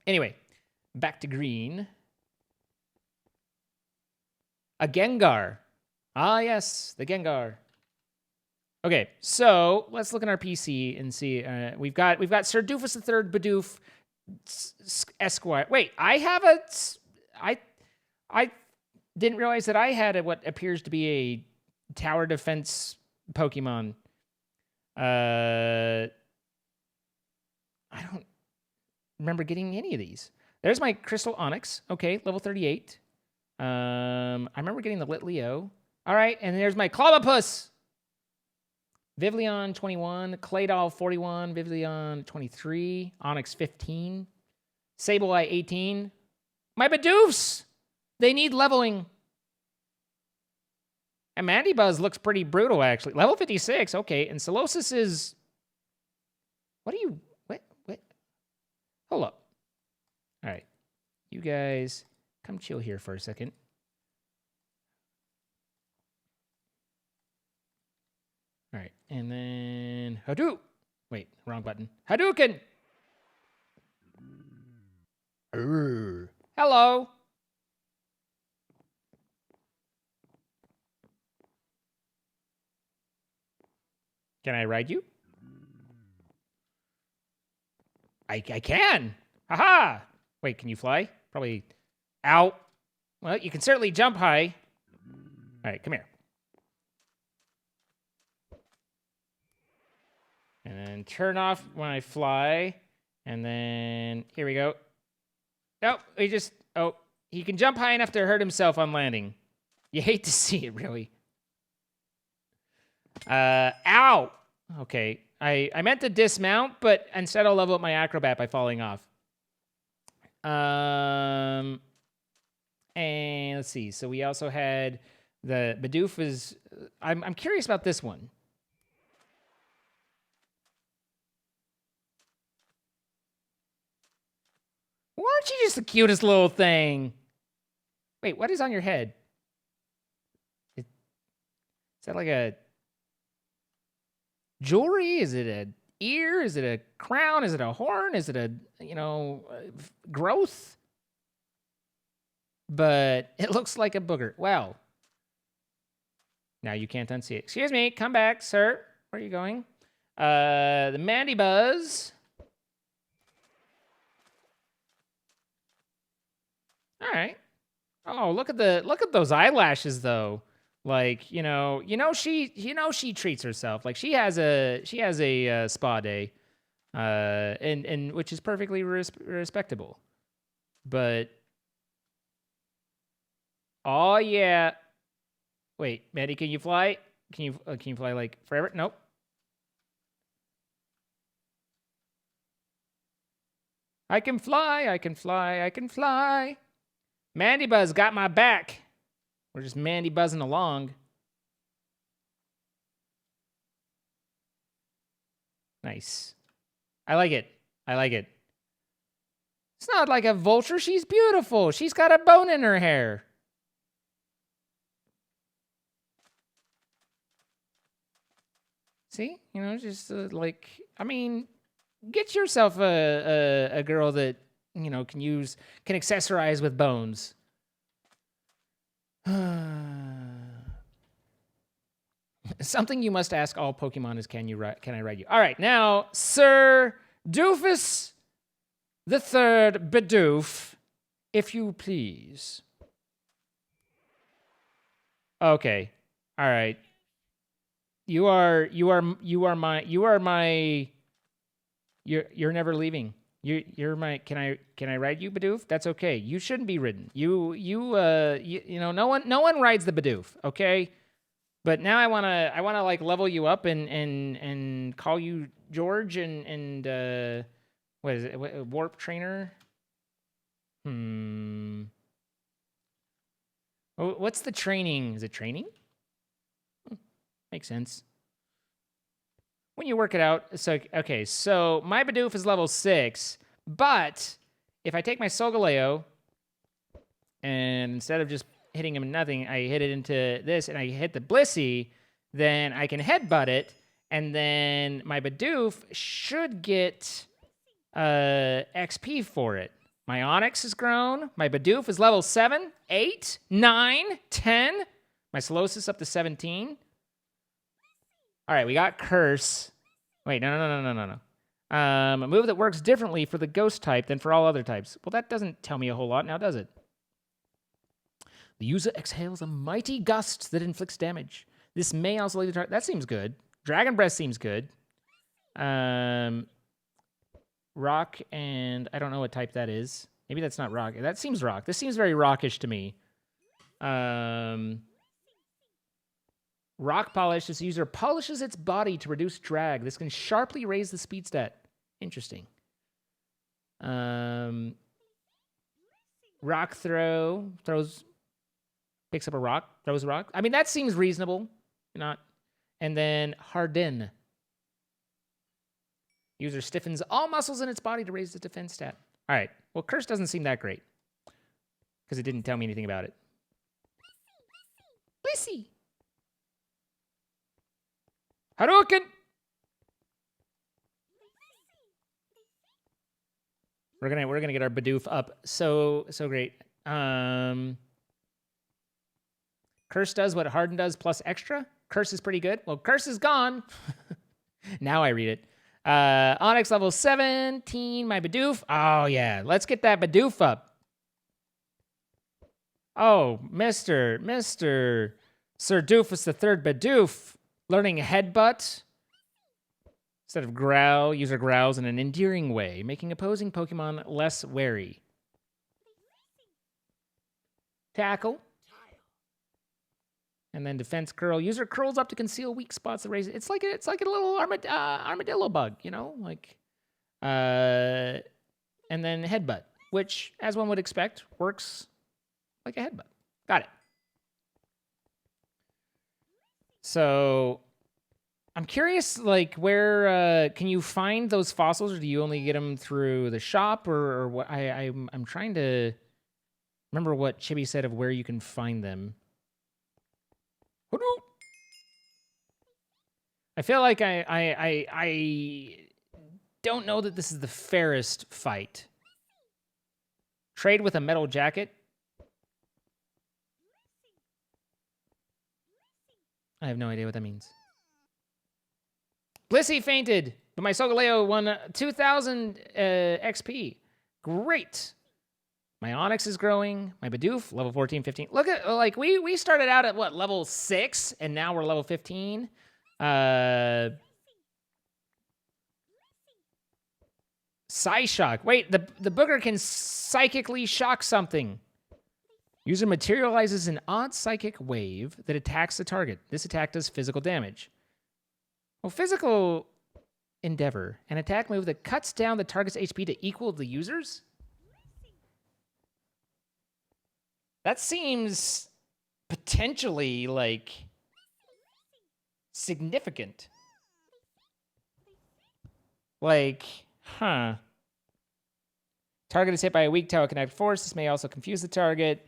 Anyway, back to green. A Gengar. Ah, yes, the Gengar. Okay, so let's look at our PC and see. We've got Sir Doofus III Bidoof Esquire. Wait, I didn't realize that I had what appears to be a tower defense Pokemon. I don't remember getting any of these. There's my Crystal Onyx. Okay, level 38. I remember getting the Litleo. All right, and there's my Clobbopus. Vivillon 21, Claydol 41, Vivillon 23, Onyx 15, Sableye 18. My Bidoofs! They need leveling. And Mandibuzz looks pretty brutal, actually. Level 56, okay. And Solosis is... What? Hold up. All right. You guys, come chill here for a second. All right, and then Hadouken. Wait, wrong button. Hadouken! Hello! Can I ride you? I can! Haha! Wait, can you fly? Probably. Ow! Well, you can certainly jump high. All right, come here. And then turn off when I fly. And then, here we go. Nope, he can jump high enough to hurt himself on landing. You hate to see it, really. Ow! Okay, I meant to dismount, but instead I'll level up my Acrobat by falling off. And let's see. So we also had the Bidoof is... I'm curious about this one. Why aren't you just the cutest little thing? Wait, what is on your head? Is that like a jewelry? Is it an ear? Is it a crown? Is it a horn? Is it a, growth? But it looks like a booger. Well, now you can't unsee it. Excuse me, come back, sir. Where are you going? The Mandibuzz. All right. Oh, look at those eyelashes though. Like, she treats herself. Like she has a spa day. And which is perfectly respectable. But oh yeah. Wait, Maddie, can you fly? Can you fly like forever? Nope. I can fly, I can fly, I can fly. Mandy Buzz got my back. We're just Mandy buzzing along. Nice. I like it. I like it. It's not like a vulture. She's beautiful. She's got a bone in her hair. See? You know, just like, I mean, get yourself a girl that, you know, can accessorize with bones. Something you must ask all Pokemon is, can I ride you? All right, now, Sir Doofus the Third Bidoof, if you please. Okay, all right. You're never leaving. You're my. Can I ride you, Bidoof? That's okay. You shouldn't be ridden. You know, no one rides the Bidoof, okay? But now I wanna like level you up and call you George and what is it? Warp trainer? What's the training? Is it training? Makes sense. When you work it out, so okay, so my Bidoof is level 6, but if I take my Solgaleo and instead of just hitting him in nothing, I hit it into this and I hit the Blissey, then I can headbutt it, and then my Bidoof should get XP for it. My Onix has grown. My Bidoof is level 7, 8, 9, 10. My Solosis up to 17. All right, we got Curse. Wait, no. A move that works differently for the Ghost type than for all other types. Well, that doesn't tell me a whole lot now, does it? The user exhales a mighty gust that inflicts damage. This may also leave the target. That seems good. Dragon Breath seems good. Rock and I don't know what type that is. Maybe that's not rock. That seems rock. This seems very rockish to me. Rock Polish. This user polishes its body to reduce drag. This can sharply raise the speed stat. Interesting. Rock Throw. Picks up a rock. Throws a rock. I mean, that seems reasonable. Not. And then Harden. User stiffens all muscles in its body to raise the defense stat. All right. Well, Curse doesn't seem that great. Because it didn't tell me anything about it. Blissey. Hadouken! We're gonna get our Bidoof up so great. Curse does what Harden does plus extra. Curse is pretty good. Well, Curse is gone. Now I read it. Onix level 17. My Bidoof. Oh yeah, let's get that Bidoof up. Oh, Mr. Sir Doofus the Third Bidoof. Learning Headbutt. Instead of Growl, user growls in an endearing way, making opposing Pokemon less wary. Tackle. And then Defense Curl. User curls up to conceal weak spots that raise it. It's like a little armadillo bug, you know? Like, and then Headbutt, which, as one would expect, works like a headbutt. Got it. So I'm curious, like, where can you find those fossils, or do you only get them through the shop, or what? I'm trying to remember what Chibi said of where you can find them. I feel like I don't know that this is the fairest fight. Trade with a metal jacket. I have no idea what that means. Blissey fainted, but my Solgaleo won 2,000 XP. Great. My Onix is growing. My Bidoof, level 14, 15. Look at, like, we started out at, what, level 6, and now we're level 15. Psyshock. Wait, the booger can psychically shock something. User materializes an odd psychic wave that attacks the target. This attack does physical damage. Well, physical Endeavor, an attack move that cuts down the target's HP to equal the user's? That seems potentially, like, significant. Like, huh. Target is hit by a weak telekinetic force. This may also confuse the target.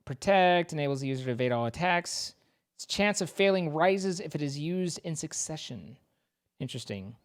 Protect enables the user to evade all attacks. Its chance of failing rises if it is used in succession. Interesting.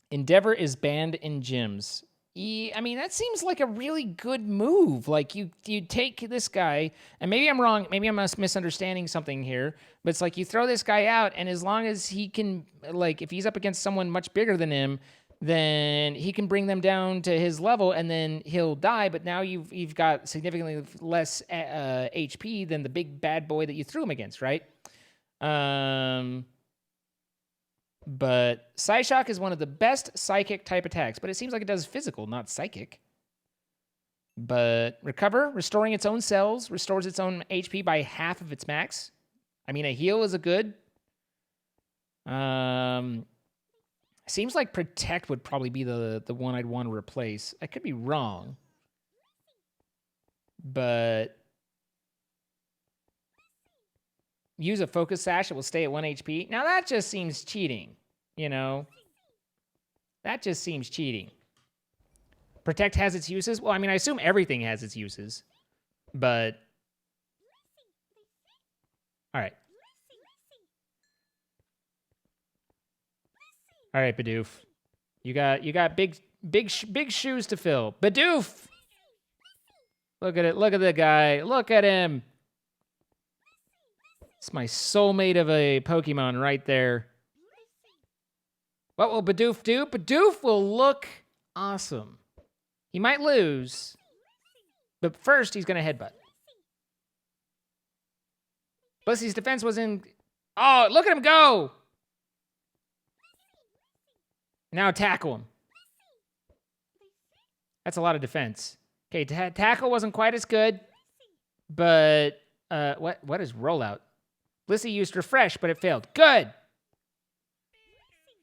Endeavor is banned in gyms. I mean, that seems like a really good move. Like, you take this guy, and maybe I'm wrong, maybe I'm misunderstanding something here, but it's like you throw this guy out, and as long as he can, like, if he's up against someone much bigger than him, then he can bring them down to his level, and then he'll die, but now you've got significantly less HP than the big bad boy that you threw him against, right? But Psyshock is one of the best psychic type attacks, but it seems like it does physical, not psychic. But Recover, restoring its own cells, restores its own HP by half of its max. I mean, a heal is a good. Seems like Protect would probably be the one I'd want to replace. I could be wrong. But use a Focus Sash, it will stay at 1 HP. Now that just seems cheating, you know? That just seems cheating. Protect has its uses. Well, I mean, I assume everything has its uses. But all right. All right, Bidoof. You got big shoes to fill. Bidoof! Look at it. Look at the guy. Look at him. It's my soulmate of a Pokemon right there. What will Bidoof do? Bidoof will look awesome. He might lose, but first he's going to headbutt. Blissey's defense was in... Oh, look at him go! Now tackle him. That's a lot of defense. Okay, tackle wasn't quite as good, but what is rollout? Blissey used refresh, but it failed. Good.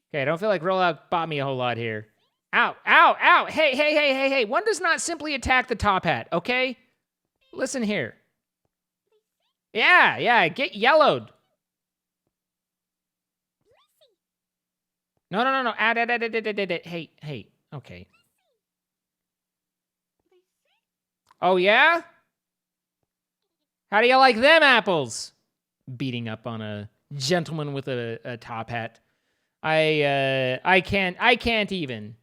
Okay, I don't feel like rollout bought me a whole lot here. Ow, ow, ow. Hey. One does not simply attack the top hat, okay? Listen here. Yeah, get yellowed. No. Hey, okay. Oh, yeah? How do you like them apples? Beating up on a gentleman with a top hat. I can't even.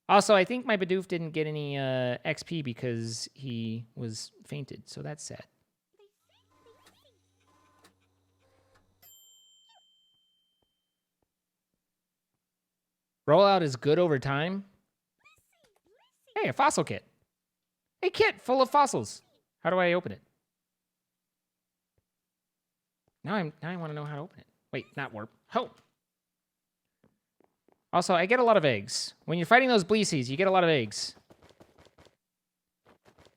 Also, I think my Bidoof didn't get any XP because he was fainted, so that's sad. Rollout is good over time. Hey, a fossil kit. A kit full of fossils. How do I open it? Now I want to know how to open it. Wait, not warp. Home. Also, I get a lot of eggs. When you're fighting those Bleecies, you get a lot of eggs.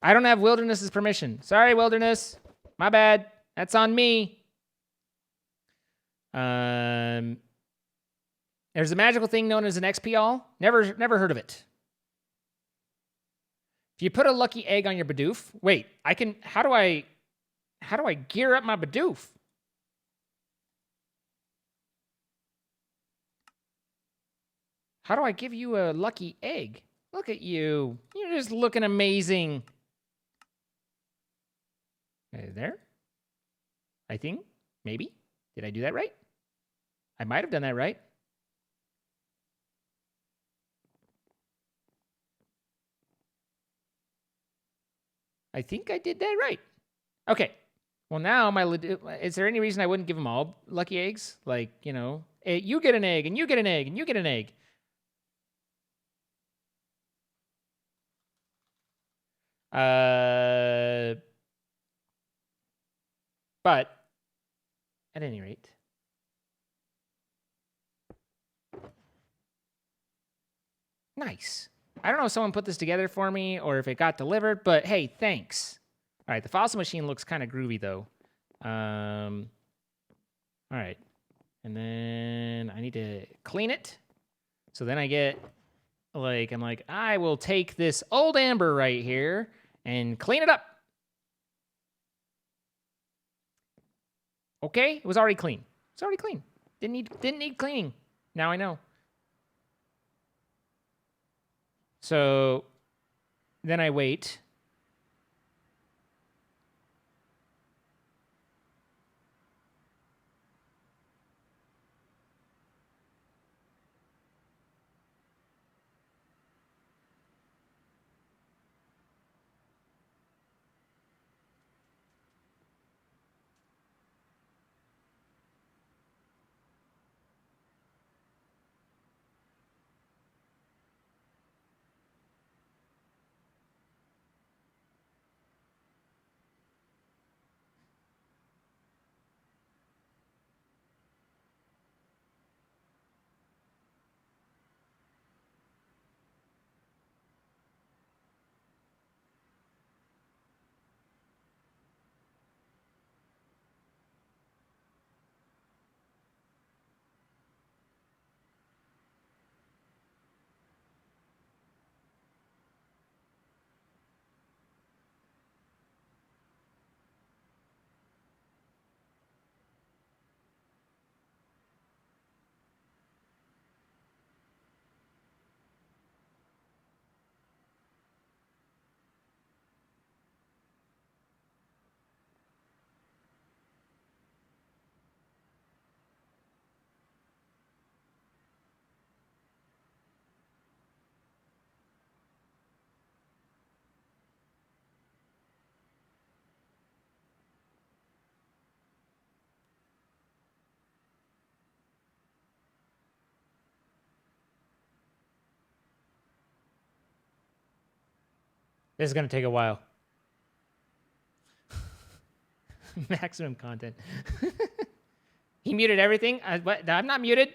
I don't have Wilderness's permission. Sorry, Wilderness. My bad. That's on me. There's a magical thing known as an XP all. Never heard of it. If you put a lucky egg on your Bidoof, wait, I can. How do I gear up my Bidoof? How do I give you a lucky egg? Look at you. You're just looking amazing. There? I think. Maybe. Did I do that right? I might have done that right. I think I did that right. Okay. Well, now is there any reason I wouldn't give them all lucky eggs? Like, you know, you get an egg, and you get an egg, and you get an egg. But at any rate, nice. I don't know if someone put this together for me or if it got delivered, but hey, thanks. All right, the fossil machine looks kind of groovy though. I All right. And then I need to clean it. So then I get, like, I'm like, I will take this old amber right here and clean it up. Okay, it was already clean. It's already clean. Didn't need cleaning. Now I know. So then I wait. This is going to take a while. Maximum content. He muted everything? What? I'm not muted.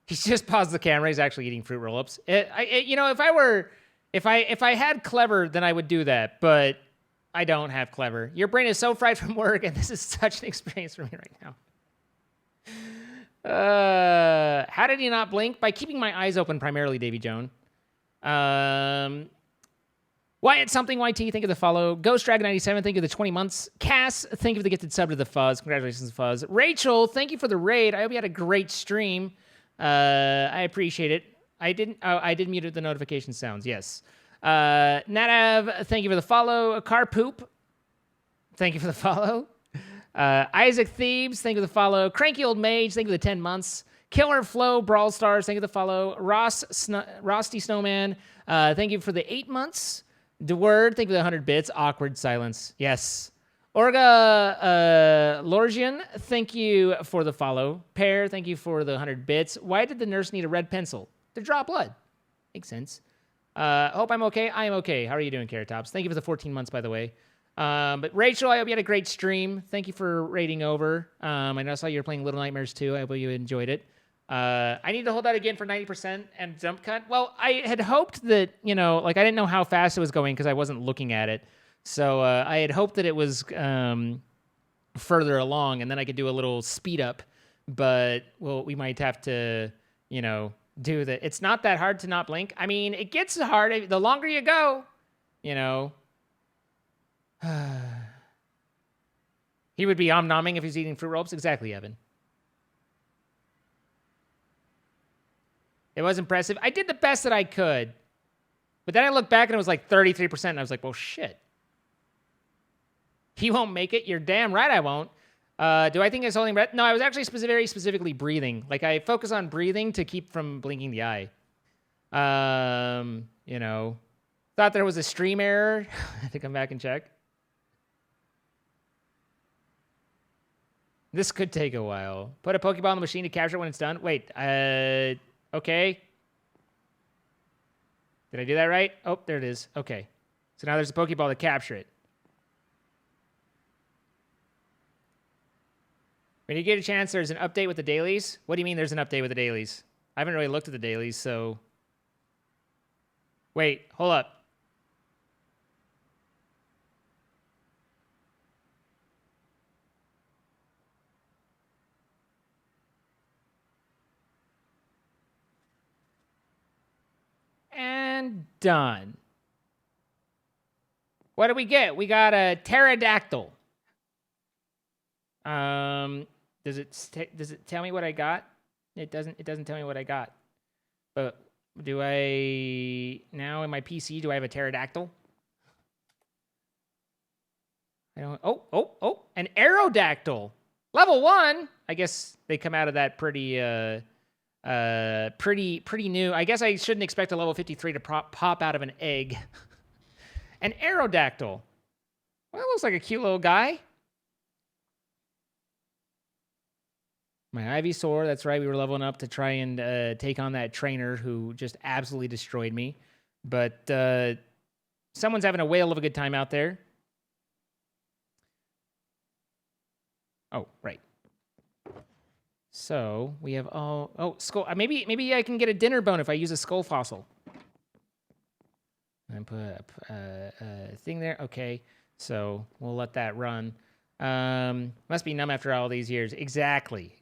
He's just paused the camera. He's actually eating fruit roll-ups. You know, if I had clever, then I would do that. But I don't have clever. Your brain is so fried from work, and this is such an experience for me right now. How did he not blink? By keeping my eyes open primarily, Davy Joan. Wyatt something YT, thank you for the follow. Ghost Dragon 97, thank you for the 20 months. Cass, thank you for the gifted sub to the Fuzz. Congratulations, Fuzz. Rachel, thank you for the raid. I hope you had a great stream. I appreciate it. I did mute the notification sounds, yes. Natav, thank you for the follow. Car Poop, thank you for the follow. Isaac Thebes, thank you for the follow. Cranky Old Mage, thank you for the 10 months. Killer Flow, Brawl Stars, thank you for the follow. Rosty Snowman, thank you for the 8 months. DeWord, thank you for the 100 bits. Awkward silence, yes. Orga Lorgian, thank you for the follow. Pear, thank you for the 100 bits. Why did the nurse need a red pencil? To draw blood. Makes sense. Hope I'm okay. I am okay. How are you doing, Carrot Tops? Thank you for the 14 months, by the way. But Rachel, I hope you had a great stream. Thank you for raiding over. I know I saw you were playing Little Nightmares too. I hope you enjoyed it. I need to hold that again for 90% and jump cut. Well, I had hoped that, you know, like I didn't know how fast it was going because I wasn't looking at it. So I had hoped that it was further along and then I could do a little speed up. But, well, we might have to, you know, do that. It's not that hard to not blink. I mean, it gets hard. The longer you go, you know. He would be om-nomming if he's eating fruit roll-ups. Exactly, Evan. It was impressive. I did the best that I could. But then I looked back and it was like 33%. And I was like, well, shit. He won't make it. You're damn right I won't. Do I think it's holding breath? No, I was actually very specifically breathing. Like, I focus on breathing to keep from blinking the eye. You know. Thought there was a stream error. I had to come back and check. This could take a while. Put a Pokeball in the machine to capture it when it's done. Wait, okay. Did I do that right? Oh, there it is. Okay. So now there's a Pokeball to capture it. When you get a chance, there's an update with the dailies. What do you mean there's an update with the dailies? I haven't really looked at the dailies, so... Wait, hold up. And done. What do we get? We got a pterodactyl. Does it tell me what I got? It doesn't tell me what I got. But do I now in my PC do I have a pterodactyl? I don't. Oh, an aerodactyl. Level 1. I guess they come out of that pretty new. I guess I shouldn't expect a level 53 to pop out of an egg. An aerodactyl. Well, that looks like a cute little guy. My Ivysaur, that's right. We were leveling up to try and take on that trainer who just absolutely destroyed me. But someone's having a whale of a good time out there. Oh, right. So we have skull. Maybe I can get a dinner bone if I use a skull fossil. And put a thing there. Okay, so we'll let that run. Must be numb after all these years. Exactly.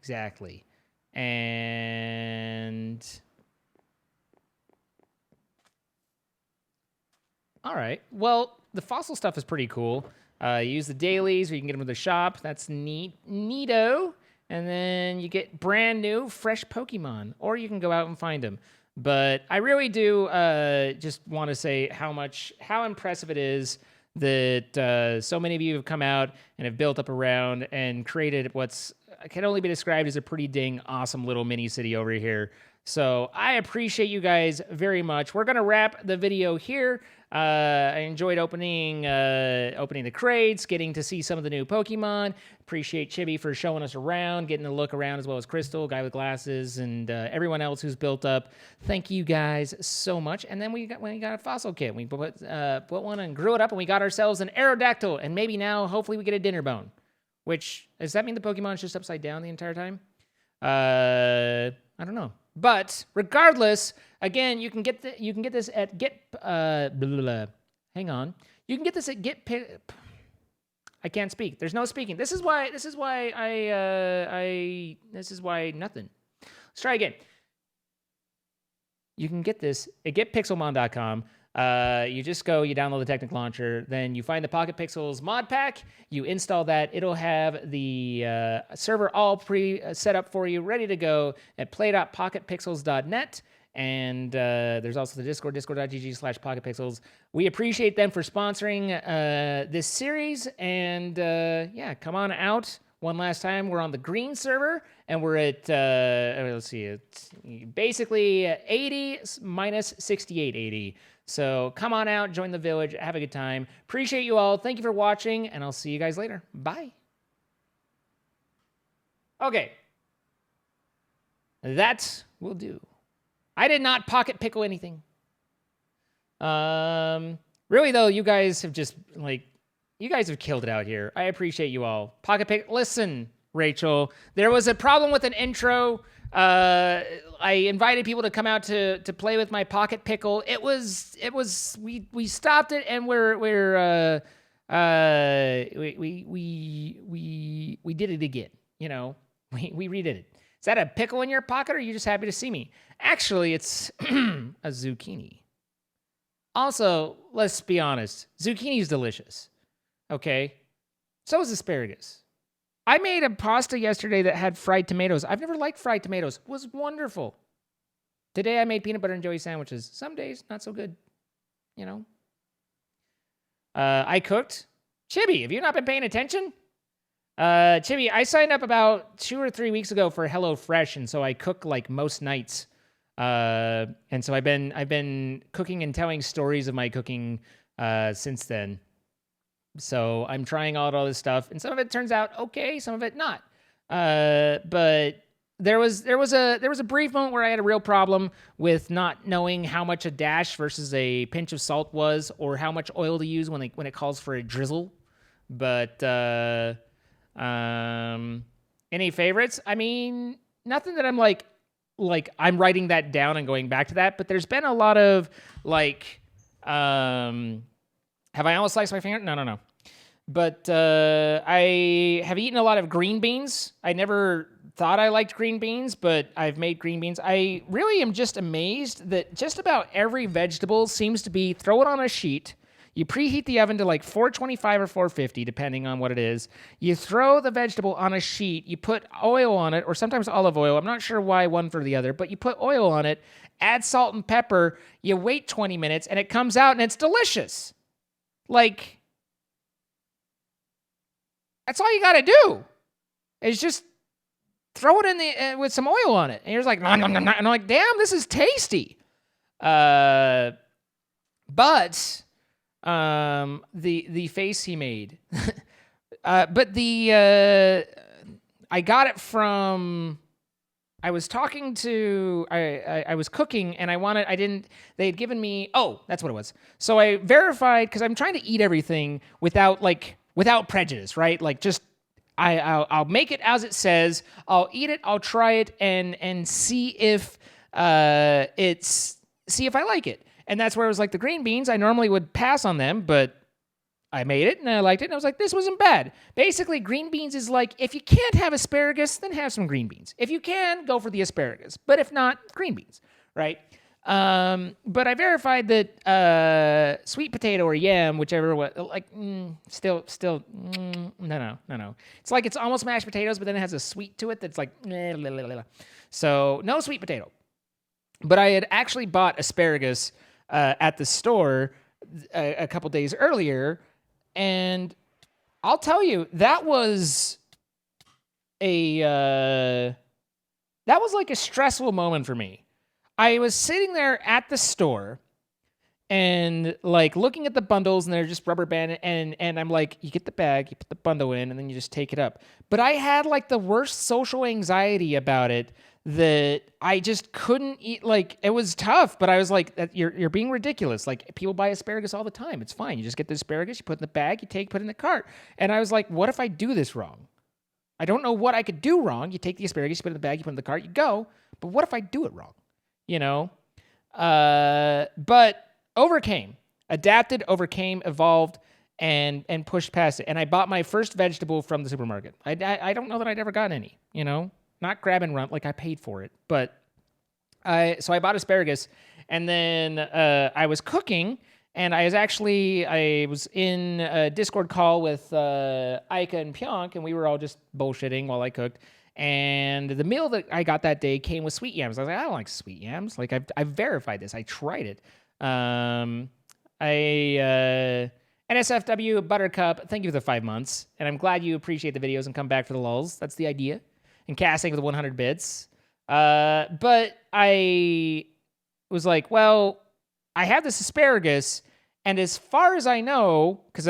And all right. Well, the fossil stuff is pretty cool. You use the dailies, or you can get them to the shop. That's neato. And then you get brand new, fresh Pokemon, or you can go out and find them. But I really do just want to say how impressive it is that so many of you have come out and have built up around and created what's can only be described as a pretty dang awesome little mini city over here. So I appreciate you guys very much. We're gonna wrap the video here. I enjoyed opening the crates, getting to see some of the new Pokemon. Appreciate Chibi for showing us around, getting to look around, as well as Crystal, guy with glasses, and everyone else who's built up. Thank you guys so much. And then we got a fossil kit. We put one and grew it up, and we got ourselves an Aerodactyl. And maybe now, hopefully, we get a dinner bone. Which does that mean the Pokemon's just upside down the entire time? I don't know. But regardless, again, you can get this at hang on. You can get this at I can't speak. There's no speaking. This is why nothing. Let's try again. You can get this at getpixelmon.com. You just go, you download the Technic Launcher, then you find the PocketPixels mod pack, you install that. It'll have the server all set up for you, ready to go at play.pocketpixels.net. And there's also the Discord, discord.gg/pocketpixels. We appreciate them for sponsoring this series. And yeah, come on out one last time. We're on the green server, and we're at, let's see, it's basically 80 minus 6880. So come on out, join the village, have a good time. Appreciate you all. Thank you for watching, and I'll see you guys later. Bye. Okay. That will do. I did not pocket pickle anything. Really, though, you guys have just, you guys have killed it out here. I appreciate you all. Listen, Rachel, there was a problem with an intro. I invited people to come out to play with my pocket pickle. We stopped it, and we did it again. You know, we redid it. Is that a pickle in your pocket, or are you just happy to see me? Actually, it's a zucchini. Also, let's be honest, zucchini is delicious. Okay, so is asparagus. I made a pasta yesterday that had fried tomatoes. I've never liked fried tomatoes. It was wonderful. Today I made peanut butter and jelly sandwiches. Some days, not so good. You know. I cooked. Chibi, have you not been paying attention? Chibi, I signed up about 2 or 3 weeks ago for HelloFresh, and so I cook like most nights. And so I've been cooking and telling stories of my cooking since then. So I'm trying out all this stuff, and some of it turns out okay, some of it not. But there was a brief moment where I had a real problem with not knowing how much a dash versus a pinch of salt was, or how much oil to use when it calls for a drizzle. But any favorites? I mean, nothing that I'm I'm writing that down and going back to that. But there's been a lot of Have I almost sliced my finger? No. But I have eaten a lot of green beans. I never thought I liked green beans, but I've made green beans. I really am just amazed that just about every vegetable seems to be throw it on a sheet. You preheat the oven to like 425 or 450, depending on what it is. You throw the vegetable on a sheet. You put oil on it, or sometimes olive oil. I'm not sure why one for the other, but you put oil on it, add salt and pepper. You wait 20 minutes, and it comes out, and it's delicious. Like, that's all you got to do is just throw it in the with some oil on it. And you're just like, nom, nom, nom, nom. And I'm like, damn, this is tasty. But the face he made. But I got it from. I was talking to. I was cooking and they had given me. Oh, that's what it was. So I verified because I'm trying to eat everything without prejudice, right? Like just I'll make it as it says. I'll eat it. I'll try it and see if see if I like it. And that's where it was like the green beans. I normally would pass on them, but I made it and I liked it. And I was like, this wasn't bad. Basically, green beans is like, if you can't have asparagus, then have some green beans. If you can, go for the asparagus. But if not, green beans, right? But I verified that sweet potato or yam, whichever one, like, still, no. It's like it's almost mashed potatoes, but then it has a sweet to it that's like, so no sweet potato. But I had actually bought asparagus at the store a couple days earlier, and I'll tell you, that was like a stressful moment for me. I was sitting there at the store and like looking at the bundles, and they're just rubber banded, and I'm like, you get the bag, you put the bundle in, and then you just take it up. But I had like the worst social anxiety about it that I just couldn't eat. Like, it was tough, but I was like, you're being ridiculous. Like, people buy asparagus all the time. It's fine. You just get the asparagus, you put it in the bag, you put it in the cart. And I was like, what if I do this wrong? I don't know what I could do wrong. You take the asparagus, you put it in the bag, you put it in the cart, you go. But what if I do it wrong? You know? But adapted, overcame, evolved, and pushed past it. And I bought my first vegetable from the supermarket. I don't know that I'd ever gotten any, you know? Not grab and run, like I paid for it. But so I bought asparagus, and then I was cooking, and I was in a Discord call with Aika and Pionk, and we were all just bullshitting while I cooked. And the meal that I got that day came with sweet yams. I was like, I don't like sweet yams. Like, I've verified this. I tried it. NSFW Buttercup, thank you for the 5 months. And I'm glad you appreciate the videos and come back for the lulz. That's the idea. And casting with 100 bits. But I was like, well, I have this asparagus, and as far as I know, because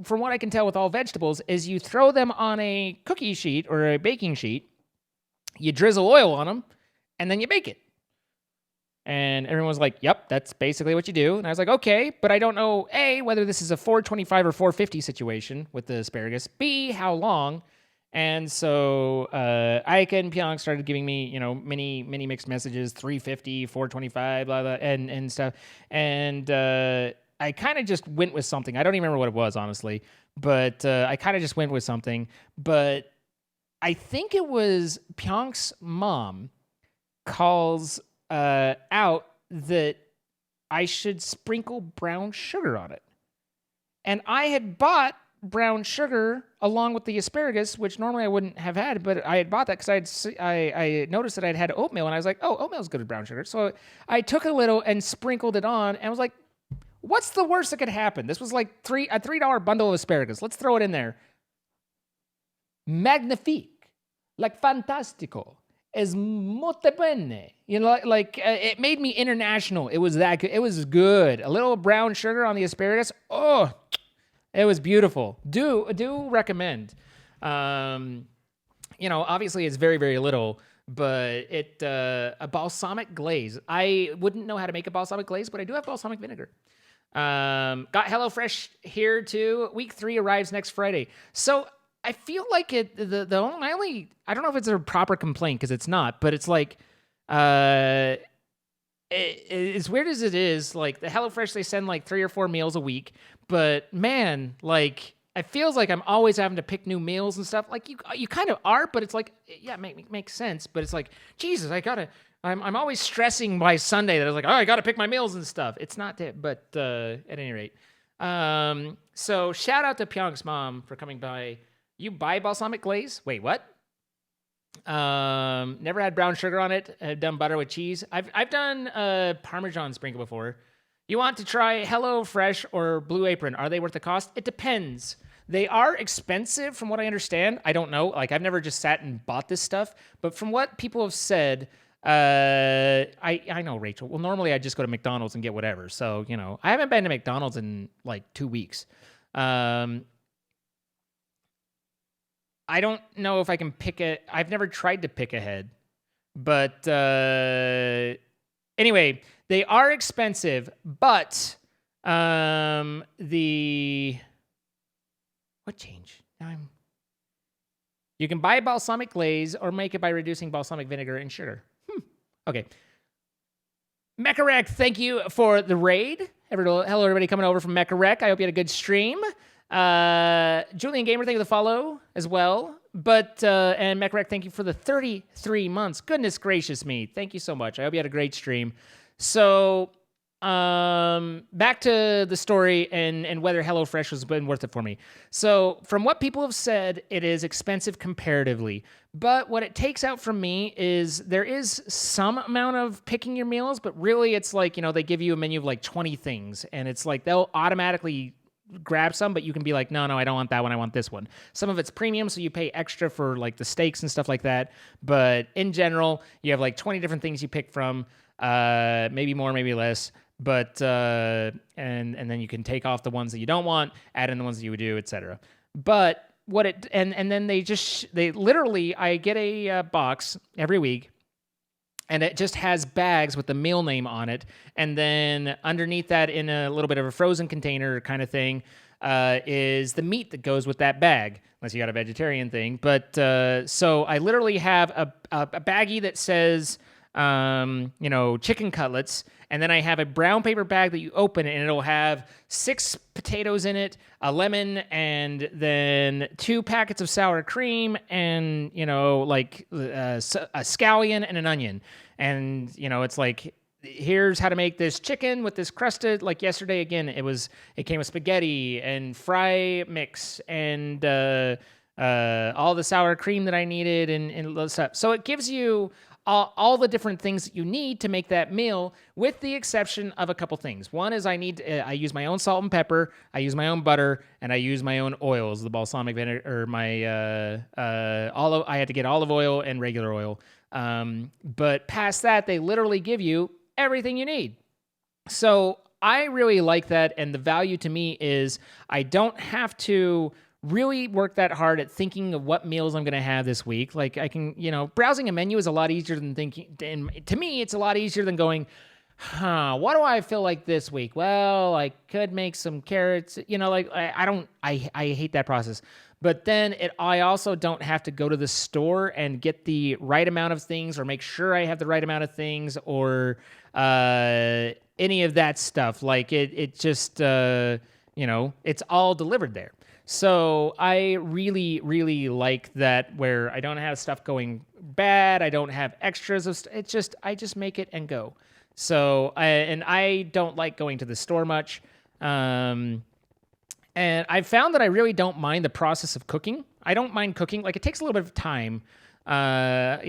from what I can tell with all vegetables, is you throw them on a cookie sheet or a baking sheet, you drizzle oil on them, and then you bake it. And everyone was like, yep, that's basically what you do. And I was like, okay, but I don't know, A, whether this is a 425 or 450 situation with the asparagus, B, how long. And so Aika and Pionk started giving me, many mixed messages, 350, 425, blah, blah, and stuff. And I kind of just went with something. I don't even remember what it was, honestly. But I kind of just went with something. But I think it was Pionk's mom calls out that I should sprinkle brown sugar on it. And I had bought brown sugar along with the asparagus, which normally I wouldn't have had, but I had bought that because I noticed that I'd had oatmeal, and I was like, oh, oatmeal's good with brown sugar. So I took a little and sprinkled it on, and was like, what's the worst that could happen? This was like a $3 bundle of asparagus. Let's throw it in there. Magnifique, like fantastico, es molto bene. It made me international. It was that good. It was good. A little brown sugar on the asparagus. Oh, it was beautiful. Do recommend. Obviously it's very, very little, but a balsamic glaze. I wouldn't know how to make a balsamic glaze, but I do have balsamic vinegar. Got HelloFresh here too. Week 3 arrives next Friday. So I feel like I don't know if it's a proper complaint, because it's not, but it's like, as weird as it is, like the HelloFresh, they send like 3 or 4 meals a week, but man, like it feels like I'm always having to pick new meals and stuff. Like you kind of are, but it's like, yeah, makes sense. But it's like, Jesus, I'm always stressing by Sunday that I was like, oh, I gotta pick my meals and stuff. It's not that, but at any rate, so shout out to Pyonk's mom for coming by. You buy balsamic glaze? Wait, what? Never had brown sugar on it. I've done butter with cheese. I've done Parmesan sprinkle before. You want to try Hello Fresh or Blue Apron? Are they worth the cost? It depends. They are expensive from what I understand. I don't know. Like I've never just sat and bought this stuff, but from what people have said, I know, Rachel. Well, normally I just go to McDonald's and get whatever. So, I haven't been to McDonald's in like 2 weeks. I don't know if I can pick it. I've never tried to pick ahead, but anyway, they are expensive. But the what change? You can buy balsamic glaze or make it by reducing balsamic vinegar and sugar. Okay. Mecharek, thank you for the raid. Hello, everybody coming over from Mecharek. I hope you had a good stream. Julian Gamer, thank you for the follow as well. But and Mecharek, thank you for the 33 months. Goodness gracious me. Thank you so much. I hope you had a great stream. So back to the story and whether HelloFresh has been worth it for me. So from what people have said, it is expensive comparatively. But what it takes out from me is there is some amount of picking your meals, but really it's like, they give you a menu of like 20 things, and it's like they'll automatically grab some, but you can be like, no, I don't want that one. I want this one. Some of it's premium, so you pay extra for like the steaks and stuff like that. But in general, you have like 20 different things you pick from, maybe more, maybe less. But and then you can take off the ones that you don't want, add in the ones that you would do, etc. But and then they literally, I get a box every week, and it just has bags with the meal name on it, and then underneath that, in a little bit of a frozen container kind of thing, is the meat that goes with that bag, unless you got a vegetarian thing. But so I literally have a baggie that says chicken cutlets, and then I have a brown paper bag that you open, and it'll have 6 potatoes in it, a lemon, and then 2 packets of sour cream, and a scallion and an onion. And it's like, here's how to make this chicken with this crusted. Like yesterday, again, it came with spaghetti and fry mix and all the sour cream that I needed and stuff. So it gives you all the different things that you need to make that meal, with the exception of a couple things. One is I use my own salt and pepper, I use my own butter, and I use my own oils, the balsamic vinegar, or I had to get olive oil and regular oil. But past that, they literally give you everything you need. So I really like that, and the value to me is I don't have to really work that hard at thinking of what meals I'm going to have this week. Like I can, browsing a menu is a lot easier than thinking. And to me, it's a lot easier than going, what do I feel like this week? Well, I could make some carrots, I hate that process. But then I also don't have to go to the store and get the right amount of things, or make sure I have the right amount of things, or any of that stuff. Like it just, it's all delivered there. So I really, really like that, where I don't have stuff going bad. I don't have extras of I just make it and go. So I don't like going to the store much. And I've found that I really don't mind the process of cooking. I don't mind cooking. Like, it takes a little bit of time. I'm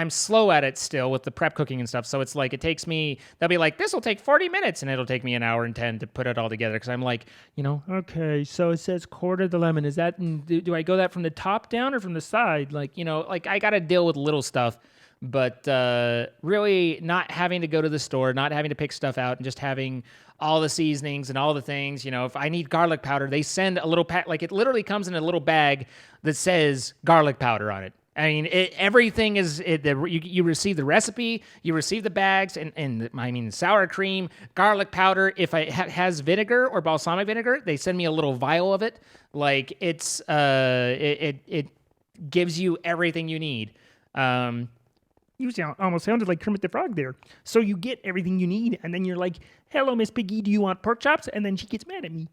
slow at it still with the prep cooking and stuff. So it's like, they'll be like, this will take 40 minutes, and it'll take me an hour and 10 to put it all together. Cause I'm like, okay, so it says quarter the lemon. Is that, do I go that from the top down or from the side? Like, I got to deal with little stuff, but, really not having to go to the store, not having to pick stuff out, and just having all the seasonings and all the things. If I need garlic powder, they send a little pack. Like, it literally comes in a little bag that says garlic powder on it. I mean, everything is. You receive the recipe, you receive the bags, and sour cream, garlic powder. If it has vinegar or balsamic vinegar, they send me a little vial of it. Like, it gives you everything you need. You almost sounded like Kermit the Frog there. So you get everything you need, and then you're like, hello, Miss Piggy, do you want pork chops? And then she gets mad at me.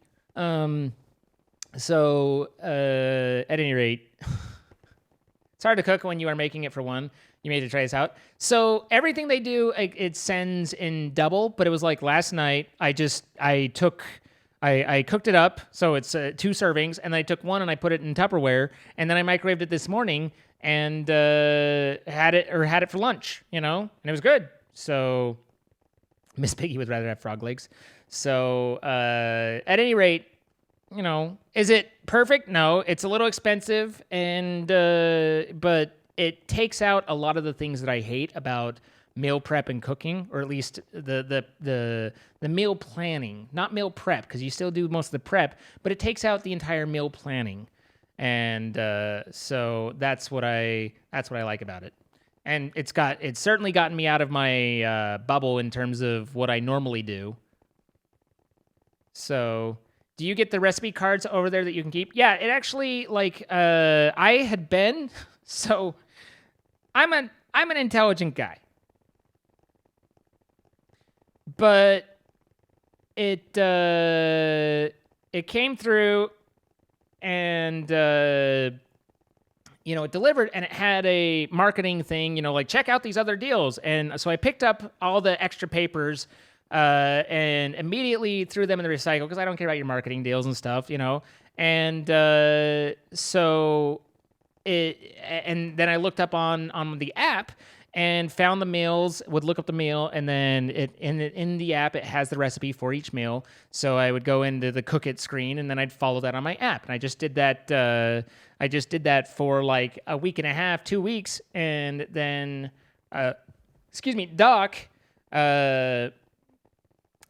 So, at any rate, it's hard to cook when you are making it for one. You made to try this out. So everything they do, it sends in double, but it was like last night, I cooked it up, so it's 2 servings, and I took one and I put it in Tupperware, and then I microwaved it this morning and had it for lunch, and it was good. So Miss Piggy would rather have frog legs. So at any rate, is it perfect? No, it's a little expensive, and but it takes out a lot of the things that I hate about meal prep and cooking, or at least the meal planning, not meal prep, because you still do most of the prep, but it takes out the entire meal planning, and so that's what I like about it. And it's certainly gotten me out of my bubble in terms of what I normally do. So, do you get the recipe cards over there that you can keep? Yeah, it actually, I had been, so I'm an intelligent guy. But it came through, and it delivered, and it had a marketing thing, check out these other deals. And so I picked up all the extra papers and immediately threw them in the recycle, because I don't care about your marketing deals and stuff, And and then I looked up on the app and found the meals, would look up the meal, and then in the app, it has the recipe for each meal. So I would go into the cook it screen, and then I'd follow that on my app. And I just did that. For like a week and a half, 2 weeks, and then, Doc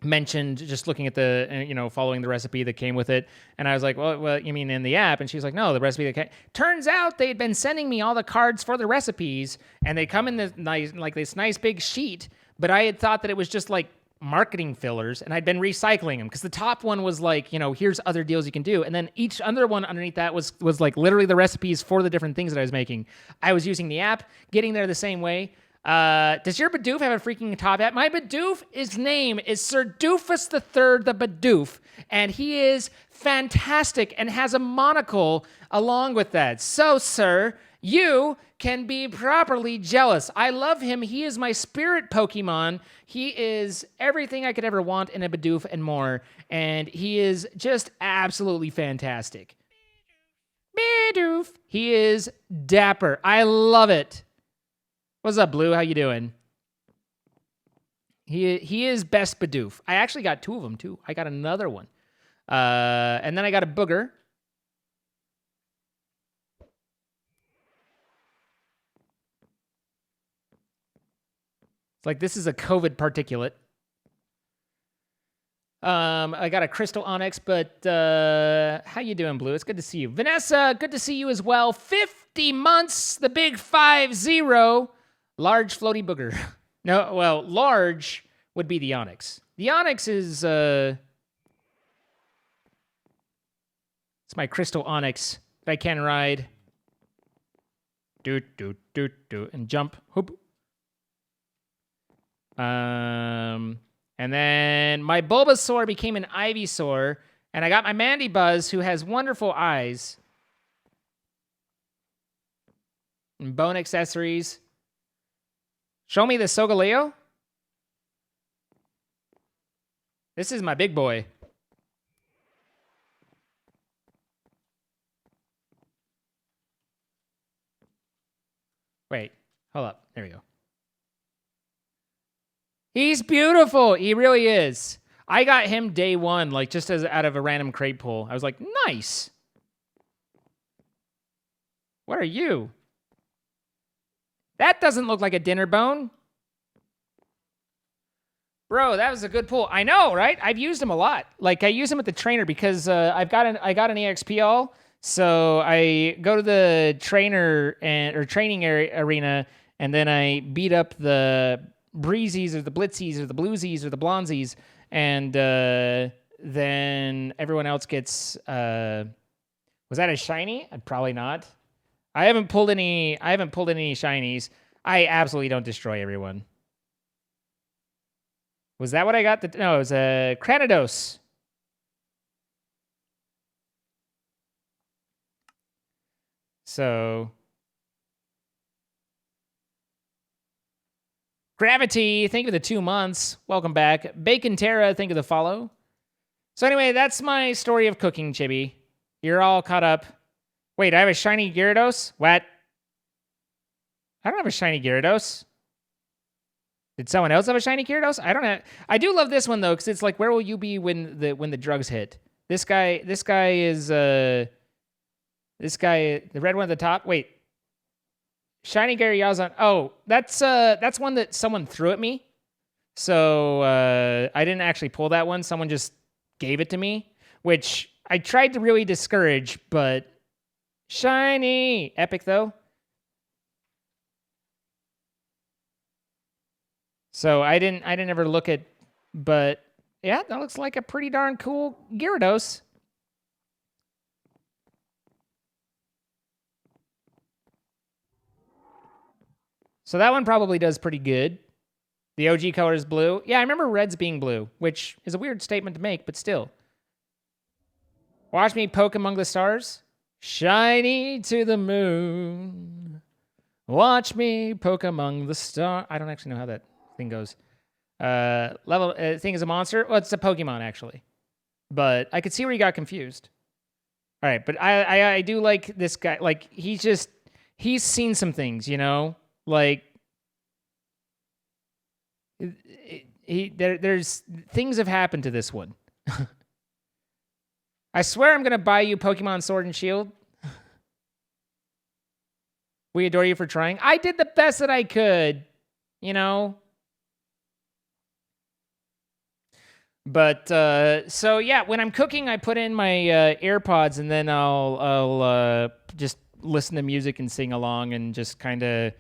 mentioned just looking at the, following the recipe that came with it. And I was like, well, you mean in the app? And she's like, no, the recipe that came. Turns out they'd been sending me all the cards for the recipes, and they come in this nice big sheet. But I had thought that it was just like marketing fillers, and I'd been recycling them, because the top one was like, here's other deals you can do. And then each other one underneath that was like literally the recipes for the different things that I was making. I was using the app, getting there the same way. Does your Bidoof have a freaking top hat? My Bidoof, his name is Sir Doofus III the Bidoof, and he is fantastic and has a monocle along with that. So, sir, you can be properly jealous. I love him. He is my spirit Pokemon. He is everything I could ever want in a Bidoof and more, and he is just absolutely fantastic. Bidoof. He is dapper. I love it. What's up, Blue? How you doing? He is best Bidoof. I actually got 2 of them, too. I got another one. And then I got a Booger. It's like this is a COVID particulate. I got a Crystal Onyx, but how you doing, Blue? It's good to see you. Vanessa, good to see you as well. 50 months, the big 50. Large floaty booger. No, well, large would be the Onyx. The Onyx is, it's my Crystal Onyx that I can ride. And jump. Hoop. And then my Bulbasaur became an Ivysaur, and I got my Mandibuzz, who has wonderful eyes. And bone accessories. Show me the Sogaleo. This is my big boy. Wait, hold up. There we go. He's beautiful. He really is. I got him day one, like just as out of a random crate pull. I was like, nice. What are you? That doesn't look like a dinner bone. Bro, that was a good pull. I know, right? I've used him a lot. Like, I use him at the trainer because I got an EXP all. So I go to the trainer or training arena, and then I beat up the Breezies or the Blitzies or the Bluesies or the Blonzies, and then everyone else gets. Was that a shiny? Probably not. I haven't pulled any shinies. I absolutely don't destroy everyone. Was that what I got? No, it was a Cranidos. So Gravity, thank you for the 2 months. Welcome back. Bacon Terra, thank you for the follow. So anyway, that's my story of cooking, Chibi. You're all caught up. Wait, I have a shiny Gyarados? What? I don't have a shiny Gyarados. Did someone else have a shiny Gyarados? I don't have. I do love this one though, because it's like, where will you be when the drugs hit? This guy is the red one at the top. Wait, shiny Gary Yazan. Oh, that's one that someone threw at me. So I didn't actually pull that one. Someone just gave it to me, which I tried to really discourage, but shiny, epic though. So I didn't ever look at, but yeah, that looks like a pretty darn cool Gyarados. So that one probably does pretty good. The OG color is blue. Yeah, I remember reds being blue, which is a weird statement to make, but still. Watch me poke among the stars. Shiny to the moon. Watch me poke among the stars. I don't actually know how that thing goes. Thing is a monster. Well, it's a Pokemon actually, but I could see where you got confused. All right, but I do like this guy. Like he's seen some things, you know. Like there's things have happened to this one. I swear I'm gonna buy you Pokemon Sword and Shield. We adore you for trying. I did the best that I could, you know. But so yeah, when I'm cooking, I put in my AirPods, and then I'll just listen to music and sing along, and just kind of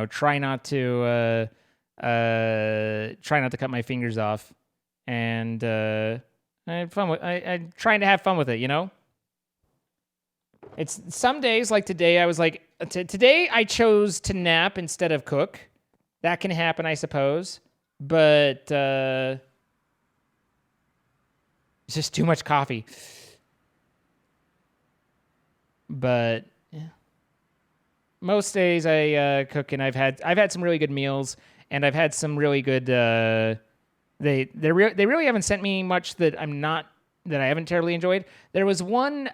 try not to cut my fingers off, and I had fun with. I'm trying to have fun with it, you know. It's some days like today. I was like, today I chose to nap instead of cook. That can happen, I suppose, but. It's just too much coffee. But yeah. Most days I cook, and I've had some really good meals, and I've had some really good they really haven't sent me much that I haven't terribly enjoyed. There was one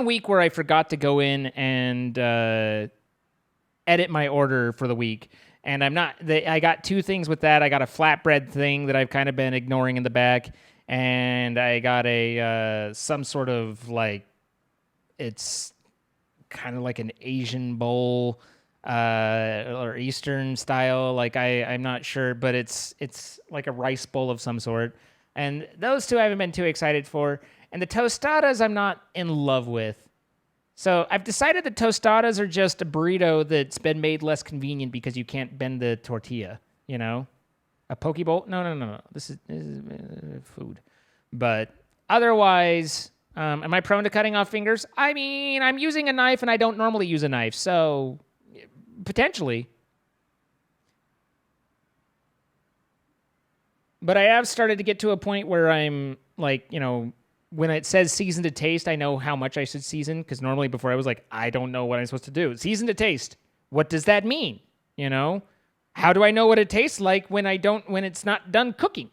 week where I forgot to go in and edit my order for the week. And I got two things with that. I got a flatbread thing that I've kind of been ignoring in the back. And I got some sort of like, it's kind of like an Asian bowl, or Eastern style. Like I'm not sure, but it's like a rice bowl of some sort. And those two I haven't been too excited for. And the tostadas I'm not in love with. So I've decided that tostadas are just a burrito that's been made less convenient because you can't bend the tortilla, you know? A poke bowl? No. This is food. But otherwise, am I prone to cutting off fingers? I mean, I'm using a knife, and I don't normally use a knife, so potentially. But I have started to get to a point where I'm like, when it says season to taste, I know how much I should season, because normally before I was like, I don't know what I'm supposed to do. Season to taste. What does that mean? How do I know what it tastes like when it's not done cooking?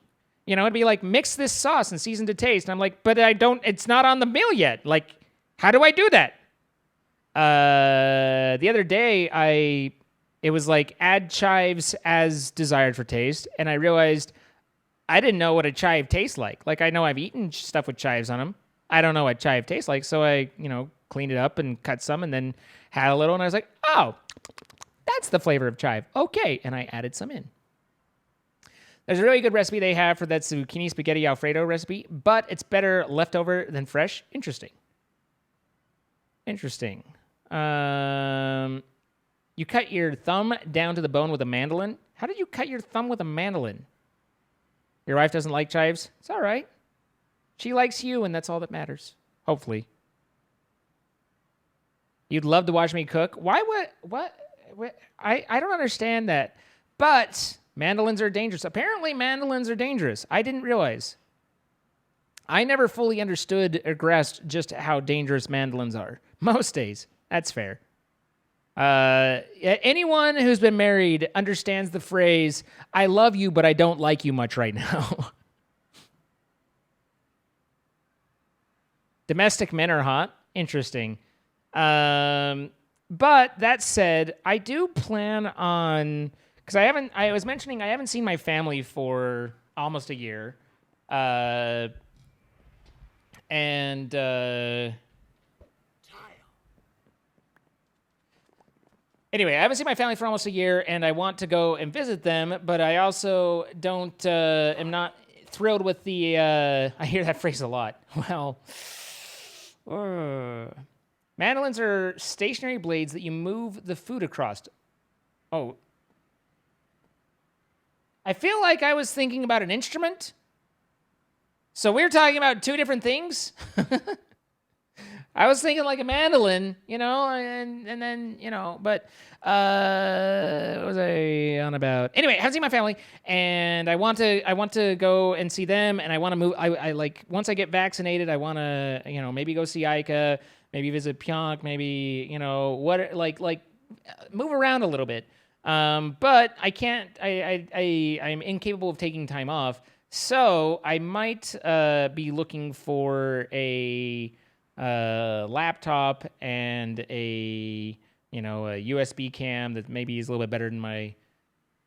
It'd be like, mix this sauce and season to taste. And I'm like, but it's not on the meal yet. Like, how do I do that? The other day, it was like, add chives as desired for taste. And I realized I didn't know what a chive tastes like. Like, I know I've eaten stuff with chives on them. I don't know what chive tastes like. So I, cleaned it up and cut some, and then had a little, and I was like, oh, that's the flavor of chive. Okay. And I added some in. There's a really good recipe they have for that zucchini spaghetti Alfredo recipe, but it's better leftover than fresh. Interesting. You cut your thumb down to the bone with a mandolin? How did you cut your thumb with a mandolin? Your wife doesn't like chives? It's all right. She likes you, and that's all that matters. Hopefully. You'd love to watch me cook? Why would... What? I don't understand that. But mandolins are dangerous. Apparently, mandolins are dangerous. I didn't realize. I never fully understood or grasped just how dangerous mandolins are. Most days. That's fair. Anyone who's been married understands the phrase, I love you, but I don't like you much right now. Domestic men are hot. Interesting. But that said, I do plan on, because I was mentioning I haven't seen my family for almost a year. Anyway, I haven't seen my family for almost a year, and I want to go and visit them, but I also am not thrilled with the, I hear that phrase a lot. Well, mandolins are stationary blades that you move the food across. Oh. I feel like I was thinking about an instrument. So we're talking about two different things? I was thinking like a mandolin, and then, but what was I on about? Anyway, I haven't seen my family, and I want to go and see them, and I want to move. I like, once I get vaccinated, I want to, maybe go see Aika, maybe visit Pyeong, maybe, move around a little bit. But I can't. I'm incapable of taking time off, so I might be looking for a laptop and a USB cam that maybe is a little bit better than my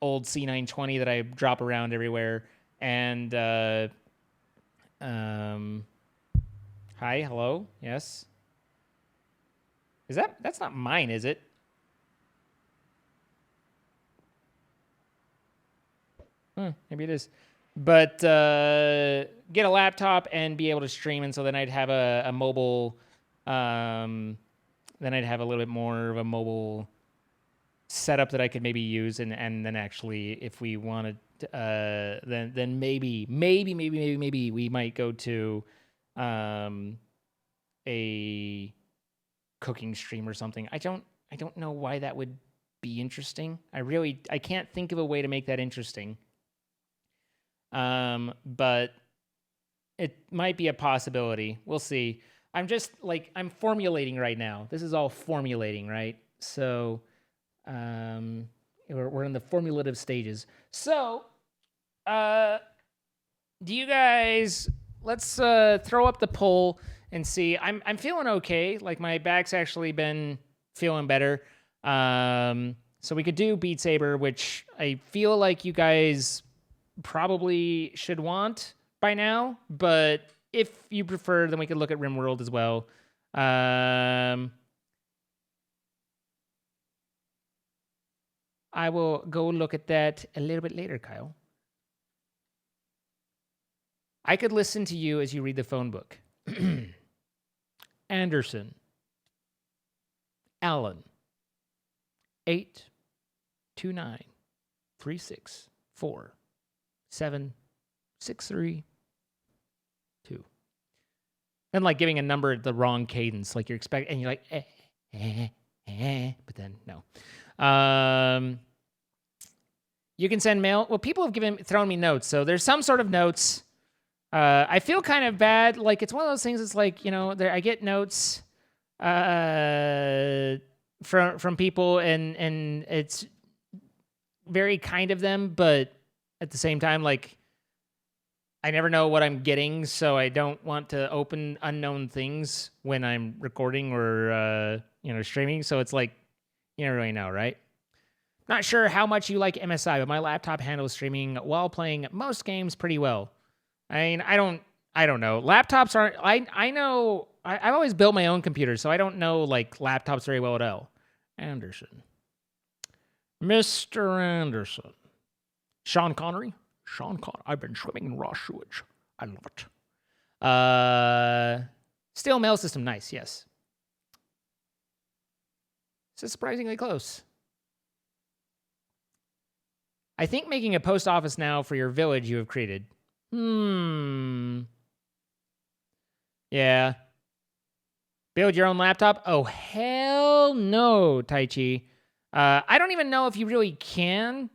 old C920 that I drop around everywhere. And hi, hello, yes. That's not mine, is it? Maybe it is. But get a laptop and be able to stream, and so then I'd have a mobile. Then I'd have a little bit more of a mobile setup that I could maybe use, and then actually, if we wanted, then maybe we might go to a cooking stream or something. I don't know why that would be interesting. I can't think of a way to make that interesting. But it might be a possibility. We'll see. I'm formulating right now. This is all formulating, right? So, we're in the formulative stages. So, do you guys, let's throw up the poll and see. I'm feeling okay. Like, my back's actually been feeling better. So we could do Beat Saber, which I feel like you guys probably should want by now, but if you prefer, then we could look at RimWorld as well. I will go look at that a little bit later, Kyle. I could listen to you as you read the phone book. Anderson. Allen. 829364763 2. And like giving a number at the wrong cadence, like you're expecting, and you're like, but then no. You can send mail. Well, people have thrown me notes, so there's some sort of notes. I feel kind of bad. Like, it's one of those things. It's like, I get notes from people, and it's very kind of them, but at the same time, like, I never know what I'm getting, so I don't want to open unknown things when I'm recording or streaming. So it's like, you never really know, right? Not sure how much you like MSI, but my laptop handles streaming while playing most games pretty well. I mean, I don't know. Laptops aren't. I know. I've always built my own computer, so I don't know like laptops very well at all. Anderson, Mr. Anderson, Sean Connery. I've been swimming in raw sewage. I love it. Still mail system, nice, yes. This is surprisingly close. I think making a post office now for your village you have created. Yeah. Build your own laptop? Oh, hell no, Tai Chi. I don't even know if you really can.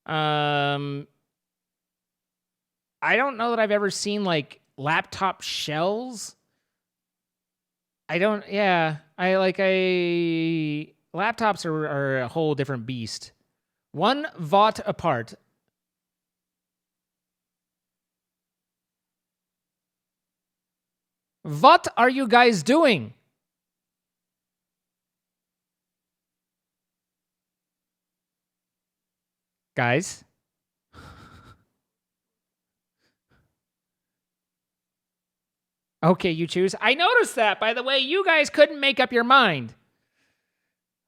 I don't know that I've ever seen like laptop shells. Laptops are a whole different beast. 1 watt apart. What are you guys doing? Guys? Okay, you choose. I noticed that, by the way. You guys couldn't make up your mind.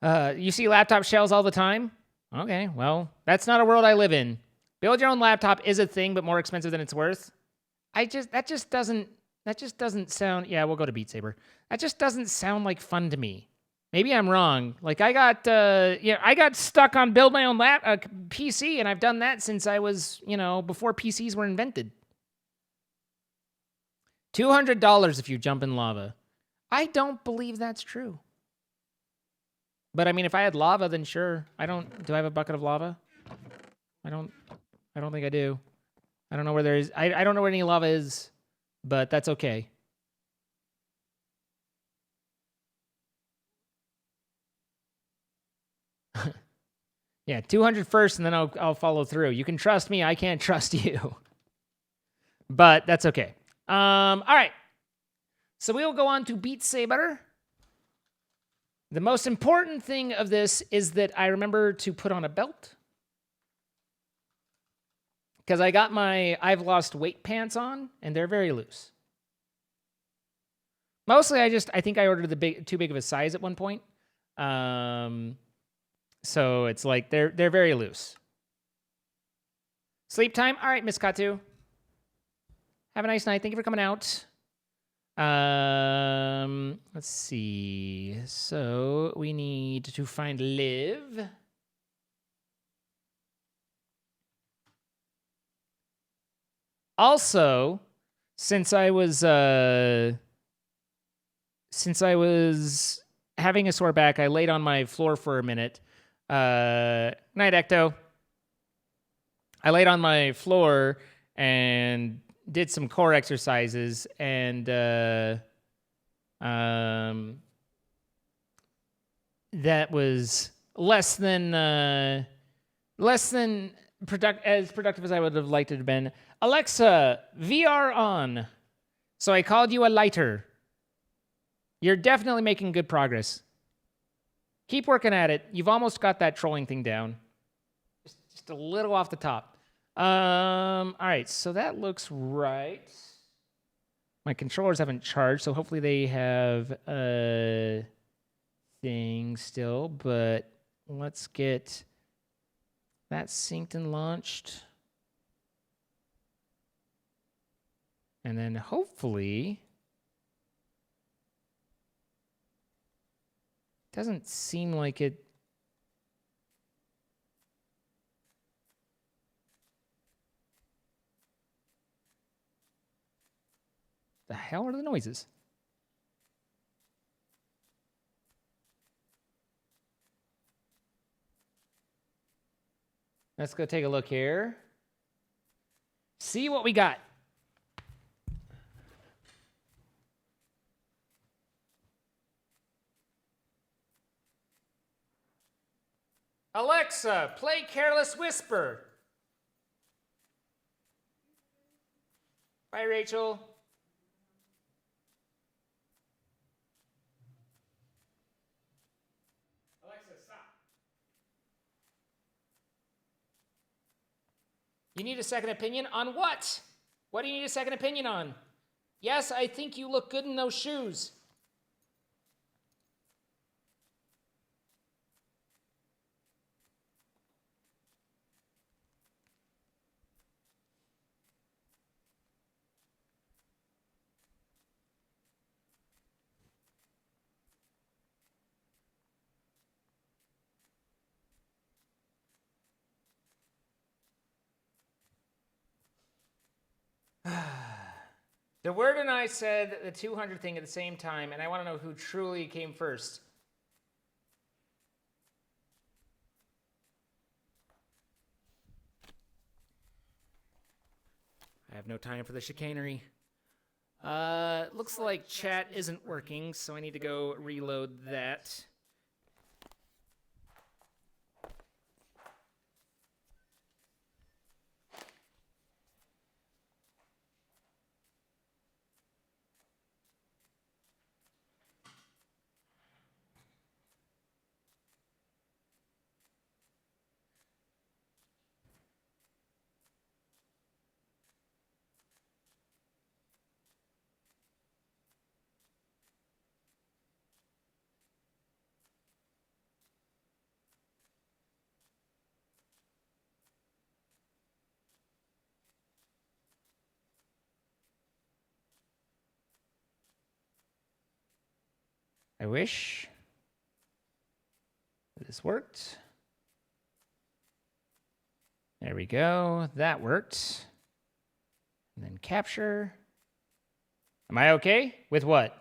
You see laptop shells all the time? Okay, well, that's not a world I live in. Build your own laptop is a thing, but more expensive than it's worth. That just doesn't sound. Yeah, we'll go to Beat Saber. That just doesn't sound like fun to me. Maybe I'm wrong. Like I got stuck on build my own PC, and I've done that since I was, before PCs were invented. $200 if you jump in lava. I don't believe that's true. But I mean, if I had lava, then sure. Do I have a bucket of lava? I don't think I do. I don't know where there is. I don't know where any lava is, but that's okay. Yeah, 200 first, and then I'll follow through. You can trust me. I can't trust you. But that's okay. All right. So we will go on to Beat Saber. The most important thing of this is that I remember to put on a belt. Because I got my I've lost weight pants on, and they're very loose. Mostly I think I ordered too big of a size at one point. So it's like they're very loose. Sleep time. All right, Miss Katu. Have a nice night. Thank you for coming out. Let's see. So we need to find Liv. Also, since I was having a sore back, I laid on my floor for a minute. Night, Ecto. I laid on my floor and did some core exercises, and that was less than as productive as I would have liked it to have been. Alexa, VR on. So I called you a lighter. You're definitely making good progress. Keep working at it. You've almost got that trolling thing down. Just a little off the top. All right, so that looks right. My controllers haven't charged, so hopefully they have a thing still, but let's get that synced and launched. And then hopefully, doesn't seem like it. The hell are the noises? Let's go take a look here. See what we got. Alexa, play Careless Whisper. Bye, Rachel. Alexa, stop. You need a second opinion on what? What do you need a second opinion on? Yes, I think you look good in those shoes. The Word and I said the 200 thing at the same time, and I want to know who truly came first. have no time for the chicanery. Looks like chat isn't working, so I need to go reload that. I wish this worked. There we go. That worked. And then capture. Am I okay? With what?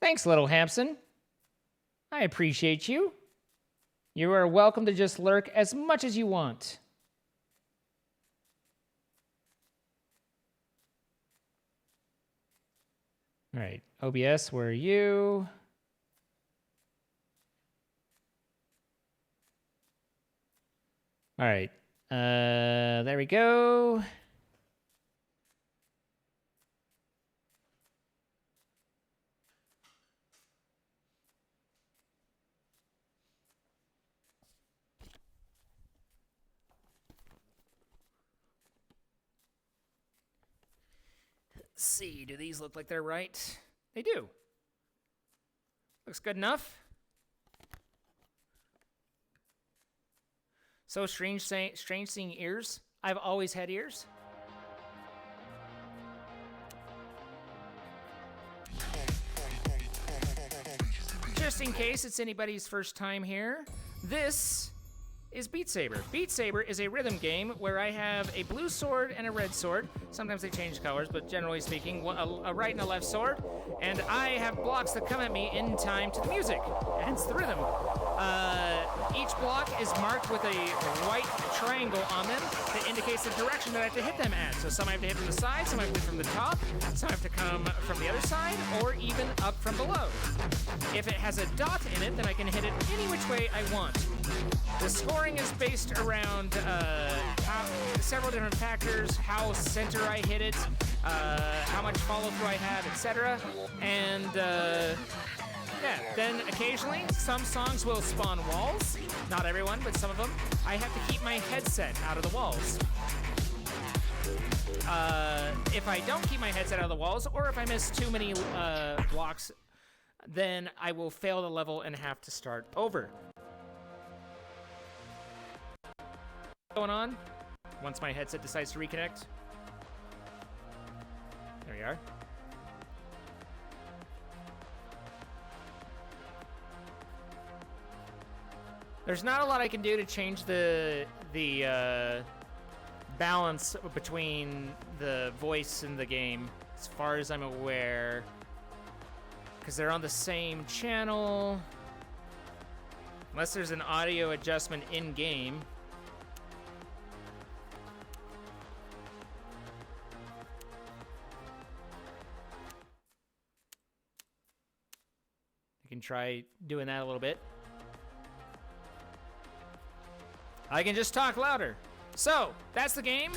Thanks, little Hampson. I appreciate you. You are welcome to just lurk as much as you want. All right, OBS, where are you? All right, there we go. Let's see, do these look like they're right? They do. Looks good enough. So strange seeing ears. I've always had ears. Just in case it's anybody's first time here, this is Beat Saber. Beat Saber is a rhythm game where I have a blue sword and a red sword. Sometimes they change colors, but generally speaking, a right and a left sword. And I have blocks that come at me in time to the music, hence the rhythm. Each block is marked with a white triangle on them that indicates the direction that I have to hit them at. So some I have to hit from the side, some I have to hit from the top, some I have to come from the other side, or even up from below. If it has a dot in it, then I can hit it any which way I want. The scoring is based around several different factors, how center I hit it, how much follow-through I have, etc. And yeah, then occasionally some songs will spawn walls. Not everyone, but some of them. I have to keep my headset out of the walls. If I don't keep my headset out of the walls, or if I miss too many blocks, then I will fail the level and have to start over. Going on once my headset decides to reconnect. There we are. There's not a lot I can do to change the balance between the voice and the game, as far as I'm aware, because they're on the same channel, unless there's an audio adjustment in game. You can try doing that a little bit. I can just talk louder. So, that's the game.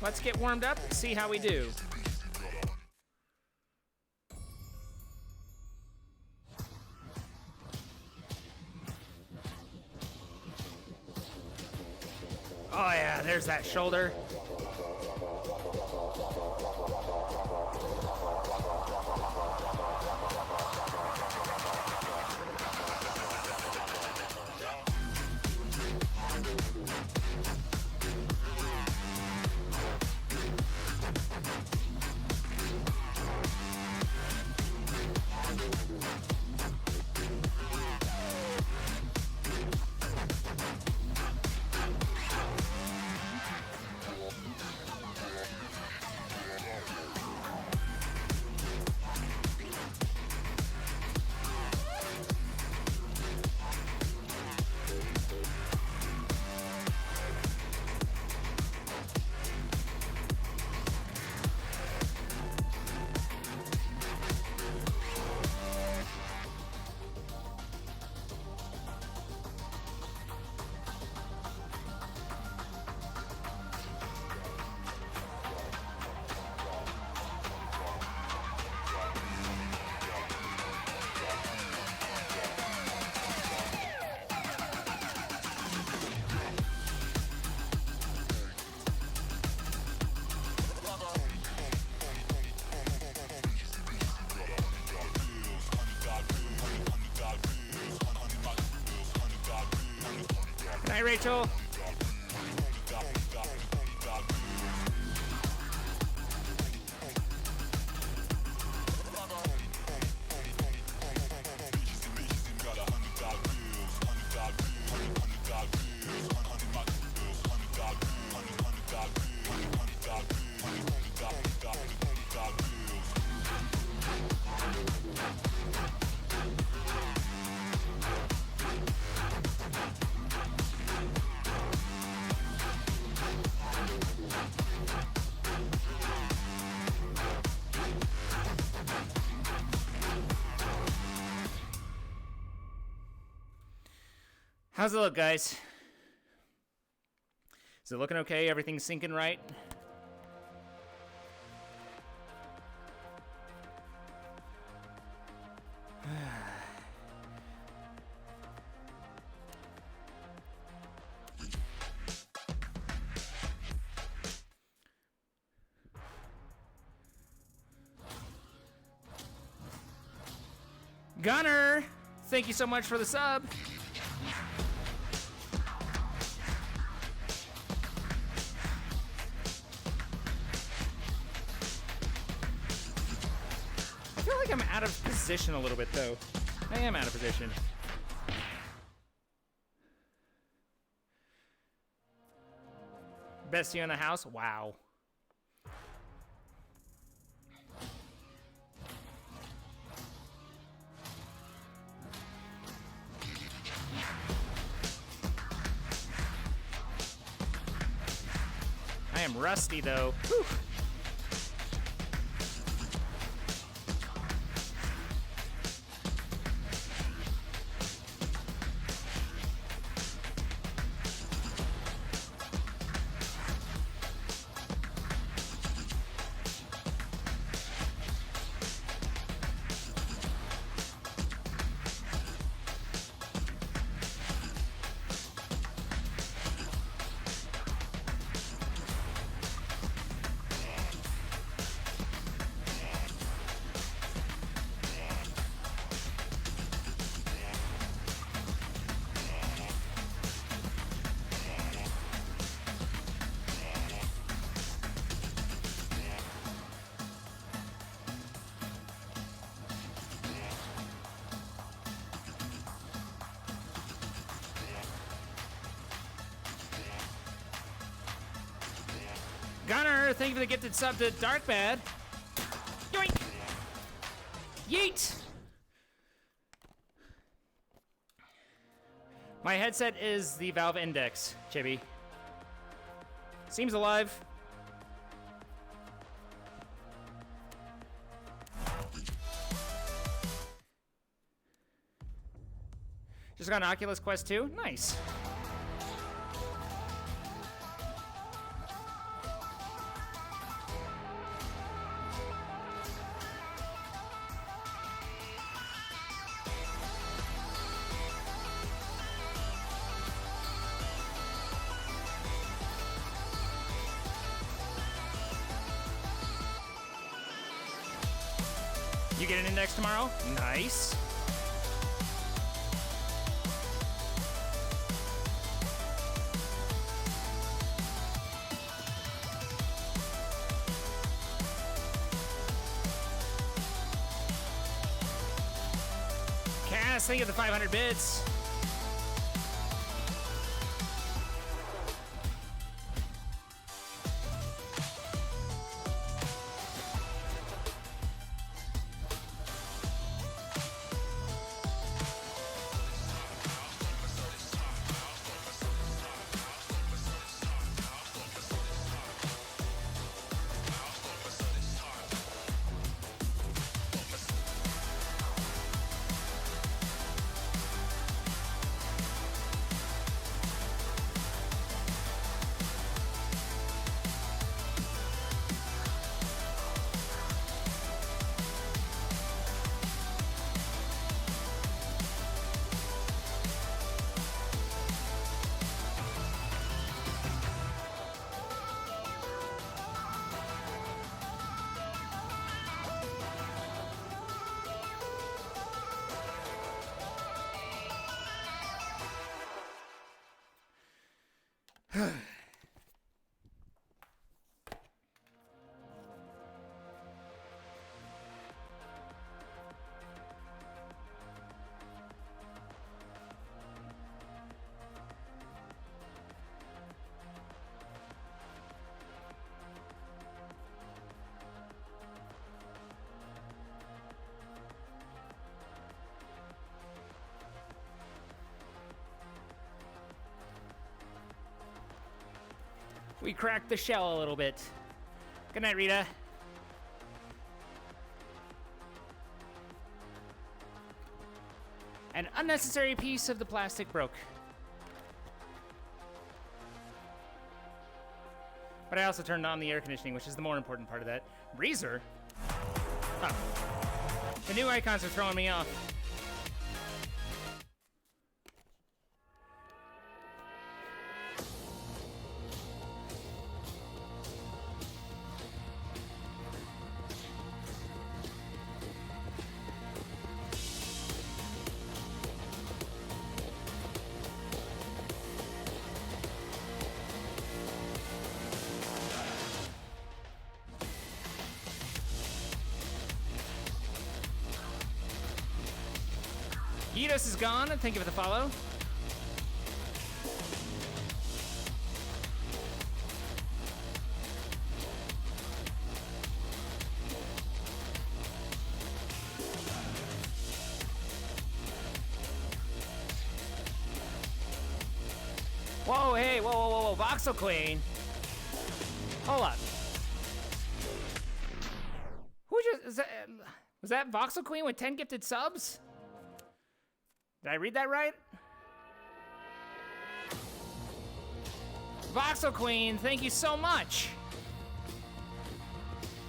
Let's get warmed up, see how we do. Oh yeah, there's that shoulder. Hi, Rachel. How's it look, guys? Is it looking okay? Everything's syncing right? Gunner, thank you so much for the sub. I feel like I'm out of position a little bit, though. I am out of position. Bestie in the house? Wow. I am rusty, though. Whew. Gunner, thank you for the gifted sub to Darkbad. Yoink! Yeet! My headset is the Valve Index, Chibi. Seems alive. Just got an Oculus Quest 2. Nice. You get an index tomorrow? Nice. Cass, thank you for the 500 bits. We cracked the shell a little bit. Good night, Rita. An unnecessary piece of the plastic broke. But I also turned on the air conditioning, which is the more important part of that. Breezer? Huh. The new icons are throwing me off. Yidos is gone, and thank you for the follow. Whoa, hey, whoa, Voxel Queen. Hold up. Who just, was that Voxel Queen with 10 gifted subs? Did I read that right? Voxel Queen, thank you so much.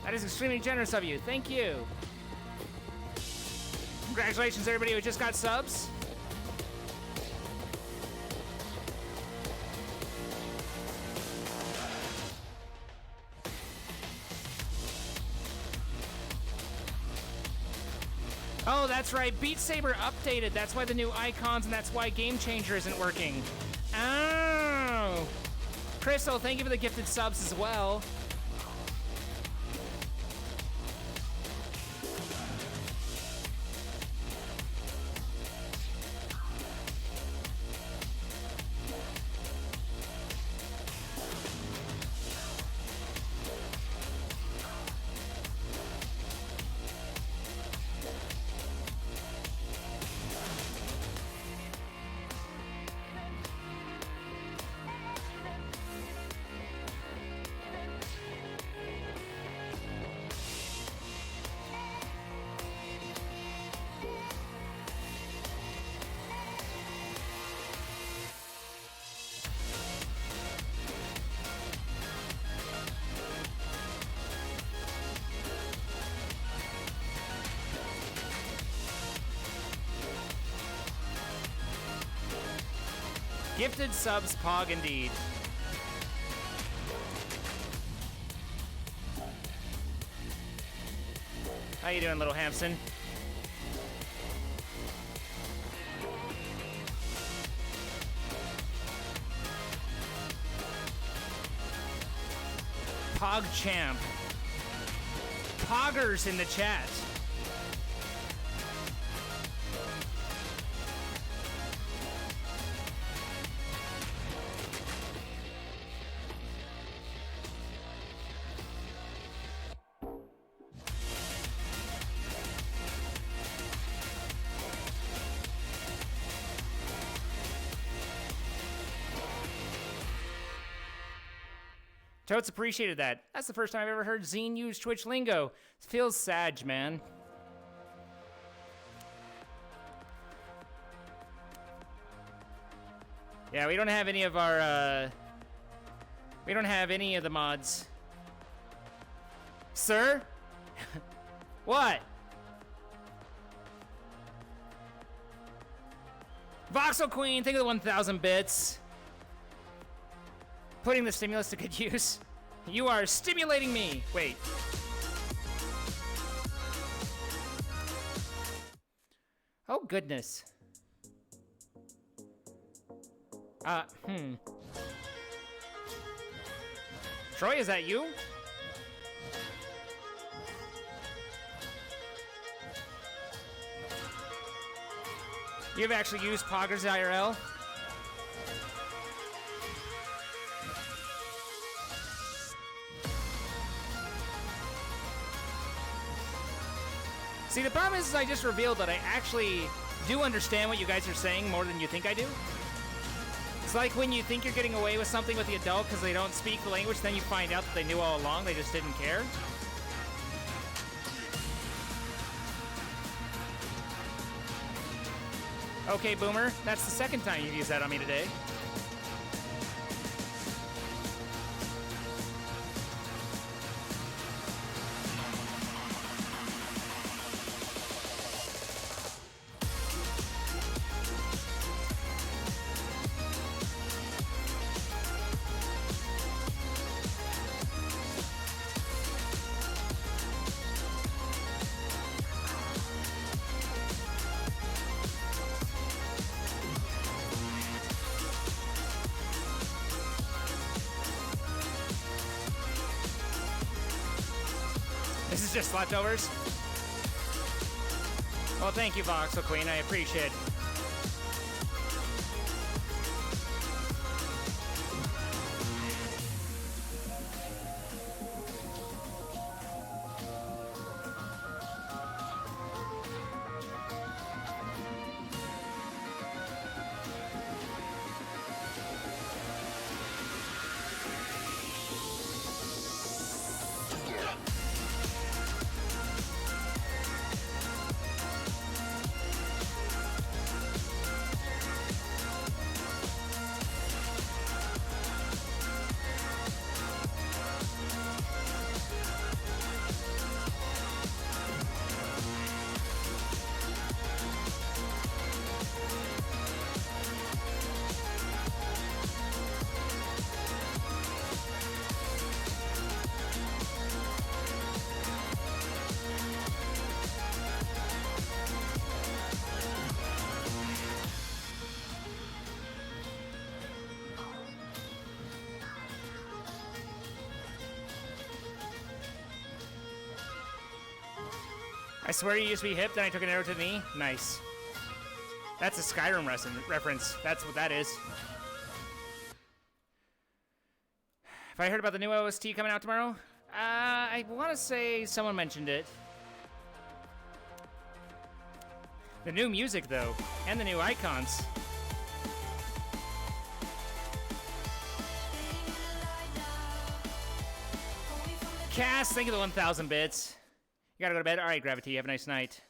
That is extremely generous of you. Thank you. Congratulations, everybody who just got subs. Oh, that's right. Beat Saber updated. That's why the new icons, and that's why Game Changer isn't working. Oh. Crystal, thank you for the gifted subs as well. Gifted subs, Pog indeed. How you doing, little Hampson? Pog champ. Poggers in the chat. Totes appreciated that. That's the first time I've ever heard Zine use Twitch lingo. It feels sad, man. Yeah, we don't have any of our, we don't have any of the mods. Sir? What? Voxel Queen, think of the 1,000 bits. Putting the stimulus to good use. You are stimulating me. Wait. Oh, goodness. Troy, is that you? You've actually used Poggers IRL? See, the problem is I just revealed that I actually do understand what you guys are saying more than you think I do. It's like when you think you're getting away with something with the adult because they don't speak the language, then you find out that they knew all along, they just didn't care. Okay, Boomer, that's the second time you've used that on me today. This is just leftovers? Well, thank you, Voxel Queen. I appreciate it. I swear you used to be hip, then I took an arrow to the knee. Nice. That's a Skyrim reference. That's what that is. Have I heard about the new OST coming out tomorrow? I want to say someone mentioned it. The new music, though, and the new icons. Cass, thank you for the 1,000 bits. You gotta go to bed? Alright, Gravity, have a nice night.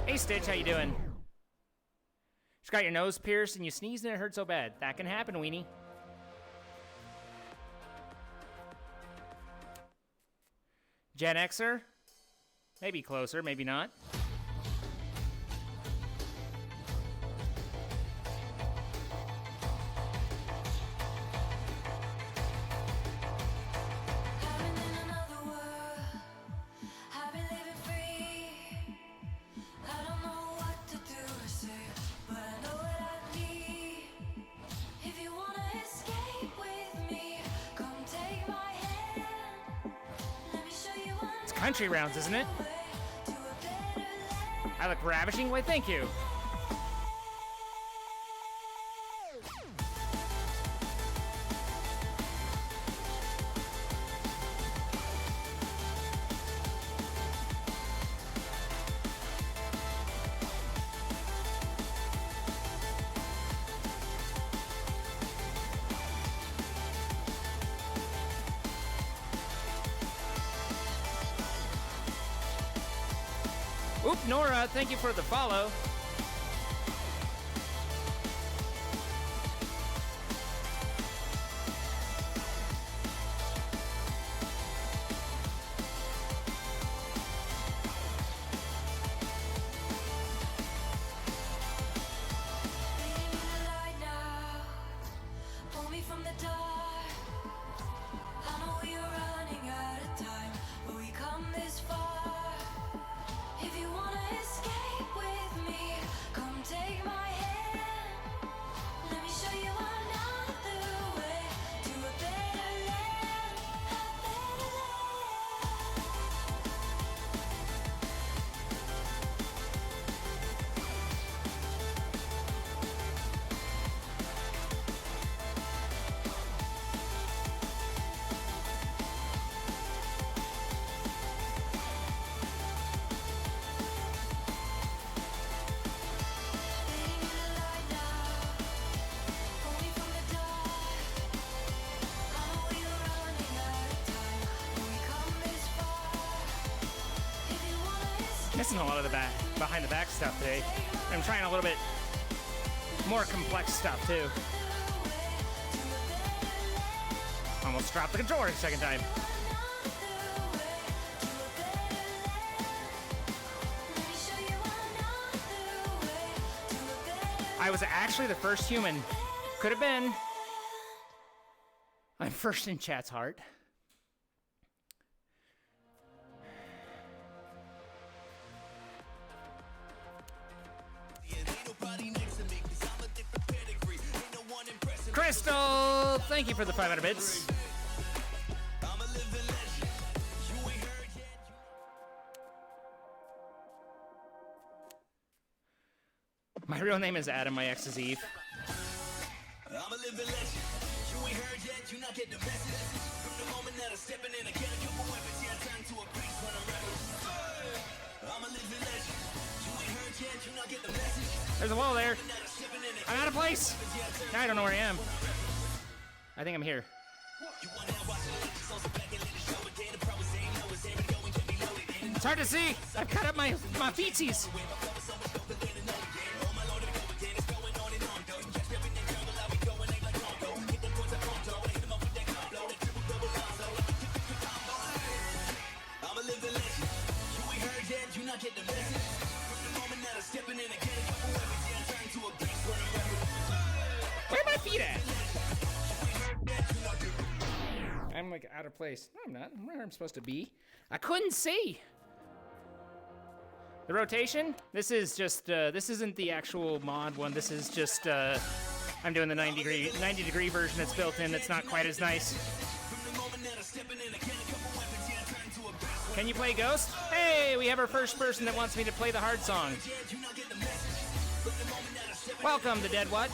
Hey Stitch, how you doing? Just got your nose pierced and you sneezed and it hurt so bad. That can happen, Weenie. Gen Xer? Maybe closer, maybe not. Country rounds, isn't it? I look ravishing? Why, thank you. Oop, Nora, thank you for the follow. Missing a lot of the behind the back stuff today. I'm trying a little bit more complex stuff too. Almost dropped the controller a second time. I was actually the first human. Could have been. I'm first in chat's heart. Crystal, thank you for the 500 bits. My real name is Adam, my ex is Eve. I'm a living legend. You ain't heard yet, you not get the message. From the moment that I'm stepping in, I get a couple weapons, yeah, I turn to a beast when I'm rebel. I'm a living legend. You ain't heard yet, you not get the message. There's a wall there. I'm out of place. Now I don't know where I am. I think I'm here. It's hard to see. I've cut up my feetsies. Where are my feet at? I'm like out of place. No, I'm not. I'm where I'm supposed to be. I couldn't see. The rotation? This is just, this isn't the actual mod one. This is just, I'm doing the 90 degree version that's built in that's not quite as nice. Can you play Ghost? Hey, we have our first person that wants me to play the hard song. Welcome to Dead What?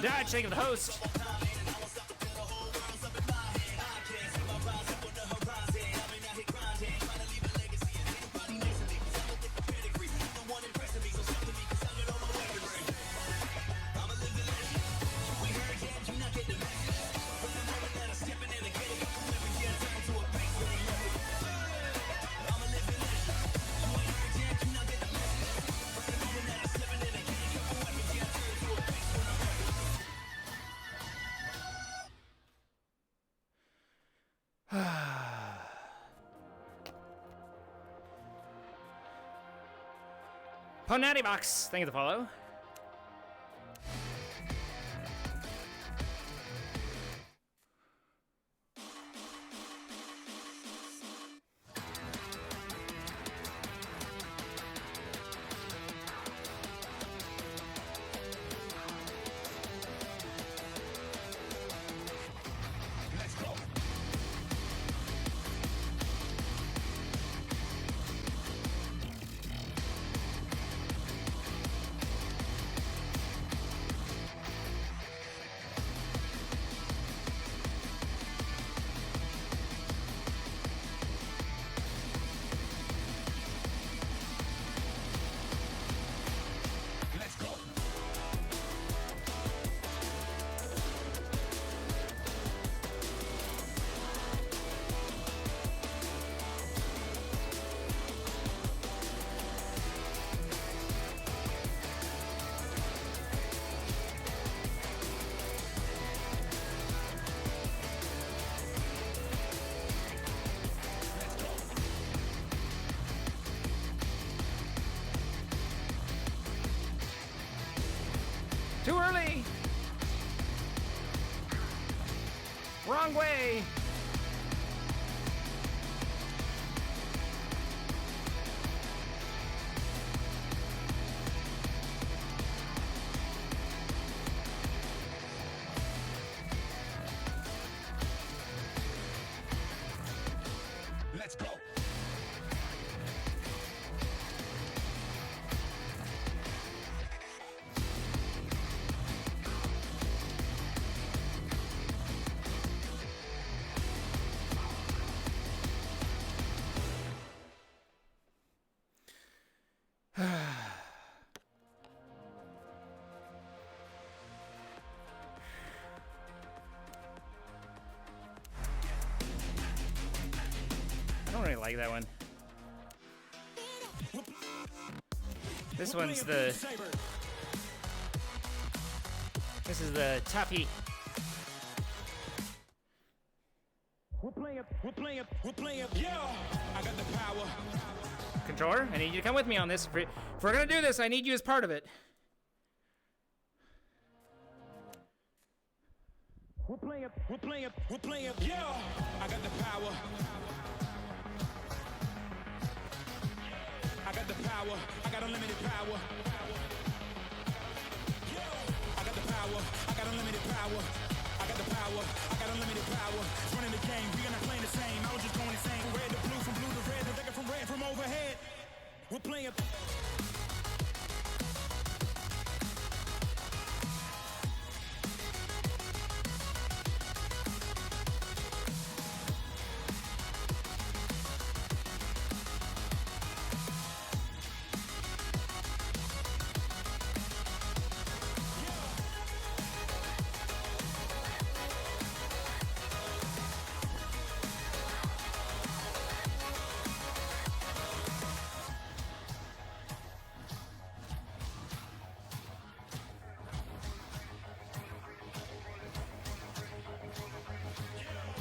Dad, shake of the host. Ponatty Box, thank you for the follow. let's go. I don't really like that one. This one's the... Saber. This is the toughie. We're playing, yeah. I got the power. Controller, I need you to come with me on this. If we're gonna do this, I need you as part of it. We're playing, yeah. I got the power. I got the power. I got unlimited power. I got the power. I got unlimited power. I got the power. I got unlimited power. It's running the game. We are not playing the same. I was just going insane. From red to blue, from blue to red, the liquor from red from overhead. We're playing.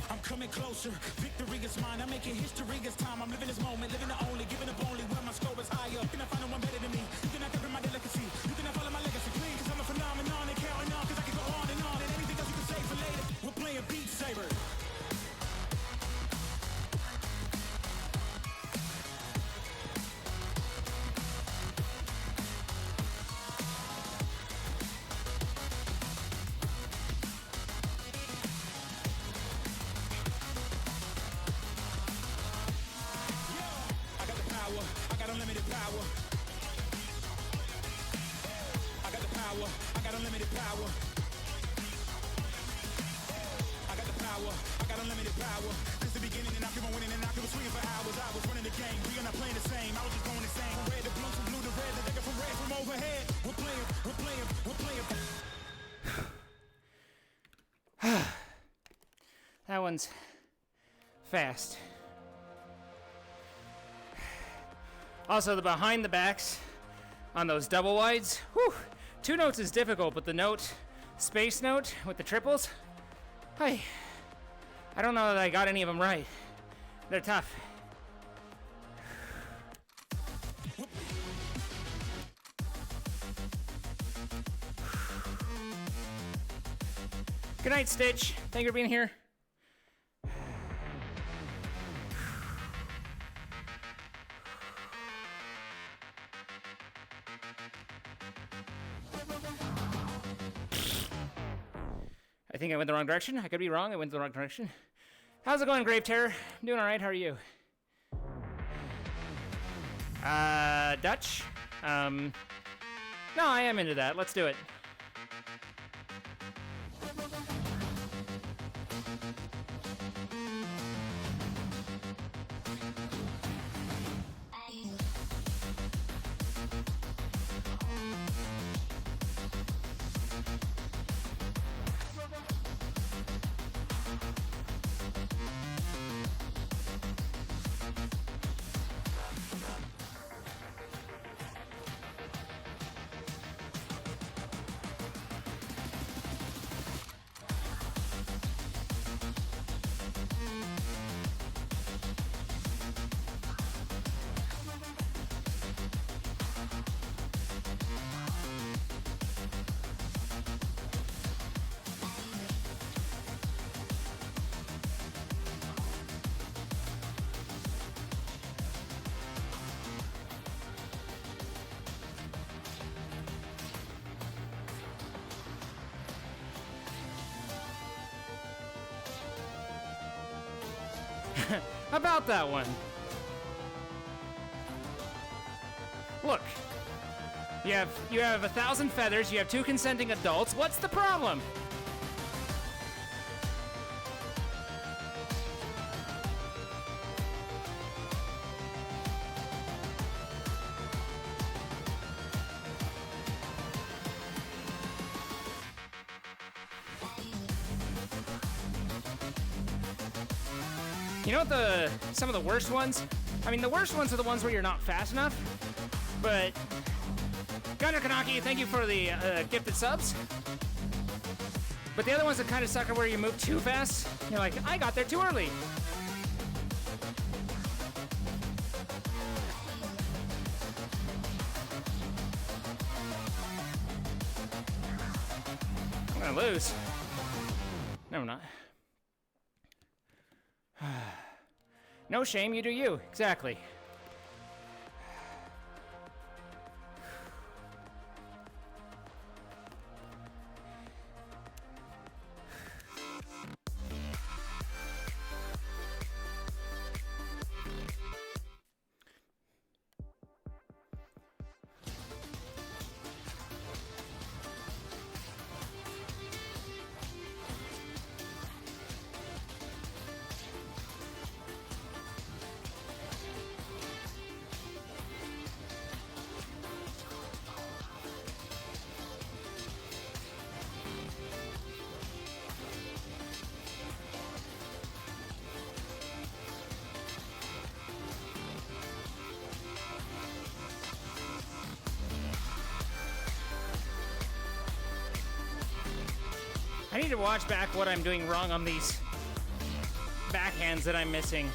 I'm coming closer, victory is mine. I'm making history, it's time. I'm living this moment, living the only, giving up only when my score is higher. You cannot find no one better than me. You cannot cover my delicacy. You cannot follow my legacy, please. Cause I'm a phenomenon and carrying on. Cause I can go on and on. And anything else you can say for later. We're playing Beat Saber. I got unlimited power. I got the power. I got unlimited power. I got the power. I got unlimited power. Since the beginning, and I keep on winning, and I keep on swinging for hours. I was running the game. We are not playing the same. I was just going insane. From red to blue, from blue to red, the nigga from red from overhead. We're playing. We're playing. We're playing. That one's fast. Also, the behind the backs on those double wides. Whew, 2 notes is difficult, but the note, space note with the triples, I don't know that I got any of them right. They're tough. Good night, Stitch. Thank you for being here. I think I went the wrong direction. I could be wrong. I went the wrong direction. How's it going, Grave Terror? I'm doing all right. How are you? Dutch? No, I am into that. Let's do it. about that one. Look, you have 1,000 feathers, you have 2 consenting adults. What's the problem? You know what some of the worst ones? I mean, the worst ones are the ones where you're not fast enough, but Gunner Kanaki, thank you for the gifted subs. But the other ones that kind of suck are where you move too fast. You're like, I got there too early. I'm gonna lose. No, I'm not. No shame, you do you. Exactly. I need to watch back what I'm doing wrong on these backhands that I'm missing.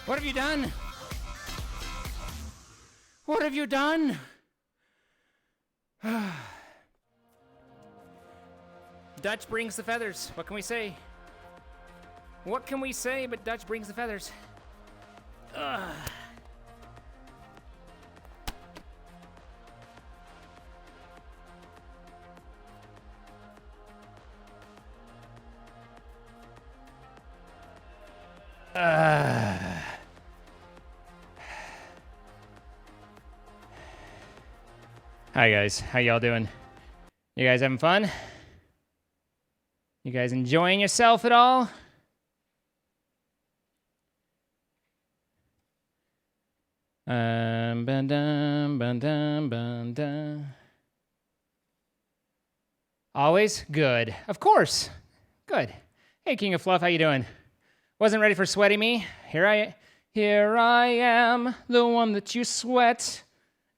What have you done? What have you done? Dutch brings the feathers. What can we say? What can we say but Dutch brings the feathers? Ugh. Hi guys, how y'all doing? You guys having fun? You guys enjoying yourself at all? Bun dun, bun dun, bun dun. Always good, of course. Good. Hey, King of Fluff, how you doing? Wasn't ready for sweaty me. Here I am, the one that you sweat,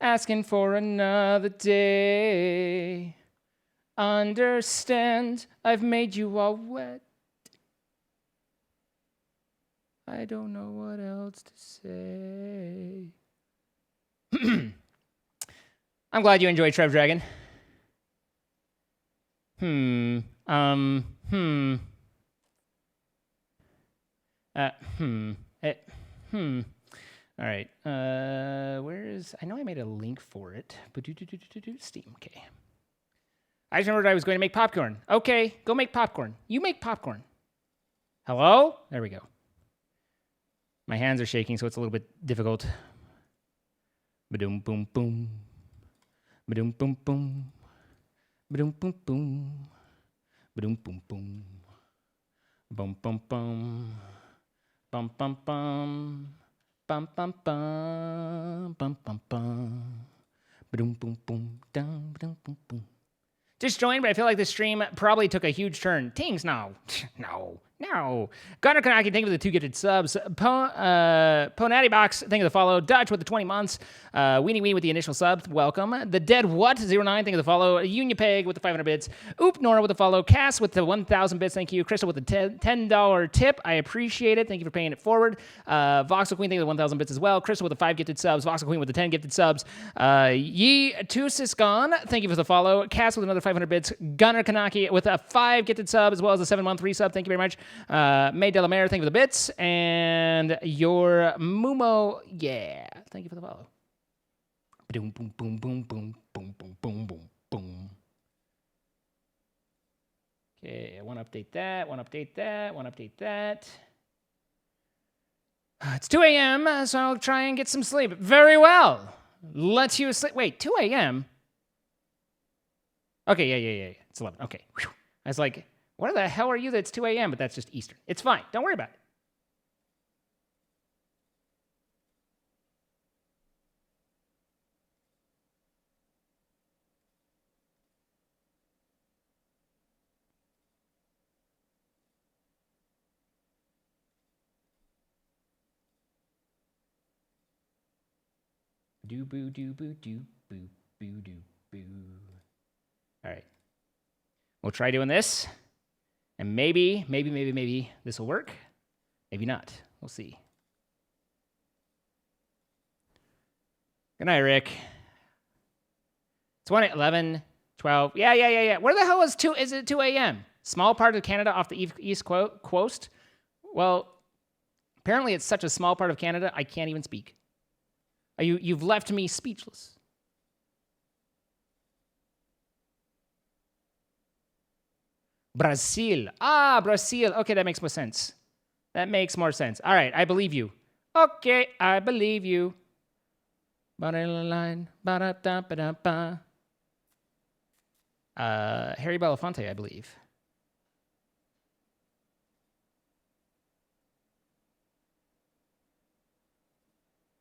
asking for another day. Understand, I've made you all wet. I don't know what else to say. I'm glad you enjoyed Trev Dragon. All right. Where is? I know I made a link for it. Steam. Okay. I just remembered I was going to make popcorn. Okay, go make popcorn. You make popcorn. Hello? There we go. My hands are shaking, so it's a little bit difficult. Ba-doom boom boom. Ba-doom boom boom. Ba-doom boom boom. Ba-doom boom boom. Bum bum bum. Bum bum bum. Bum bum bum. Bum bum bum. Ba-doom boom boom. Dum ba-doom boom boom. Just joined, but I feel like the stream probably took a huge turn. Tings, no. No. Gunnar Kanaki, thank you for the 2 gifted subs. Ponatty Box, thank you for the follow. Dutch with the 20 months. Weenie Wee with the initial subs, welcome. The Dead What, 09, thank you for the follow. Union Peg with the 500 bits. Oop, Nora with the follow. Cass with the 1,000 bits, thank you. Crystal with the $10 tip, I appreciate it. Thank you for paying it forward. Voxel Queen, thank you for the 1,000 bits as well. Crystal with the 5 gifted subs. Voxel Queen with the 10 gifted subs. Ye Tusisgon, thank you for the follow. Cass with another 500 bits. Gunnar Kanaki with a 5 gifted sub as well as a 7-month resub. Thank you very much. May Delamere, thank you for the bits. And your Mumo, yeah. Thank you for the follow. Boom, boom, boom, boom, boom, boom, boom, boom, boom, boom. Okay, I want to update that, want to update that, want to update that. It's 2 a.m., so I'll try and get some sleep. Very well. Let's you sleep. Wait, 2 a.m.? Okay, yeah. It's 11. Okay. Whew. I was like, what the hell are you that's 2 a.m.? But that's just Eastern. It's fine. Don't worry about it. Do boo do boo do boo boo do boo. All right. We'll try doing this. And maybe this will work. Maybe not. We'll see. Good night, Rick. It's 1, 11, 12. Yeah. Where the hell is 2? Is it 2 a.m.? Small part of Canada off the East Coast? Well, apparently it's such a small part of Canada, I can't even speak. You've left me speechless. Brazil. Brazil. Okay, that makes more sense. All right, I believe you. Okay, I believe you. Harry Belafonte, I believe.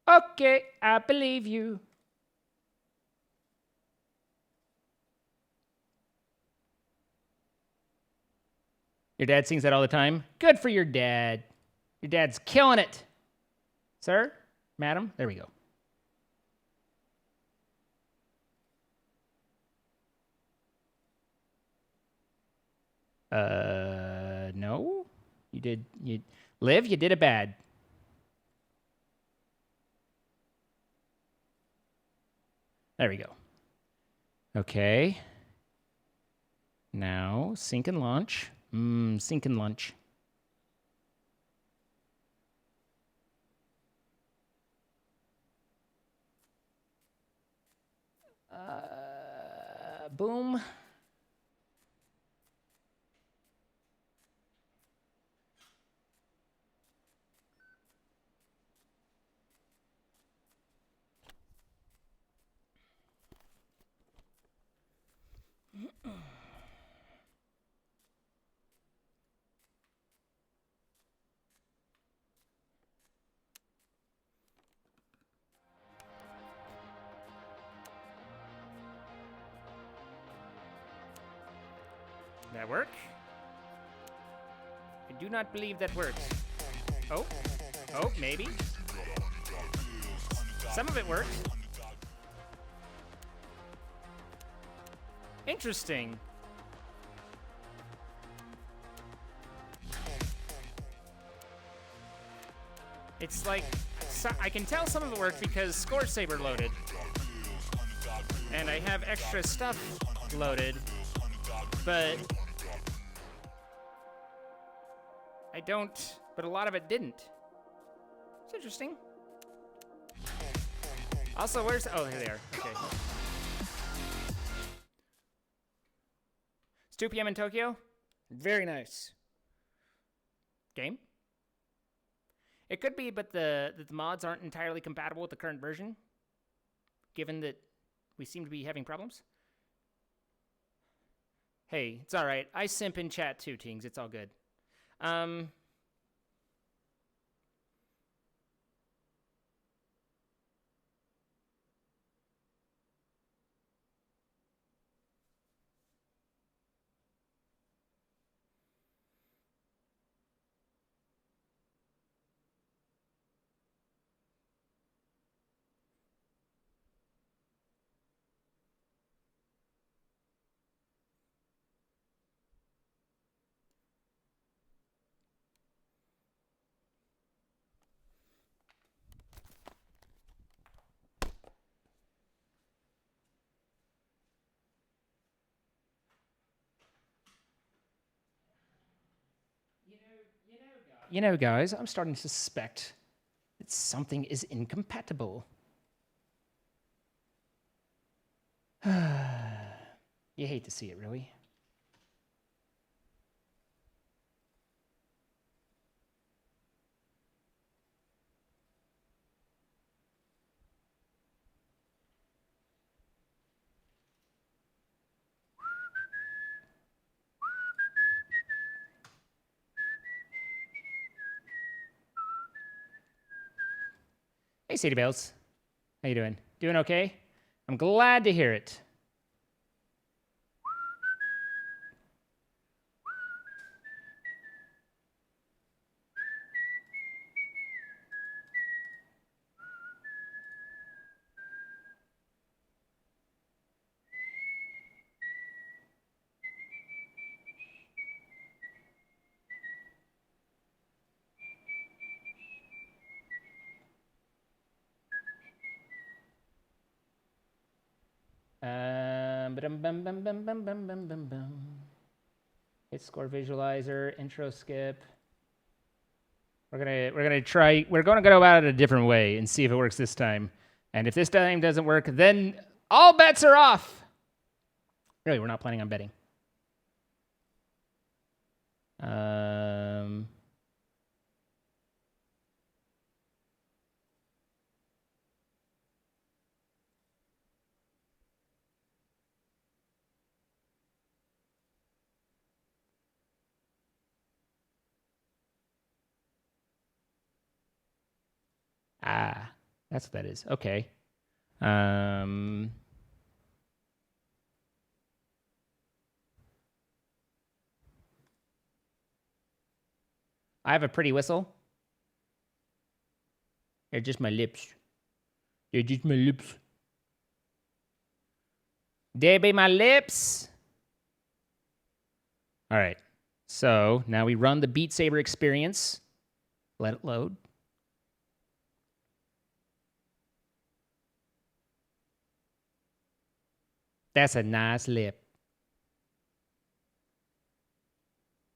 Okay, I believe you. Your dad sings that all the time? Good for your dad. Your dad's killing it. Sir? Madam? There we go. No? You did it bad. There we go. Okay. Now, sync and launch. Sync and launch. Boom. That work? I do not believe that works. Oh, maybe. Some of it worked. Interesting. It's like, I can tell some of it worked because Saber loaded. And I have extra stuff loaded, but but a lot of it didn't. It's interesting. Also, here they are, okay. It's 2 p.m. in Tokyo. Very nice. Game? It could be, but the mods aren't entirely compatible with the current version, given that we seem to be having problems. Hey, it's all right. I simp in chat too, Tings. It's all good. You know, guys, I'm starting to suspect that something is incompatible. You hate to see it, really. Hey, Sadie Bells. How you doing? Doing okay? I'm glad to hear it. Hit score visualizer, intro skip. We're gonna go about it a different way and see if it works this time. And if this time doesn't work, then all bets are off. Really, we're not planning on betting. That's what that is. Okay. I have a pretty whistle. They're just my lips. They're just my lips. They be my lips. All right. So now we run the Beat Saber experience. Let it load. That's a nice lip.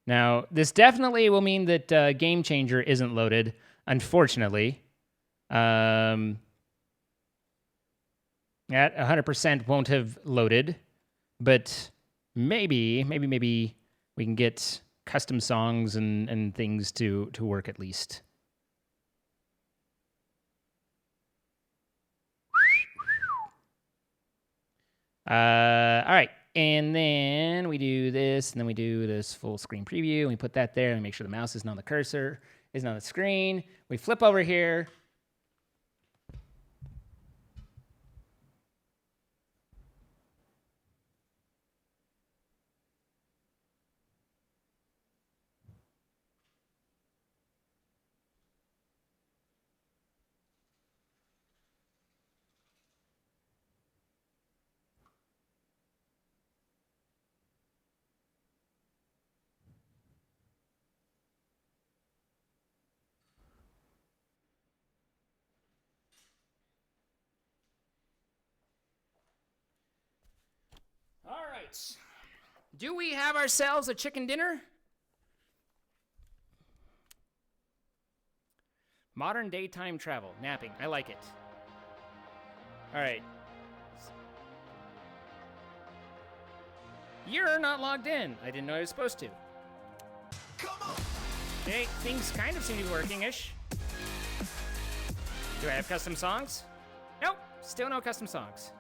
Now, this definitely will mean that Game Changer isn't loaded, unfortunately. At 100% won't have loaded, but maybe we can get custom songs and things to work at least. All right. And then we do this, and then we do this full screen preview, and we put that there, and we make sure the mouse isn't on the cursor, isn't on the screen. We flip over here. right. Do we have ourselves a chicken dinner? Modern daytime travel. Napping. I like it. All right. You're not logged in. I didn't know I was supposed to. Okay, things kind of seem to be working-ish. Do I have custom songs? Nope, still no custom songs.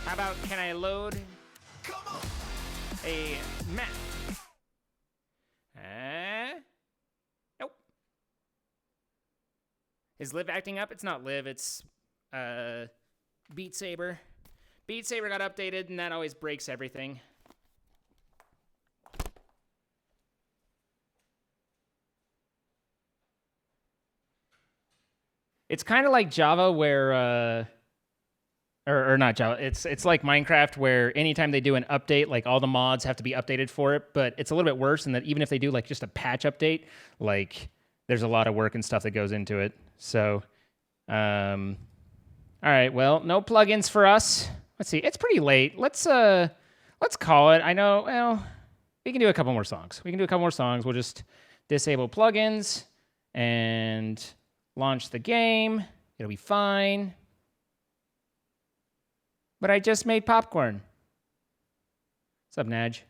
How about, can I load a map? Nope. Is Liv acting up? It's not Liv, it's Beat Saber. Beat Saber got updated, and that always breaks everything. It's kind of like Java where, or not Java, it's like Minecraft where anytime they do an update, like all the mods have to be updated for it, but it's a little bit worse in that even if they do like just a patch update, like there's a lot of work and stuff that goes into it. So, all right, well, no plugins for us. Let's see, it's pretty late. Let's call it. I know, well, we can do a couple more songs. We'll just disable plugins and launch the game. It'll be fine. But I just made popcorn. What's up, Naj?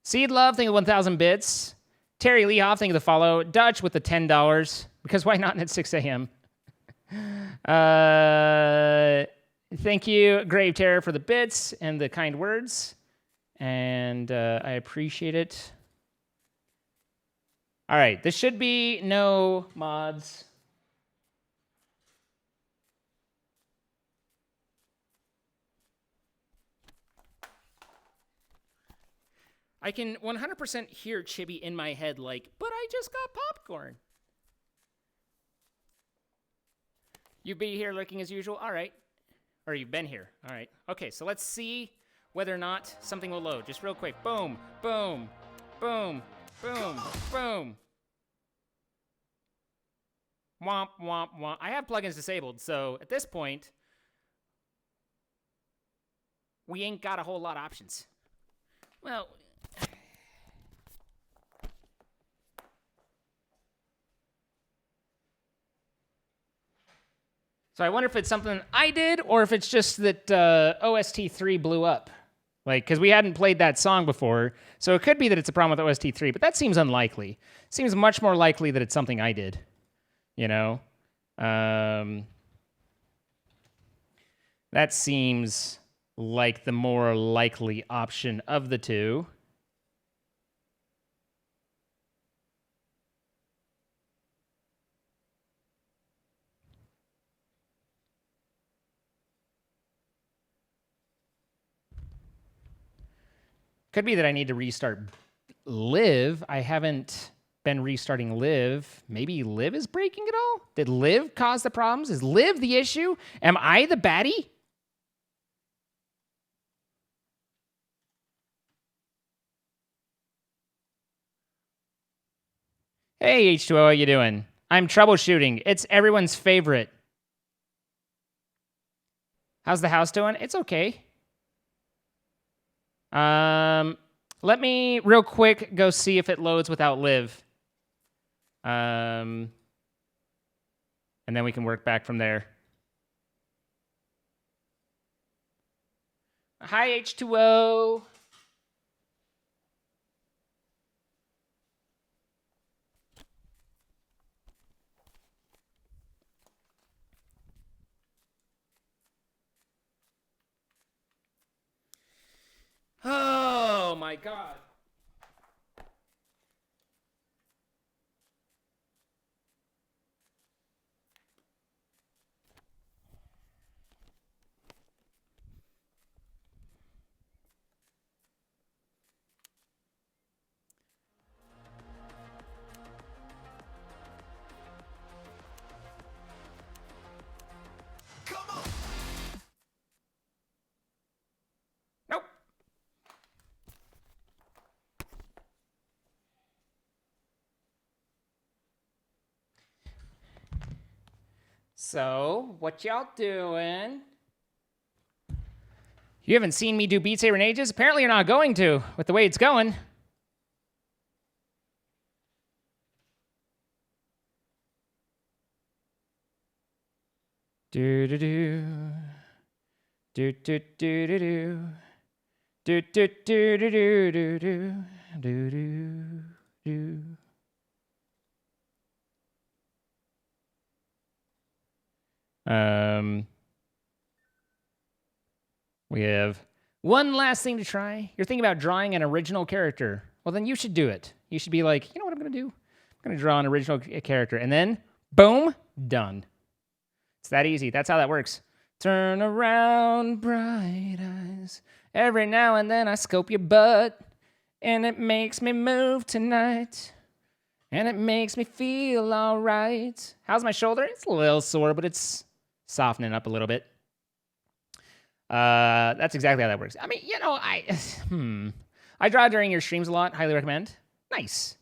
Seed Love, thank you 1,000 bits. Terry Lehoff, thank you the follow. Dutch with the $10. Because why not at 6 a.m.? Thank you, Grave Terror, for the bits and the kind words. And I appreciate it. All right, this should be no mods. I can 100% hear Chibi in my head like, but I just got popcorn. You be here lurking as usual? All right. Or you've been here. All right. Okay, so let's see whether or not something will load. Just real quick. Boom, boom, boom, boom, boom. Womp, womp, womp. I have plugins disabled, so at this point, we ain't got a whole lot of options. Well, so I wonder if it's something I did or if it's just that OST3 blew up. Like, because we hadn't played that song before, so it could be that it's a problem with OST3, but that seems unlikely. It seems much more likely that it's something I did, you know? That seems like the more likely option of the two. Could be that I need to restart Live. I haven't been restarting Live. Maybe Live is breaking it all? Did Live cause the problems? Is Live the issue? Am I the baddie? Hey, H2O, how you doing? I'm troubleshooting. It's everyone's favorite. How's the house doing? It's okay. Let me real quick go see if it loads without Live. And then we can work back from there. Hi, H2O. Oh my God. Nope. So, what y'all doing? You haven't seen me do Beat Saber in ages? Apparently you're not going to, with the way it's going. Do-do-do. Do-do-do-do-do. Do-do-do-do-do-do. Do-do-do. We have one last thing to try. You're thinking about drawing an original character. Well, then you should do it. You should be like, you know what I'm going to do? I'm going to draw an original character. And then, boom, done. It's that easy. That's how that works. Turn around, bright eyes. Every now and then I scope your butt. And it makes me move tonight. And it makes me feel all right. How's my shoulder? It's a little sore, but it's softening up a little bit. That's exactly how that works. I mean, you know, I draw during your streams a lot. Highly recommend. Nice.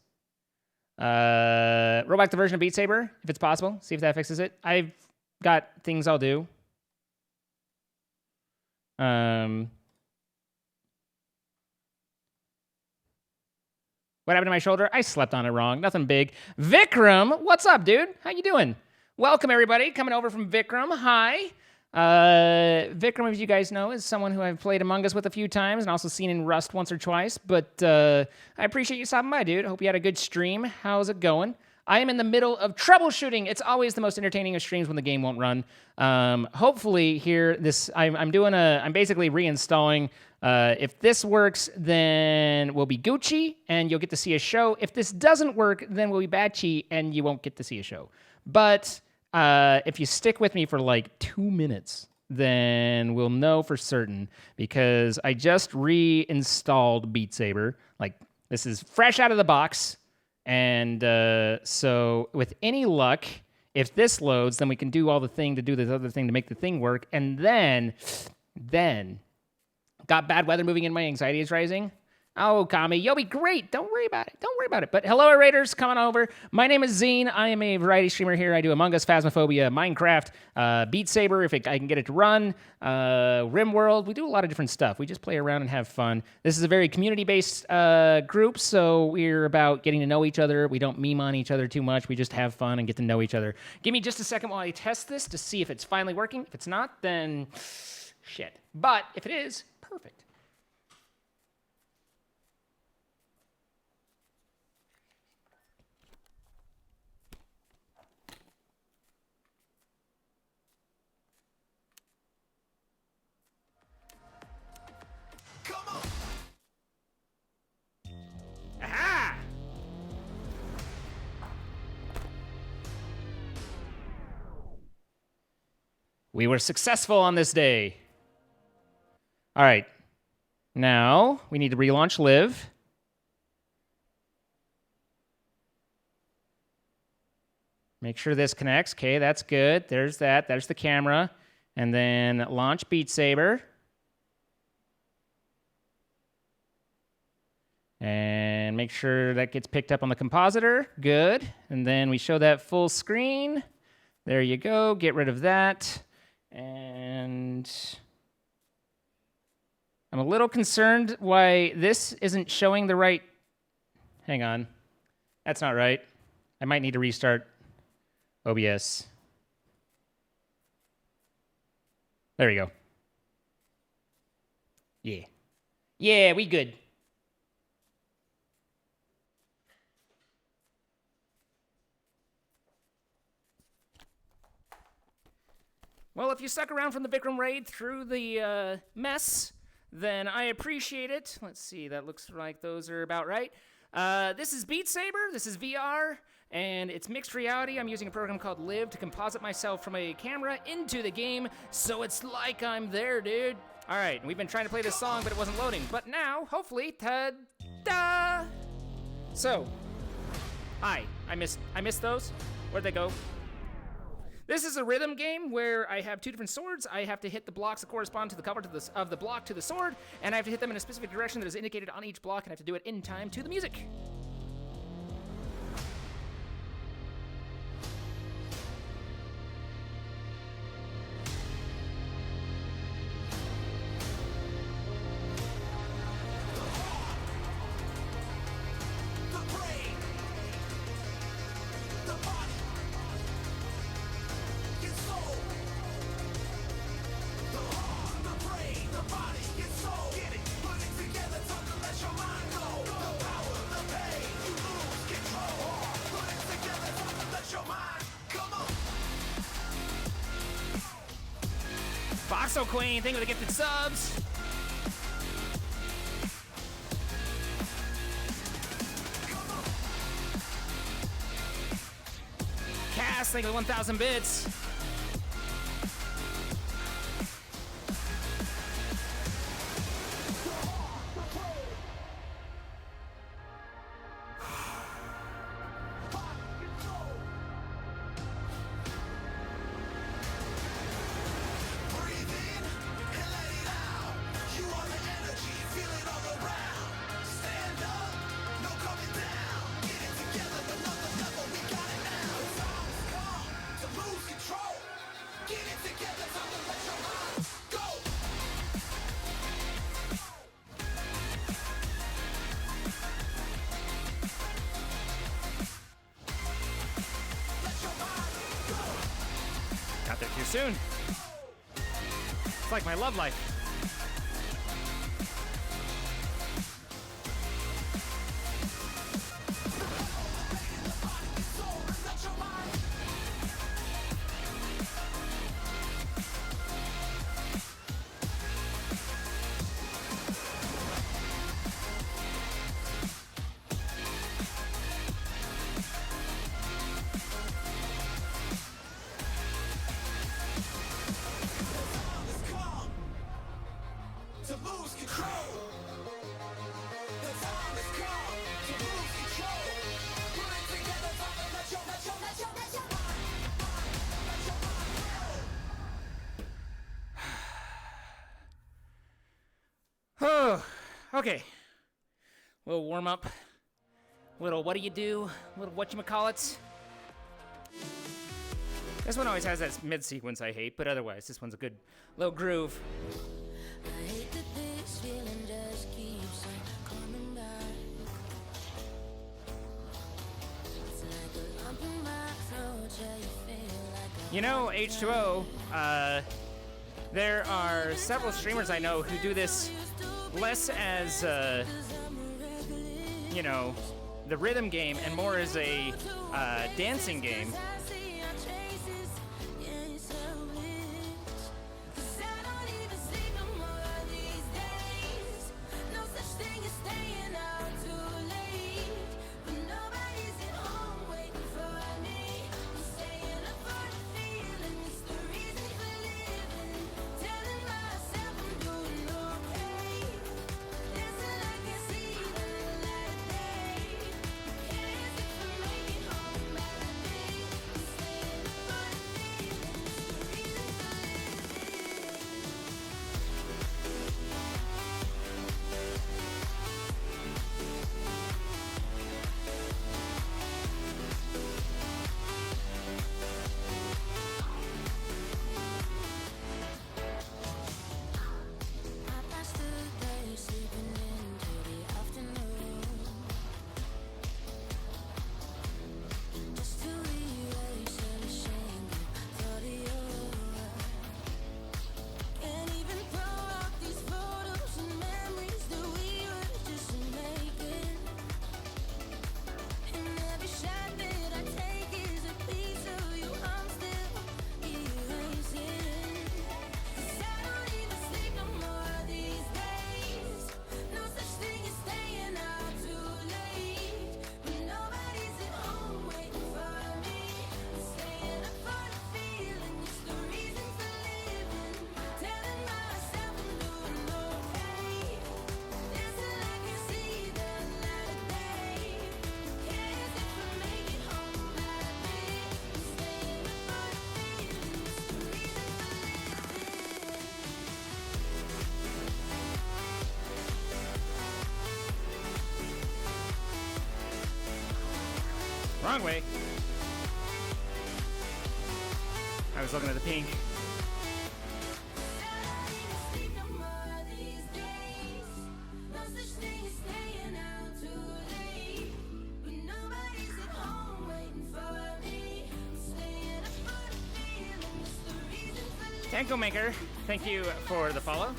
Roll back the version of Beat Saber, if it's possible. See if that fixes it. I've got things I'll do. What happened to my shoulder? I slept on it wrong. Nothing big. Vikram, what's up, dude? How you doing? Welcome, everybody. Coming over from Vikram. Hi. Vikram, as you guys know, is someone who I've played Among Us with a few times and also seen in Rust once or twice. But I appreciate you stopping by, dude. Hope you had a good stream. How's it going? I am in the middle of troubleshooting. It's always the most entertaining of streams when the game won't run. Hopefully here, I'm basically reinstalling. If this works, then we'll be Gucci and you'll get to see a show. If this doesn't work, then we'll be Batchy and you won't get to see a show. But if you stick with me for like 2 minutes, then we'll know for certain because I just reinstalled Beat Saber. Like, this is fresh out of the box. And so with any luck, if this loads, then we can do all the thing to do this other thing to make the thing work. And then got bad weather moving in, my anxiety is rising. Oh, Kami, you'll be great. Don't worry about it. Don't worry about it. But hello, Raiders, coming over. My name is Zine. I am a variety streamer here. I do Among Us, Phasmophobia, Minecraft, Beat Saber, if I can get it to run, RimWorld. We do a lot of different stuff. We just play around and have fun. This is a very community-based group, so we're about getting to know each other. We don't meme on each other too much. We just have fun and get to know each other. Give me just a second while I test this to see if it's finally working. If it's not, then shit. But if it is, perfect. Aha! We were successful on this day. All right. Now, we need to relaunch Live. Make sure this connects. Okay, that's good. There's that. There's the camera. And then launch Beat Saber. And make sure that gets picked up on the compositor. Good. And then we show that full screen. There you go. Get rid of that. And I'm a little concerned why this isn't showing the right... Hang on. That's not right. I might need to restart OBS. There we go. Yeah. Yeah, we good. Well, if you stuck around from the Vikram raid through the mess, then I appreciate it. Let's see, that looks like those are about right. This is Beat Saber, this is VR, and it's mixed reality. I'm using a program called Live to composite myself from a camera into the game, so it's like I'm there, dude. All right, we've been trying to play this song, but it wasn't loading. But now, hopefully, ta-da! So, hi, I missed those. Where'd they go? This is a rhythm game where I have two different swords. I have to hit the blocks that correspond to the cover of the block to the sword, and I have to hit them in a specific direction that is indicated on each block, and I have to do it in time to the music. Lasso Queen, thank you for the gifted subs. Cass, thank you for the 1,000 bits. Got there too soon. It's like my love life. Oh, okay. Little warm up. Little what do you do? Little whatchamacallits. This one always has that mid sequence I hate, but otherwise, this one's a good little groove. I hate that this feeling just keeps on coming back. It's like a lump in my throat, yeah, you feel like You know, H2O, there are several streamers I know who do this less as, you know, the rhythm game and more as a dancing game. Wrong way. I was looking at the pink. Tanko Maker, thank you for the follow.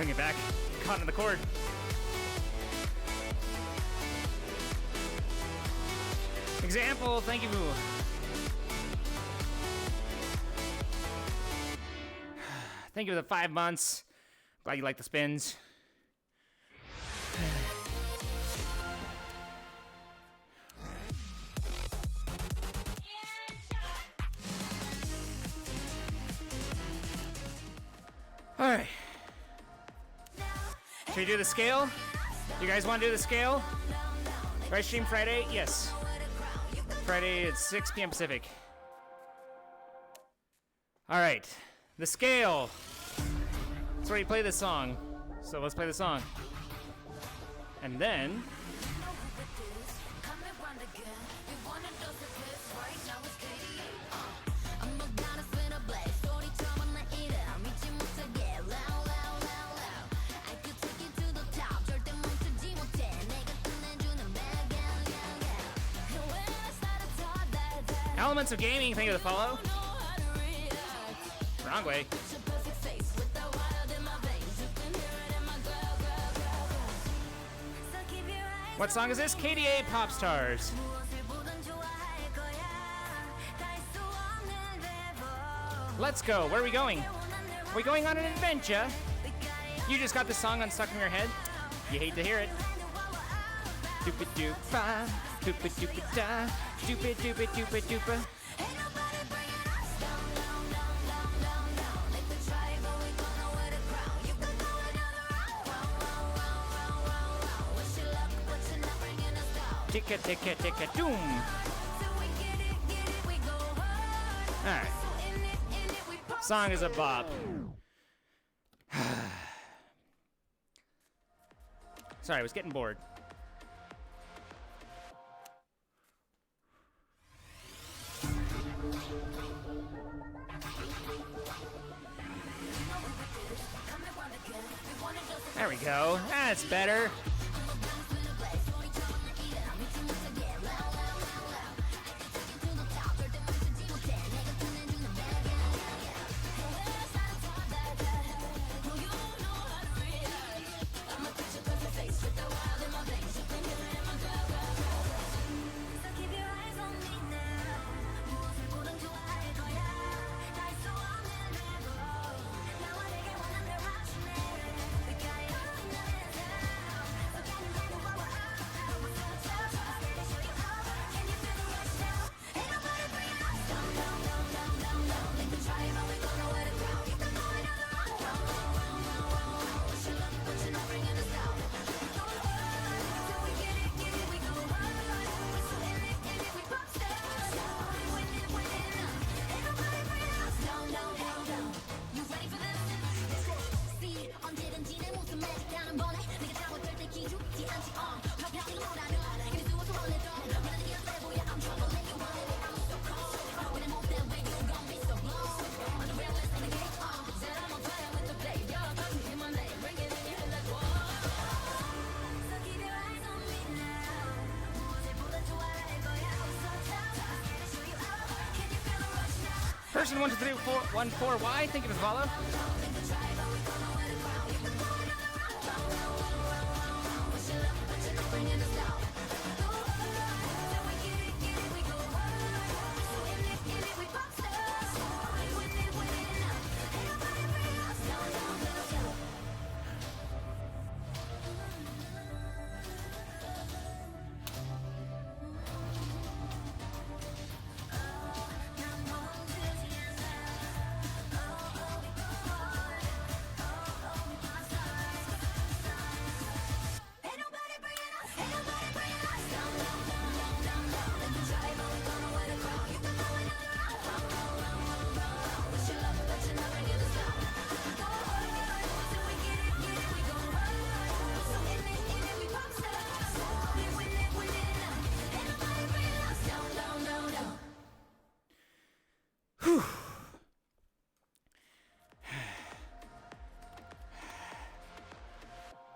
Bring it back. Caught in the cord. Example, thank you. Thank you for the 5 months. Glad you like the spins. All right. Should we do the scale? You guys want to do the scale? Right, stream Friday? Yes. Friday at 6 p.m. Pacific. All right. The scale. That's where you play this song. So let's play the song. And then... Elements of Gaming, thank you for the follow. Wrong way. What song is this? KDA Pop Stars. Let's go. Where are we going? Are we going on an adventure? You just got this song unstuck in your head? You hate to hear it. Doopy doopa, doopy doopy da, doopy doopy doopy doopa. Ticka ticka ticka doom. Alright. Song is a bop. Sorry, I was getting bored. There we go. That's better. Person 12314Y, thank you for the follow.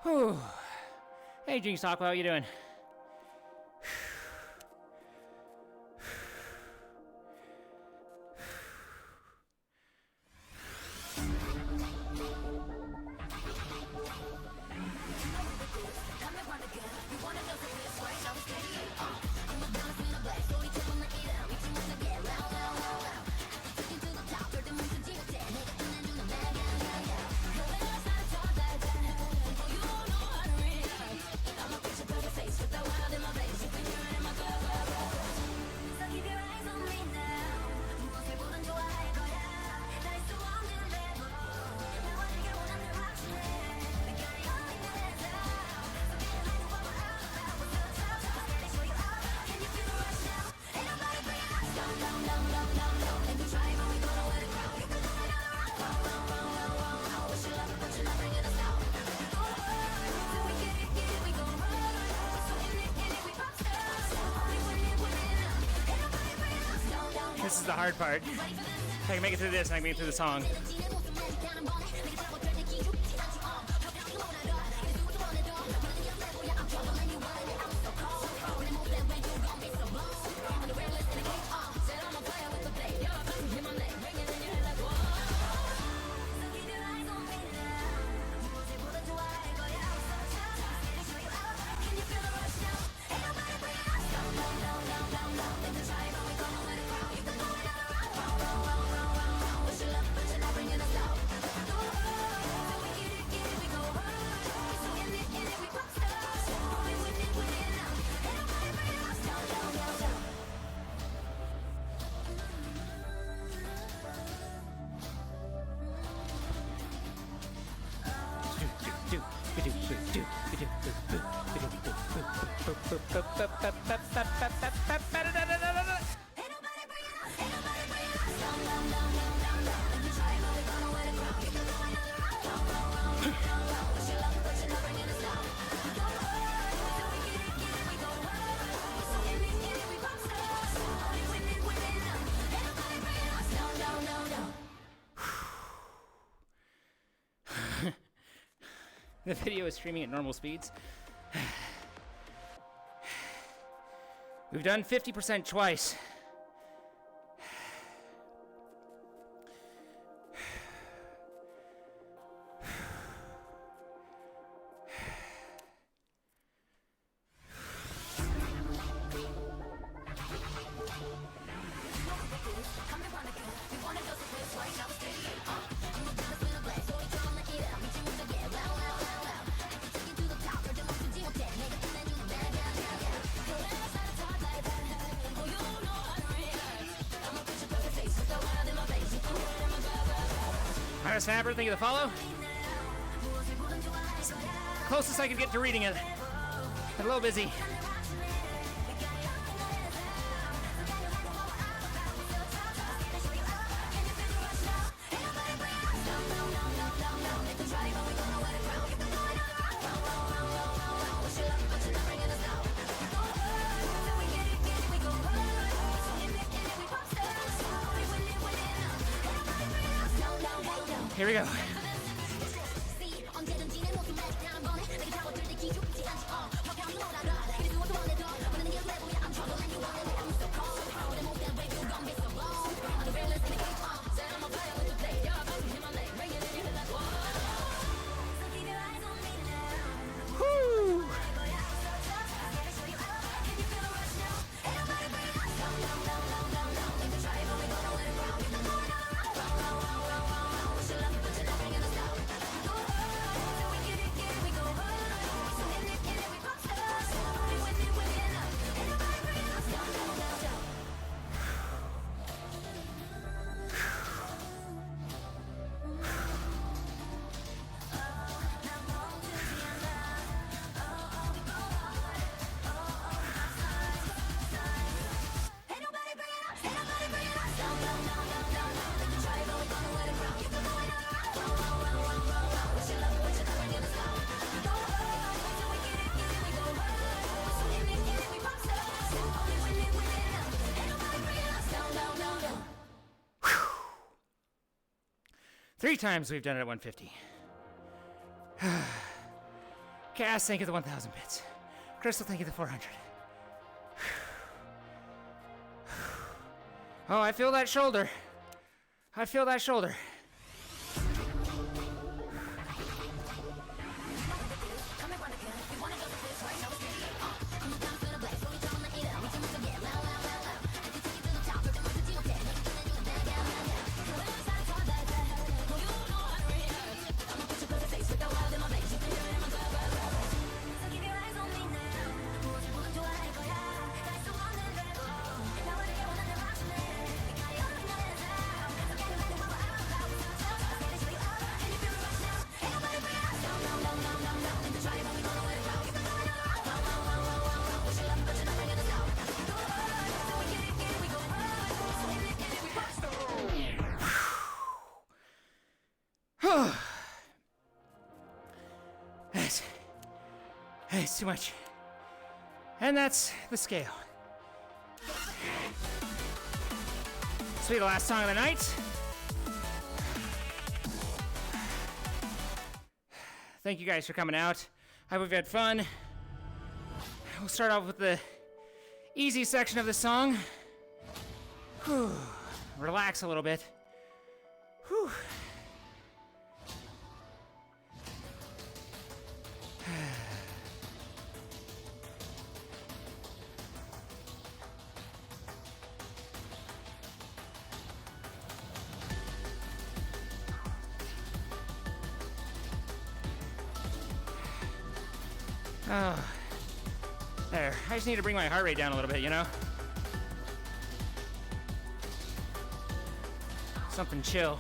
Whew. Hey, Jinx Talk, how you doing? This is the hard part. If I can make it through this, I can make it through the song. The video is streaming at normal speeds. We've done 50% twice. Alright, Saber, thank you for the follow. Closest I could get to reading it. A little busy. Here we go. Woo! Three times we've done it at 150. Cass, thank you for the 1,000 bits. Crystal, thank you for the 400. Oh, I feel that shoulder. I feel that shoulder. It's too much. And that's the scale. This will be the last song of the night. Thank you guys for coming out. I hope you've had fun. We'll start off with the easy section of the song. Whew. Relax a little bit. Whew. Oh, there. I just need to bring my heart rate down a little bit, you know? Something chill.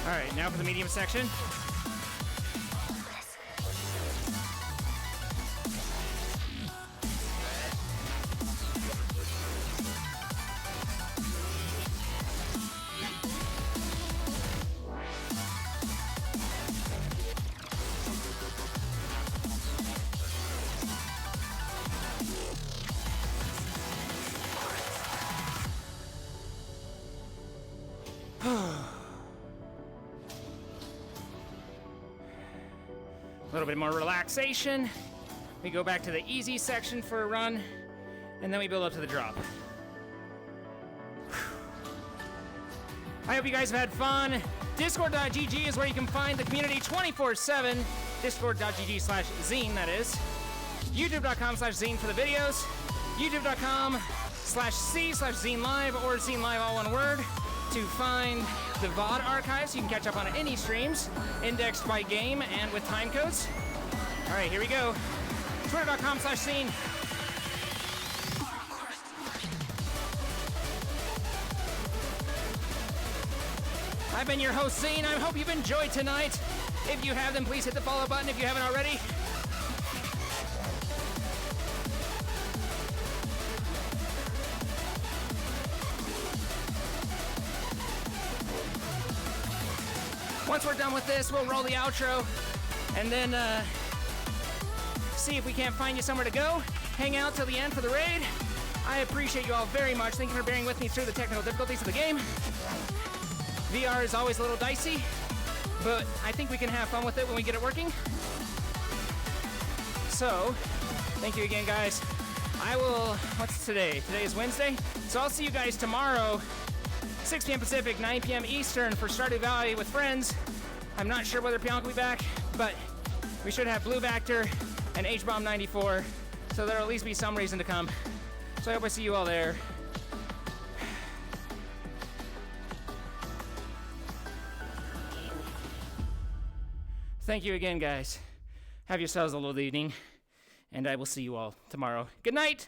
All right, now for the medium section. A little bit more relaxation. We go back to the easy section for a run, and then we build up to the drop. I hope you guys have had fun. Discord.gg is where you can find the community 24/7. Discord.gg/zine, that is. YouTube.com/zine for the videos. YouTube.com/c/zine live or zine live, all one word, to find the VOD archives. You can catch up on any streams, indexed by game and with time codes. All right, here we go. Twitter.com/zine. I've been your host, Zine. I hope you've enjoyed tonight. If you have, then please hit the follow button if you haven't already. Once we're done with this, we'll roll the outro and then see if we can't find you somewhere to go. Hang out till the end for the raid. I appreciate you all very much. Thank you for bearing with me through the technical difficulties of the game. VR is always a little dicey, but I think we can have fun with it when we get it working. So, thank you again, guys. What's today? Today is Wednesday. So I'll see you guys tomorrow, 6 p.m. Pacific, 9 p.m. Eastern for Stardew Valley with friends. I'm not sure whether Pionk will be back, but we should have Blue Vector and H-Bomb 94, so there'll at least be some reason to come. So I hope I see you all there. Thank you again, guys. Have yourselves a lovely evening, and I will see you all tomorrow. Good night!